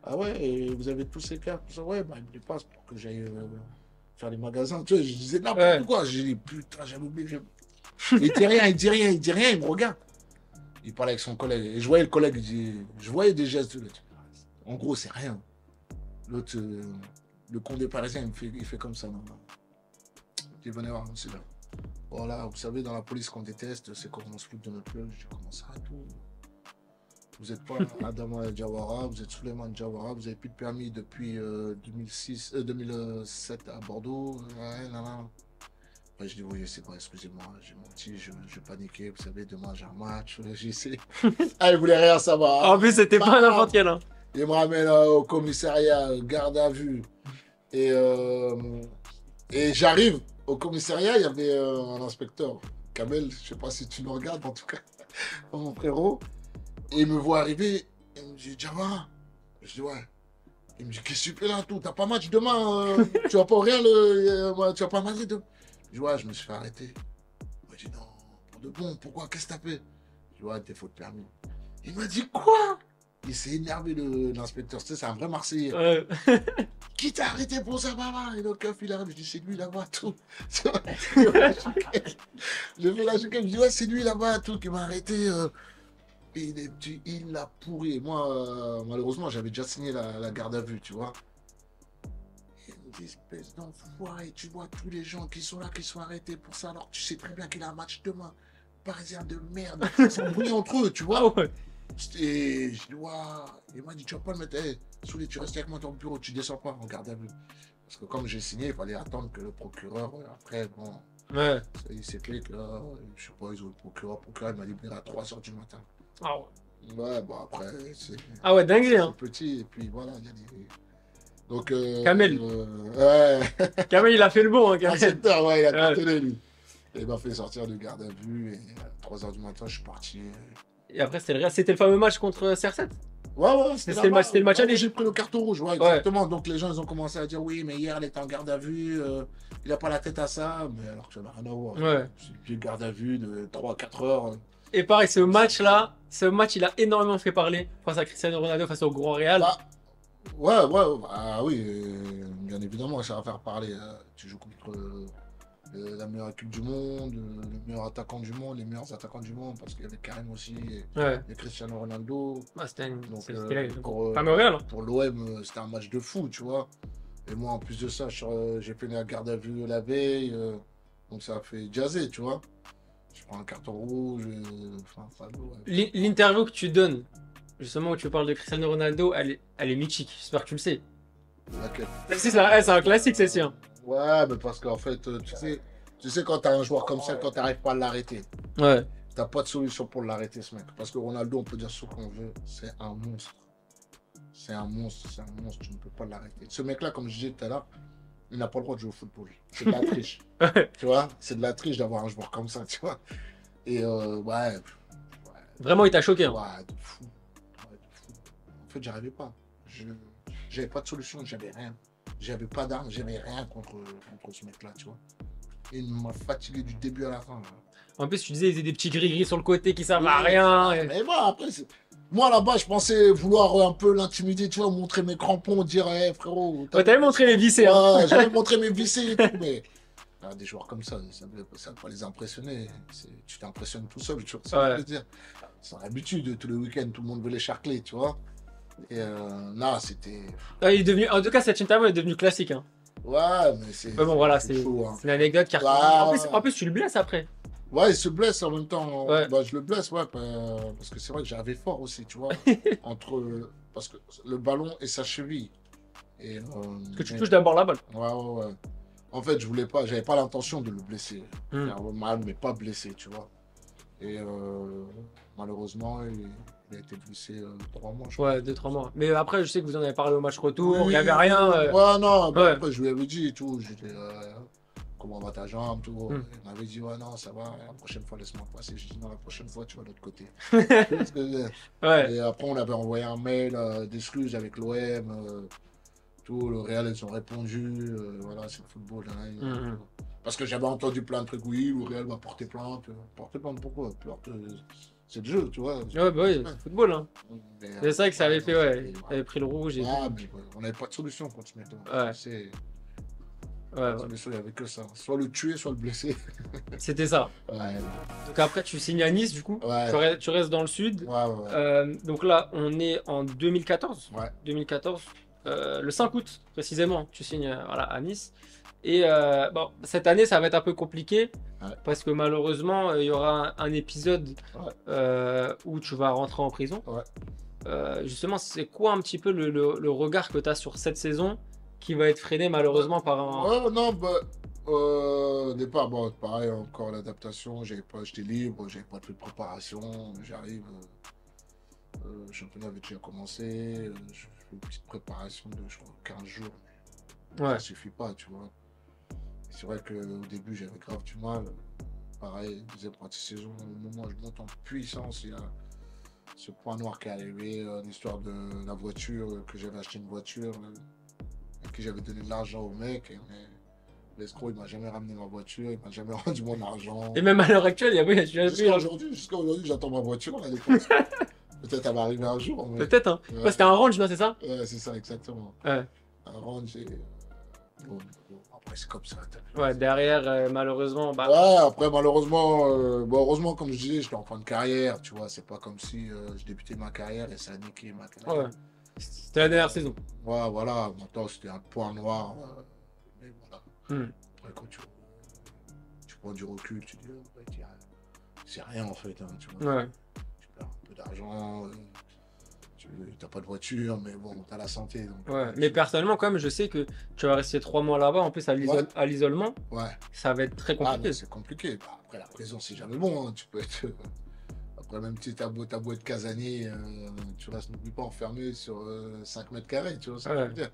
Ah ouais, et vous avez tous ces cartes, tout ça? Ouais, bah, il me les passe pour que j'aille faire les magasins. Tu vois, je disais n'importe quoi. J'ai dit, putain, j'avais oublié. Il dit rien, il me regarde. Il parlait avec son collègue. Et je voyais le collègue, je voyais des gestes. En gros, c'est rien. L'autre, le Condé parisien, il fait comme ça. Non. Il dit, venez voir, c'est là. Voilà, vous savez, dans la police qu'on déteste, c'est quand on se fout de notre gueule. Je dis, comment ça, tout? Vous n'êtes pas Adama Diawara, vous êtes Souleymane Diawara, vous n'avez plus de permis depuis 2007 à Bordeaux. Ouais, non, non. Ouais, je dis, oui, c'est vrai, excusez-moi, j'ai menti, je paniquais, vous savez, demain j'ai un match, j'ai essayé. Ah, il voulait rien savoir. En plus, c'était pas n'importe quel. Hein. Il me ramène au commissariat, garde à vue. Et j'arrive au commissariat, il y avait un inspecteur, Kamel, je sais pas si tu nous regardes, en tout cas, mon frérot. Et il me voit arriver, il me dit, Diawara. Je dis, ouais. Il me dit, qu'est-ce que tu fais là, tout? T'as pas match demain, tu vas pas rien, tu vas pas Madrid demain. Je dis, ouais, je me suis fait arrêter. Il m'a dit, non, pour de bon, pourquoi? Qu'est-ce que t'as fait? Je dis, ouais, défaut de permis. Il m'a dit, quoi? Il s'est énervé, l'inspecteur. Tu sais, c'est un vrai Marseillais. Qui t'a arrêté pour ça, maman? Et le keuf, il arrive. Je dis, c'est lui là-bas, tout. Je fais la chouquette. Je dis, ouais, c'est lui là-bas, tout, qui m'a arrêté. Et il l'a pourri. Moi, malheureusement, j'avais déjà signé la garde à vue, tu vois. Espèce d'enfoiré, tu vois tous les gens qui sont là, qui sont arrêtés pour ça, alors tu sais très bien qu'il a un match demain. Parisien de merde, ils s'embrouillent entre eux, tu vois. Ah ouais. Et je dis, waouh. Il m'a dit, tu vas pas le mettre, Souley, tu restes avec moi dans le bureau, tu descends pas en garde à vue. Parce que comme j'ai signé, il fallait attendre que le procureur, après, bon, ouais. Il s'est fait que, je sais pas, ils ont le procureur il m'a libéré à 3h du matin. Ah ouais. Ouais, bon, après, c'est. Ah ouais, dingue, hein. Petit, et puis voilà, il y a des. Donc, Kamel. Ouais. Kamel, il a fait le bon, hein, À Kamel. 7h, ouais, il a cartonné, lui. Et il m'a fait sortir de garde à vue, et à 3h du matin, je suis parti. Et après, c'était le fameux match contre CR7. Ouais, c'était le match aller. J'ai pris le carton rouge, ouais, exactement. Donc les gens, ils ont commencé à dire, oui, mais hier, il était en garde à vue, il n'a pas la tête à ça, mais alors que ça n'a rien à voir. Ouais. J'ai garde à vue de 3-4 heures. Et pareil, ce match, il a énormément fait parler face à Cristiano Ronaldo, face au Grand Real. Bah, ouais, ah oui, bien évidemment, ça va faire parler. Tu joues contre la meilleure équipe du monde, le meilleur attaquant du monde, les meilleurs attaquants du monde, parce qu'il y avait Karim aussi, et Cristiano Ronaldo. Ah, c'était pour Real. Pour l'OM, c'était un match de fou, tu vois. Et moi, en plus de ça, j'ai fait la garde à vue la veille, donc ça a fait jazzer, tu vois. Je prends un carton rouge, ouais. L'interview que tu donnes, justement où tu parles de Cristiano Ronaldo, elle est mythique, j'espère que tu le sais. Laquelle? C'est un classique, c'est sûr. Ouais, mais parce qu'en fait, tu sais quand t'as un joueur comme ça, quand t'arrives pas à l'arrêter, ouais. T'as pas de solution pour l'arrêter, ce mec. Parce que Ronaldo, on peut dire ce qu'on veut, c'est un monstre. c'est un monstre, tu ne peux pas l'arrêter. Ce mec-là, comme je disais tout à l'heure, il n'a pas le droit de jouer au football. C'est de la triche. Tu vois, c'est de la triche d'avoir un joueur comme ça, tu vois. Et ouais, Vraiment, il t'a choqué. Hein. ouais, de fou. Ouais, de fou. En fait, j'arrivais pas. J'avais pas de solution, j'avais rien. J'avais pas d'armes, j'avais rien contre ce mec-là, tu vois. Il m'a fatigué du début à la fin. Là. En plus, tu disais, il faisait des petits gris-gris sur le côté qui servent à rien. Et... Mais bon, après, moi là-bas, je pensais vouloir un peu l'intimider, tu vois, montrer mes crampons, dire, hey, frérot. Ouais, t'avais montré les vissés. Hein. Ouais, j'avais montré mes vissés et tout, mais des joueurs comme ça ne va pas les impressionner. Tu t'impressionnes tout seul, tu vois, ça veut dire. C'est l'habitude, tous les week-ends, tout le monde veut les charcler, tu vois. Et non, c'était. Il est devenu... En tout cas, cette interview est devenue classique. Hein. Ouais, mais c'est. Ouais, bon, voilà, c'est hein. une anecdote qui a. En plus, tu le blesses après. Ouais, il se blesse en même temps. Ouais. Bah, je le blesse, ouais, parce que c'est vrai que j'avais fort aussi, tu vois. Parce que le ballon et sa cheville. Et, Parce que tu touches d'abord la balle. Ouais. En fait, j'avais pas l'intention de le blesser. Faire mal, mais pas blessé, tu vois. Et malheureusement, il a été blessé 3 mois, je crois. Ouais, 2-3 mois. Mais après, je sais que vous en avez parlé au match retour, il Oui, n'y avait rien. Ouais, non, bah, Ouais. après, je lui avais dit et tout. J'étais, comment va ta jambe, tout. Il m'avait dit, ouais, non, ça va, la prochaine fois, laisse-moi passer. J'ai dit, non, la prochaine fois, tu vas de l'autre côté. Parce que, Ouais. et après, on avait envoyé un mail d'excuses avec l'OM. Tout, le Real, ils ont répondu. Voilà, c'est le football. Hein, parce que j'avais entendu plein de trucs. Oui, le Real va porter plainte. Porter plainte, pourquoi? C'est le jeu, tu vois. Ouais, bah oui, c'est le football. Hein. C'est ça que ça avait fait, ouais. Il avait pris le rouge. Et ah, mais on n'avait pas de solution contre ce mec-là. Ouais. Ouais. Il n'y avait que ça. Soit le tuer, soit le blesser. C'était ça. Ouais. Donc après, tu signes à Nice, du coup. Ouais. Tu restes dans le sud. Ouais. Donc là, on est en 2014. Ouais. 2014. Le 5 août, précisément, tu signes voilà, à Nice. Et bon, cette année, ça va être un peu compliqué. Ouais. Parce que malheureusement, il y aura un épisode où tu vas rentrer en prison. Ouais. Justement, c'est quoi un petit peu le regard que tu as sur cette saison qui va être freiné malheureusement par un... Ouais, non, bah, au départ, bon, pareil, encore l'adaptation, j'étais libre, j'avais pas de préparation, j'arrive, le championnat avait déjà commencé, je fais une petite préparation de, je crois, 15 jours, mais ça suffit pas, tu vois. C'est vrai qu'au début, j'avais grave du mal, pareil, deuxième partie de saison, au moment où je monte en puissance, il y a ce point noir qui est arrivé, l'histoire de la voiture, que j'avais acheté une voiture, que j'avais donné de l'argent au mec, mais l'escroc il m'a jamais ramené ma voiture, il m'a jamais rendu mon argent. Et même à l'heure actuelle, il y a jusqu'à aujourd'hui, j'attends ma voiture, là, peut-être elle va arriver un jour. Mais... Peut-être, hein. Ouais, c'était un range, non, c'est ça? Ouais, c'est ça, exactement. Ouais. Un range et... Bon, après, c'est comme ça. Ouais, derrière, malheureusement... Bah... Ouais, après, malheureusement, heureusement, comme je disais, j'étais en fin de carrière, tu vois, c'est pas comme si je débutais ma carrière et ça a niqué ma carrière. Ouais. C'était la dernière saison. Ouais, voilà, maintenant c'était un point noir. Mais voilà. Après, quand tu prends du recul, tu dis, c'est rien en fait. Hein, tu vois. Ouais. Tu perds un peu d'argent, tu n'as pas de voiture, mais bon, tu as la santé. Donc, ouais. Mais personnellement, quand même, je sais que tu vas rester 3 mois là-bas, en plus à l'isolement. Ouais. Ça va être très compliqué. C'est compliqué. Bah, après, la prison, c'est jamais bon. Hein. Tu peux être. Après, même si t'as beau être casanier, tu restes n'oublie pas enfermé sur 5 mètres carrés, tu vois ce que je veux dire.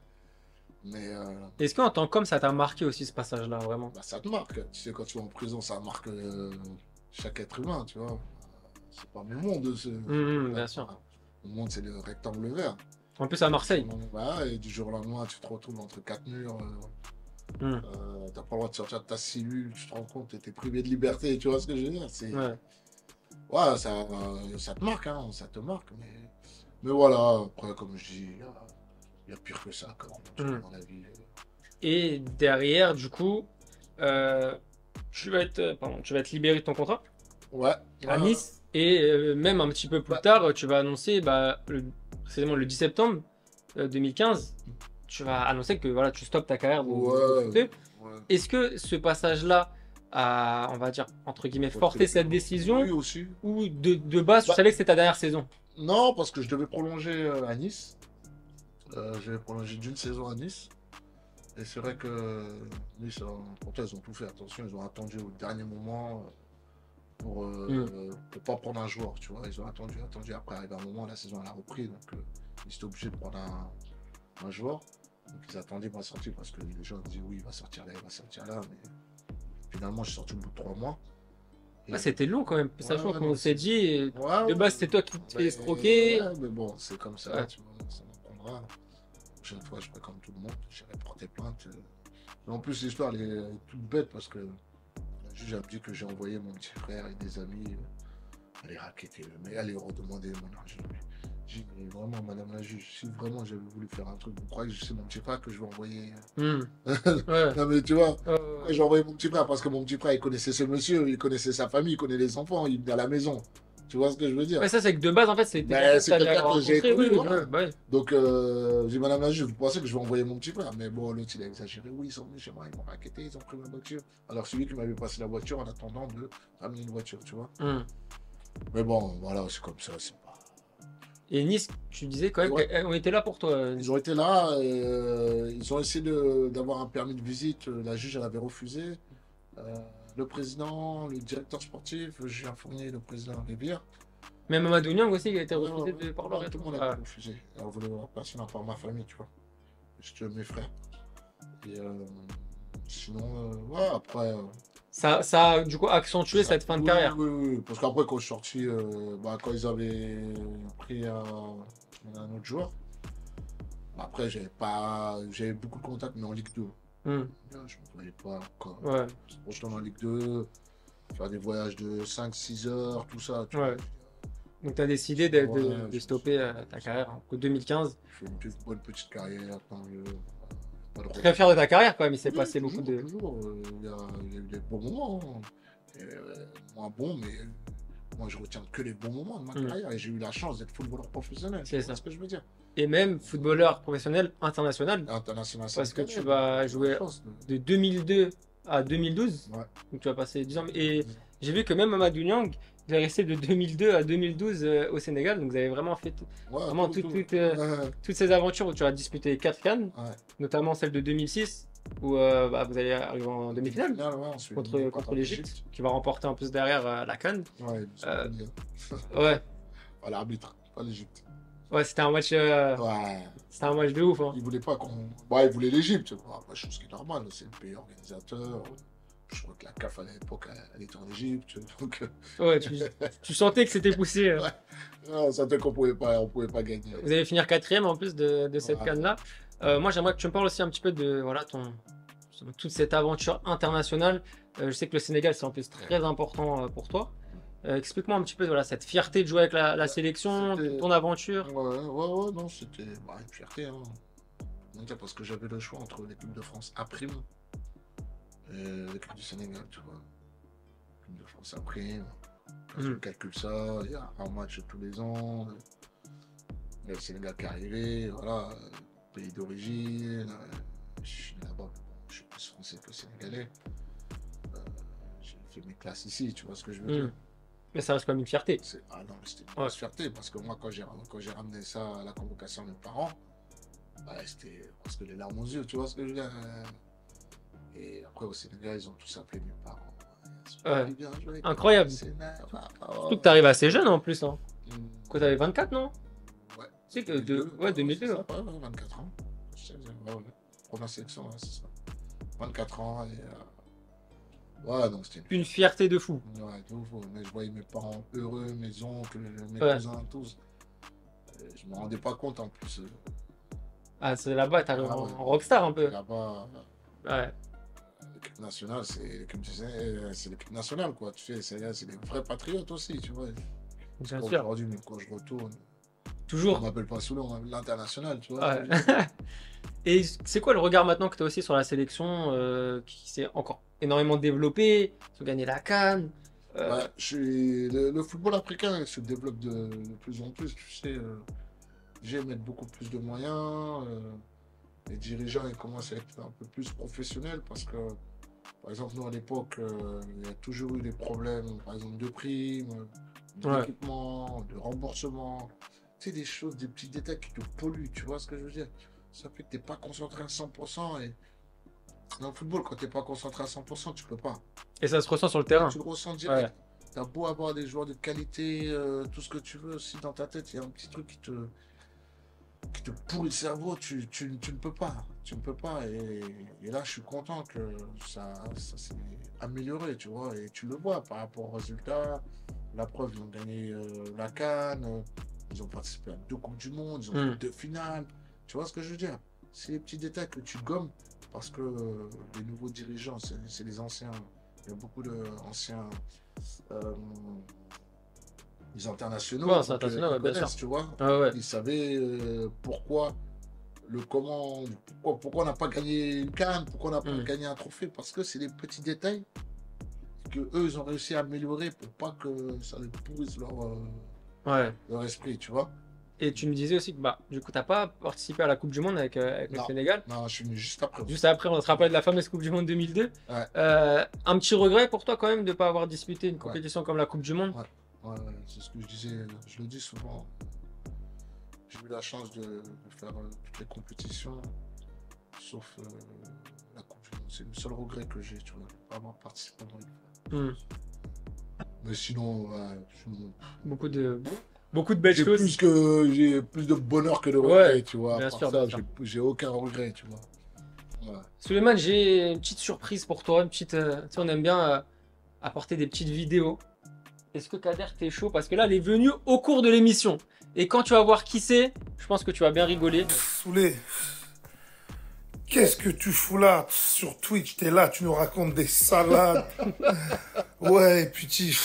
Mais. Est-ce qu'en tant qu'homme, ça t'a marqué aussi ce passage-là, vraiment? Bah, ça te marque. Tu sais, quand tu vas en prison, ça marque chaque être humain, tu vois. C'est pas mon monde. Bien sûr. Mon monde, c'est le rectangle vert. En plus, à Marseille. Bah, et du jour au lendemain, tu te retrouves entre 4 murs. T'as pas le droit de sortir de ta cellule, tu te rends compte, t'es privé de liberté, tu vois ce que je veux dire. Ouais, ça te marque, hein, ça te marque. Mais voilà, après, comme je dis, il y a pire que ça, quand même, dans la vie. Et derrière, du coup, tu vas être libéré de ton contrat à Nice. Et même un petit peu plus tard, tu vas annoncer, précisément le 10 septembre 2015, tu vas annoncer que voilà, tu stoppes ta carrière. Est-ce que ce passage-là a, on va dire, entre guillemets, forcé cette décision? Oui, aussi. Ou de base, tu savais que c'était ta dernière saison? Non, parce que je devais prolonger à Nice. Je vais prolonger d'une saison à Nice. Et c'est vrai que Nice, pourtant, ils ont tout fait. Attention, ils ont attendu au dernier moment pour pas prendre un joueur, tu vois. Ils ont attendu. Après, arrivé un moment, la saison elle a repris. Donc, ils étaient obligés de prendre un joueur. Donc ils attendaient ma sortie parce que les gens disaient oui, il va sortir là, il va sortir là. Mais finalement, je suis sorti au bout de 3 mois. Et, Ah, c'était long quand même, ouais, sachant ouais, qu'on non, s'est dit, ouais, de base c'était toi qui te fais mais, escroquer. ouais, mais bon, c'est comme ça, Ouais. tu vois, ça m'apprendra. La prochaine fois, je ferai comme tout le monde, j'irai porter plainte. Mais en plus, l'histoire, elle est toute bête parce que la juge a dit que j'ai envoyé mon petit frère et des amis aller raqueter le mec, aller redemander mon argent. J'ai dit, mais vraiment, madame la juge, si vraiment j'avais voulu faire un truc, vous croyez que c'est mon petit frère que je vais envoyer Hmm. Ouais. Non, mais tu vois, Ouais. j'ai envoyé mon petit frère parce que mon petit frère, il connaissait ce monsieur, il connaissait sa famille, il connaît les enfants, il venait à la maison. Tu vois ce que je veux dire? Ouais, ça c'est que de base en fait c'était Mais quelqu'un que c'est t'avais quelqu'un que j'ai rencontré, connu, oui, voilà. ouais, bah ouais. Donc, j'ai dit, madame la juge, vous pensez que je vais envoyer mon petit frère? Mais bon, l'autre, il a exagéré. Oui, ils sont venus chez moi, ils m'ont raquetté, ils ont pris ma voiture. Alors, celui qui m'avait passé la voiture en attendant de ramener une voiture, tu vois. Hmm. Mais bon, voilà, c'est comme ça, c'est pas. Et Nice, tu disais quand même Ouais. qu'on était là pour toi. Ils ont été là, ils ont essayé d'avoir un permis de visite. La juge, elle avait refusé. Le président, le directeur sportif, Julien Fournier, le président Rivière. Même Mamadou Niang aussi qui a été Ouais, refusé ouais, de par leur ouais, et tout tout. le monde Ah. a refusé. Elle voulait personne à part ma famille, tu vois. Juste mes frères. Et sinon, ouais, après. Ça a du coup accentué cette fin de Oui, carrière. oui, oui. Parce qu'après, quand je suis sorti, quand ils avaient pris un autre joueur, après, j'avais beaucoup de contacts, mais en Ligue 2. Hmm. Je ne me voyais pas encore. Ouais. Retourner en Ligue 2, faire des voyages de 5-6 heures, tout ça. Tu Ouais. vois. Donc tu as décidé de, Ouais, de stopper ta carrière en 2015. Je fais une bonne petite carrière, tant mieux. Pas de Très fier de ta carrière quand même, il s'est Oui, passé toujours, beaucoup de. toujours. Il y a eu des bons moments. Moins bons, mais moi je retiens que les bons moments de ma carrière. Et j'ai eu la chance d'être footballeur professionnel. C'est Tu vois ça. ce que je veux dire? Et même footballeur professionnel international. International. Parce que sénégalais, tu vas j'ai eu la jouer chance de 2002 à 2012. Ouais. Donc tu vas passer 10 ans. Et j'ai vu que même Mamadou Niang, il est resté de 2002 à 2012 au Sénégal. Donc vous avez vraiment fait Ouais, vraiment tout. toutes ces aventures où tu as disputé 4 CAN, Ouais. notamment celle de 2006 où vous allez arriver en demi-finale Final, ouais, on se fait contre éliminer par l'Égypte, qui va remporter en plus derrière la CAN. Ouais, ils nous ont Euh, connus, hein. Ouais, Pas l'arbitre, pas l'Égypte. ouais, c'était un match de ouf. Hein. Ils voulaient pas qu'on. Bah, ils voulaient l'Égypte. Bon, après, chose qui est normale, c'est le pays organisateur. Je crois que la CAF à l'époque, elle était en Égypte. Donc, Ouais, tu sentais que c'était poussé. Ouais. on sentait qu'on pouvait pas gagner. Vous allez finir 4e en plus de cette Ouais. CAN-là. Moi, j'aimerais que tu me parles aussi un petit peu de voilà, toute cette aventure internationale. Je sais que le Sénégal, c'est en plus très important pour toi. Explique-moi un petit peu voilà, cette fierté de jouer avec la sélection, C'était- ton aventure. Ouais, non, c'était une fierté. Hein. On va dire parce que j'avais le choix entre l'équipe de France à prime et l'équipe du Sénégal, tu vois. L'équipe de France à prime. Quand Mhm. on calcule ça, il y a un match tous les ans. Il y a le Sénégal qui est arrivé, voilà, pays d'origine. Je suis là-bas, bon, je suis plus français que sénégalais. J'ai fait mes classes ici, tu vois ce que je veux dire. Mhm. Mais ça reste quand même une fierté. Ah non, mais c'était une Ouais. grosse fierté parce que moi, quand j'ai ramené ça à la convocation de mes parents, c'était presque les larmes aux yeux, tu vois ce que je veux dire. Et après, au Sénégal, ils ont tous appelé mes parents. Ouais. Bien joué, Incroyable. Surtout que tu arrives assez jeune en plus. Hein. Quoi, t'avais 24, non? Ouais. Tu sais que 2002. c'est Hein. ça, ouais, 24 ans. Ouais. Première sélection, ouais, c'est ça. 24 ans et. Ouais, donc c'était Une fierté de fou. Ouais, de ouf, mais je voyais mes parents heureux, mes oncles, mes Ouais. cousins, tous. Je me rendais pas compte en plus. Ah, c'est là-bas, t'arrives Ah en ouais. rockstar un peu. Là-bas, Ouais. l'équipe nationale, c'est l'équipe nationale, quoi. Tu sais, c'est des vrais patriotes aussi, tu vois. Bien sûr. Aujourd'hui, même quand je retourne, on Toujours. m'appelle pas Soulon, on m'appelle l'international, tu vois. Ouais. Et c'est quoi le regard maintenant que tu as aussi sur la sélection qui s'est encore énormément développée? Ils ont gagné la CAN. Ouais, le football africain se développe de plus en plus, tu sais. J'aime mettre beaucoup plus de moyens. Les dirigeants ils commencent à être un peu plus professionnels parce que, par exemple, nous à l'époque, il y a toujours eu des problèmes, par exemple, de primes, Ouais. d'équipement, de remboursement. Tu sais, des choses, des petits détails qui te polluent, tu vois ce que je veux dire? Ça fait que tu n'es pas concentré à 100% et dans le football, quand tu n'es pas concentré à 100%, tu peux pas. Et ça se ressent sur le terrain. Tu le ressens direct. Tu as beau avoir des joueurs de qualité, tout ce que tu veux, si dans ta tête, il y a un petit truc qui te. qui te pourrit le cerveau, tu ne peux pas. Tu ne peux pas. Et là, je suis content que ça s'est amélioré, tu vois. Et tu le vois par rapport aux résultats. La preuve, ils ont gagné la CAN, ils ont participé à 2 Coupes du Monde, ils ont fait 2 finales. Tu vois ce que je veux dire? C'est les petits détails que tu gommes parce que les nouveaux dirigeants, c'est les anciens. Il y a beaucoup d'anciens les internationaux, Ouais, c'est international, bien sûr. tu vois. Ouais. Ils savaient pourquoi on n'a pas gagné une CAN, pourquoi on n'a pas gagné un trophée, parce que c'est des petits détails que eux ils ont réussi à améliorer pour pas que ça les pourrisse leur esprit, tu vois. Et tu me disais aussi que du coup t'as pas participé à la Coupe du Monde avec le Sénégal. Non, je suis venu juste après. Juste après, on se rappelle de la fameuse Coupe du Monde 2002. Ouais. Un petit regret pour toi quand même de pas avoir disputé une compétition comme la Coupe du Monde. Ouais, c'est ce que je disais, je le dis souvent. J'ai eu la chance de faire toutes les compétitions, sauf la Coupe du Monde. C'est le seul regret que j'ai, tu vois, de pas avoir participé dans une fois. Mais sinon, beaucoup de belles choses. J'ai plus de bonheur que de regret, tu vois. Bien sûr, j'ai aucun regret, tu vois. Ouais. Souleymane, j'ai une petite surprise pour toi, tu sais, on aime bien apporter des petites vidéos. Est-ce que Kader, t'es chaud? Parce que là, elle est venue au cours de l'émission. Et quand tu vas voir qui c'est, je pense que tu vas bien rigoler. Soulé, qu'est-ce que tu fous là sur Twitch? T'es là, tu nous racontes des salades. Ouais, puis tu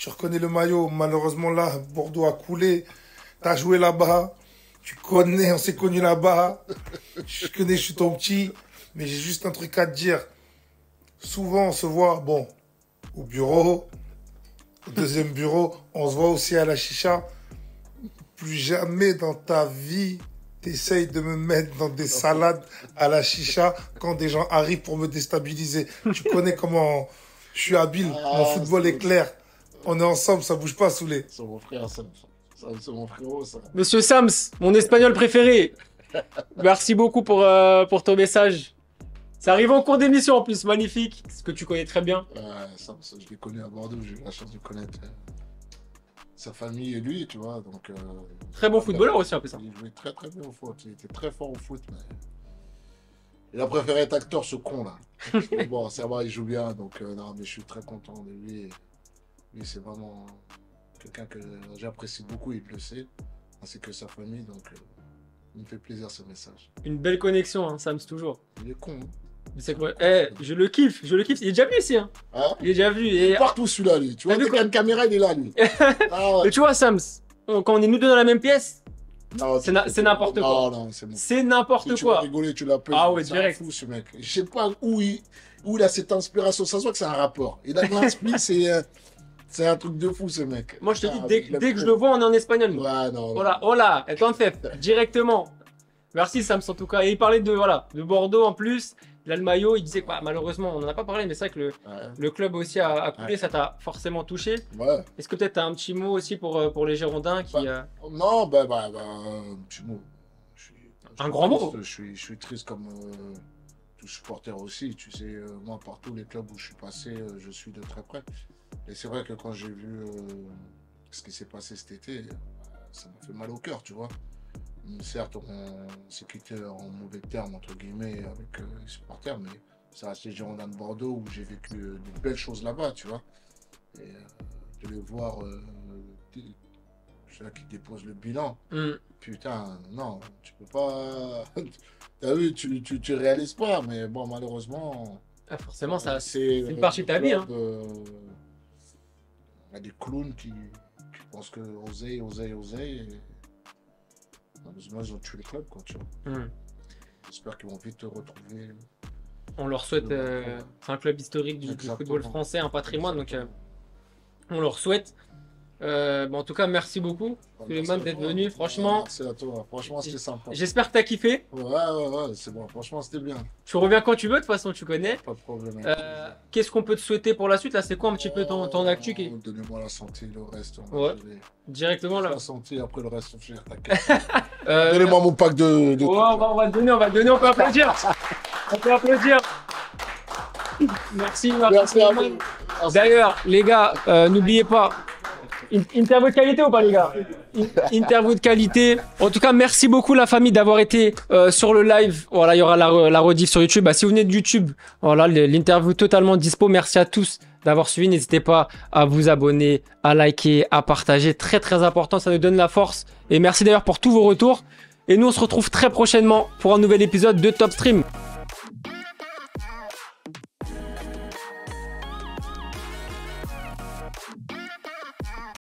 reconnais le maillot. Malheureusement, là, Bordeaux a coulé. T'as joué là-bas. Tu connais, on s'est connus là-bas. Je connais, je suis ton petit. Mais j'ai juste un truc à te dire. Souvent, on se voit, au bureau. Au deuxième bureau, on se voit aussi à la chicha. Plus jamais dans ta vie, t'essayes de me mettre dans des salades à la chicha quand des gens arrivent pour me déstabiliser. Tu connais comment je suis habile, mon football est clair. On est ensemble, ça bouge pas, Soulé. C'est mon frère, ça. C'est mon frérot, ça. Monsieur Sams, mon espagnol préféré. Merci beaucoup pour ton message. Ça arrive en cours d'émission en plus, magnifique. Ce que tu connais très bien. Ça, je l'ai connu à Bordeaux, j'ai eu la chance de connaître sa famille et lui, tu vois. Donc, très bon footballeur aussi, un peu ça. Il jouait très très bien au foot, il était très fort au foot. Mais... il a préféré être acteur, ce con là. Bon, ça va, il joue bien, donc non, mais je suis très content de lui. Lui, c'est vraiment quelqu'un que j'apprécie beaucoup, il le sait, ainsi que sa famille, donc il me fait plaisir ce message. Une belle connexion, hein, Sams, toujours. Il est con, hein. C'est quoi? Je le kiffe. Il est déjà vu ici, hein. Il est déjà vu. Il est partout celui-là, lui. Tu vois, dès qu'il y a une caméra, il est là, lui. Et tu vois, Sams, quand on est nous deux dans la même pièce, c'est n'importe quoi. Non, c'est bon. C'est n'importe quoi. Tu vas rigoler, tu l'appelles. Ah ouais, direct. C'est fou, ce mec. Je sais pas où il a cette inspiration. Ça se voit que c'est un rapport. Il a de l'inspiration, c'est un truc de fou, ce mec. Moi, je te dis, dès que je le vois, on est en espagnol. Ouais, non. Hola, entonces, directement. Merci, Sams, en tout cas. Et il parlait de Bordeaux en plus. Là, le maillot, il disait que malheureusement, on n'en a pas parlé, mais c'est vrai que le club aussi a coulé, ça t'a forcément touché. Ouais. Est-ce que peut-être tu as un petit mot aussi pour les Girondins qui. Non, un petit mot. Un grand mot. Je suis triste comme tout supporter aussi. Tu sais, moi, par tous les clubs où je suis passé, je suis de très près. Et c'est vrai que quand j'ai vu ce qui s'est passé cet été, ça m'a fait mal au cœur, tu vois. Certes, on s'est quitté en mauvais termes, entre guillemets, avec les supporters, mais ça reste les Girondins de Bordeaux où j'ai vécu de belles choses là-bas, tu vois. Et de les voir, ceux-là qui déposent le bilan, putain, non, tu peux pas. T'as vu, tu réalises pas, mais bon, malheureusement. Forcément, c'est une partie de ta vie. Hein. Il y a des clowns qui pensent que oseille. Malheureusement, ils ont tué le club, quoi, tu vois. J'espère qu'ils vont vite retrouver. On leur souhaite. C'est un club historique du football français, un patrimoine, donc on leur souhaite. En tout cas, merci beaucoup, Souleymane, d'être venu. Franchement, merci à toi. Franchement, c'était sympa. J'espère que tu as kiffé. Ouais, c'est bon. Franchement, c'était bien. Tu reviens quand tu veux, de toute façon, tu connais. Pas de problème. Qu'est-ce qu'on peut te souhaiter pour la suite? Là, c'est quoi un petit peu ton actu Donnez-moi la santé, le reste. Directement là. La santé, après le reste, on gère. Donnez-moi mon pack de. On va te donner, on peut applaudir. On peut applaudir. Merci à vous. D'ailleurs, les gars, n'oubliez pas. Interview de qualité ou pas, les gars? Interview de qualité. En tout cas, merci beaucoup, la famille, d'avoir été sur le live. Voilà, il y aura la rediff sur YouTube. Bah, si vous venez de YouTube, voilà, l'interview totalement dispo. Merci à tous d'avoir suivi. N'hésitez pas à vous abonner, à liker, à partager. Très, très important. Ça nous donne la force. Et merci d'ailleurs pour tous vos retours. Et nous, on se retrouve très prochainement pour un nouvel épisode de Top Stream.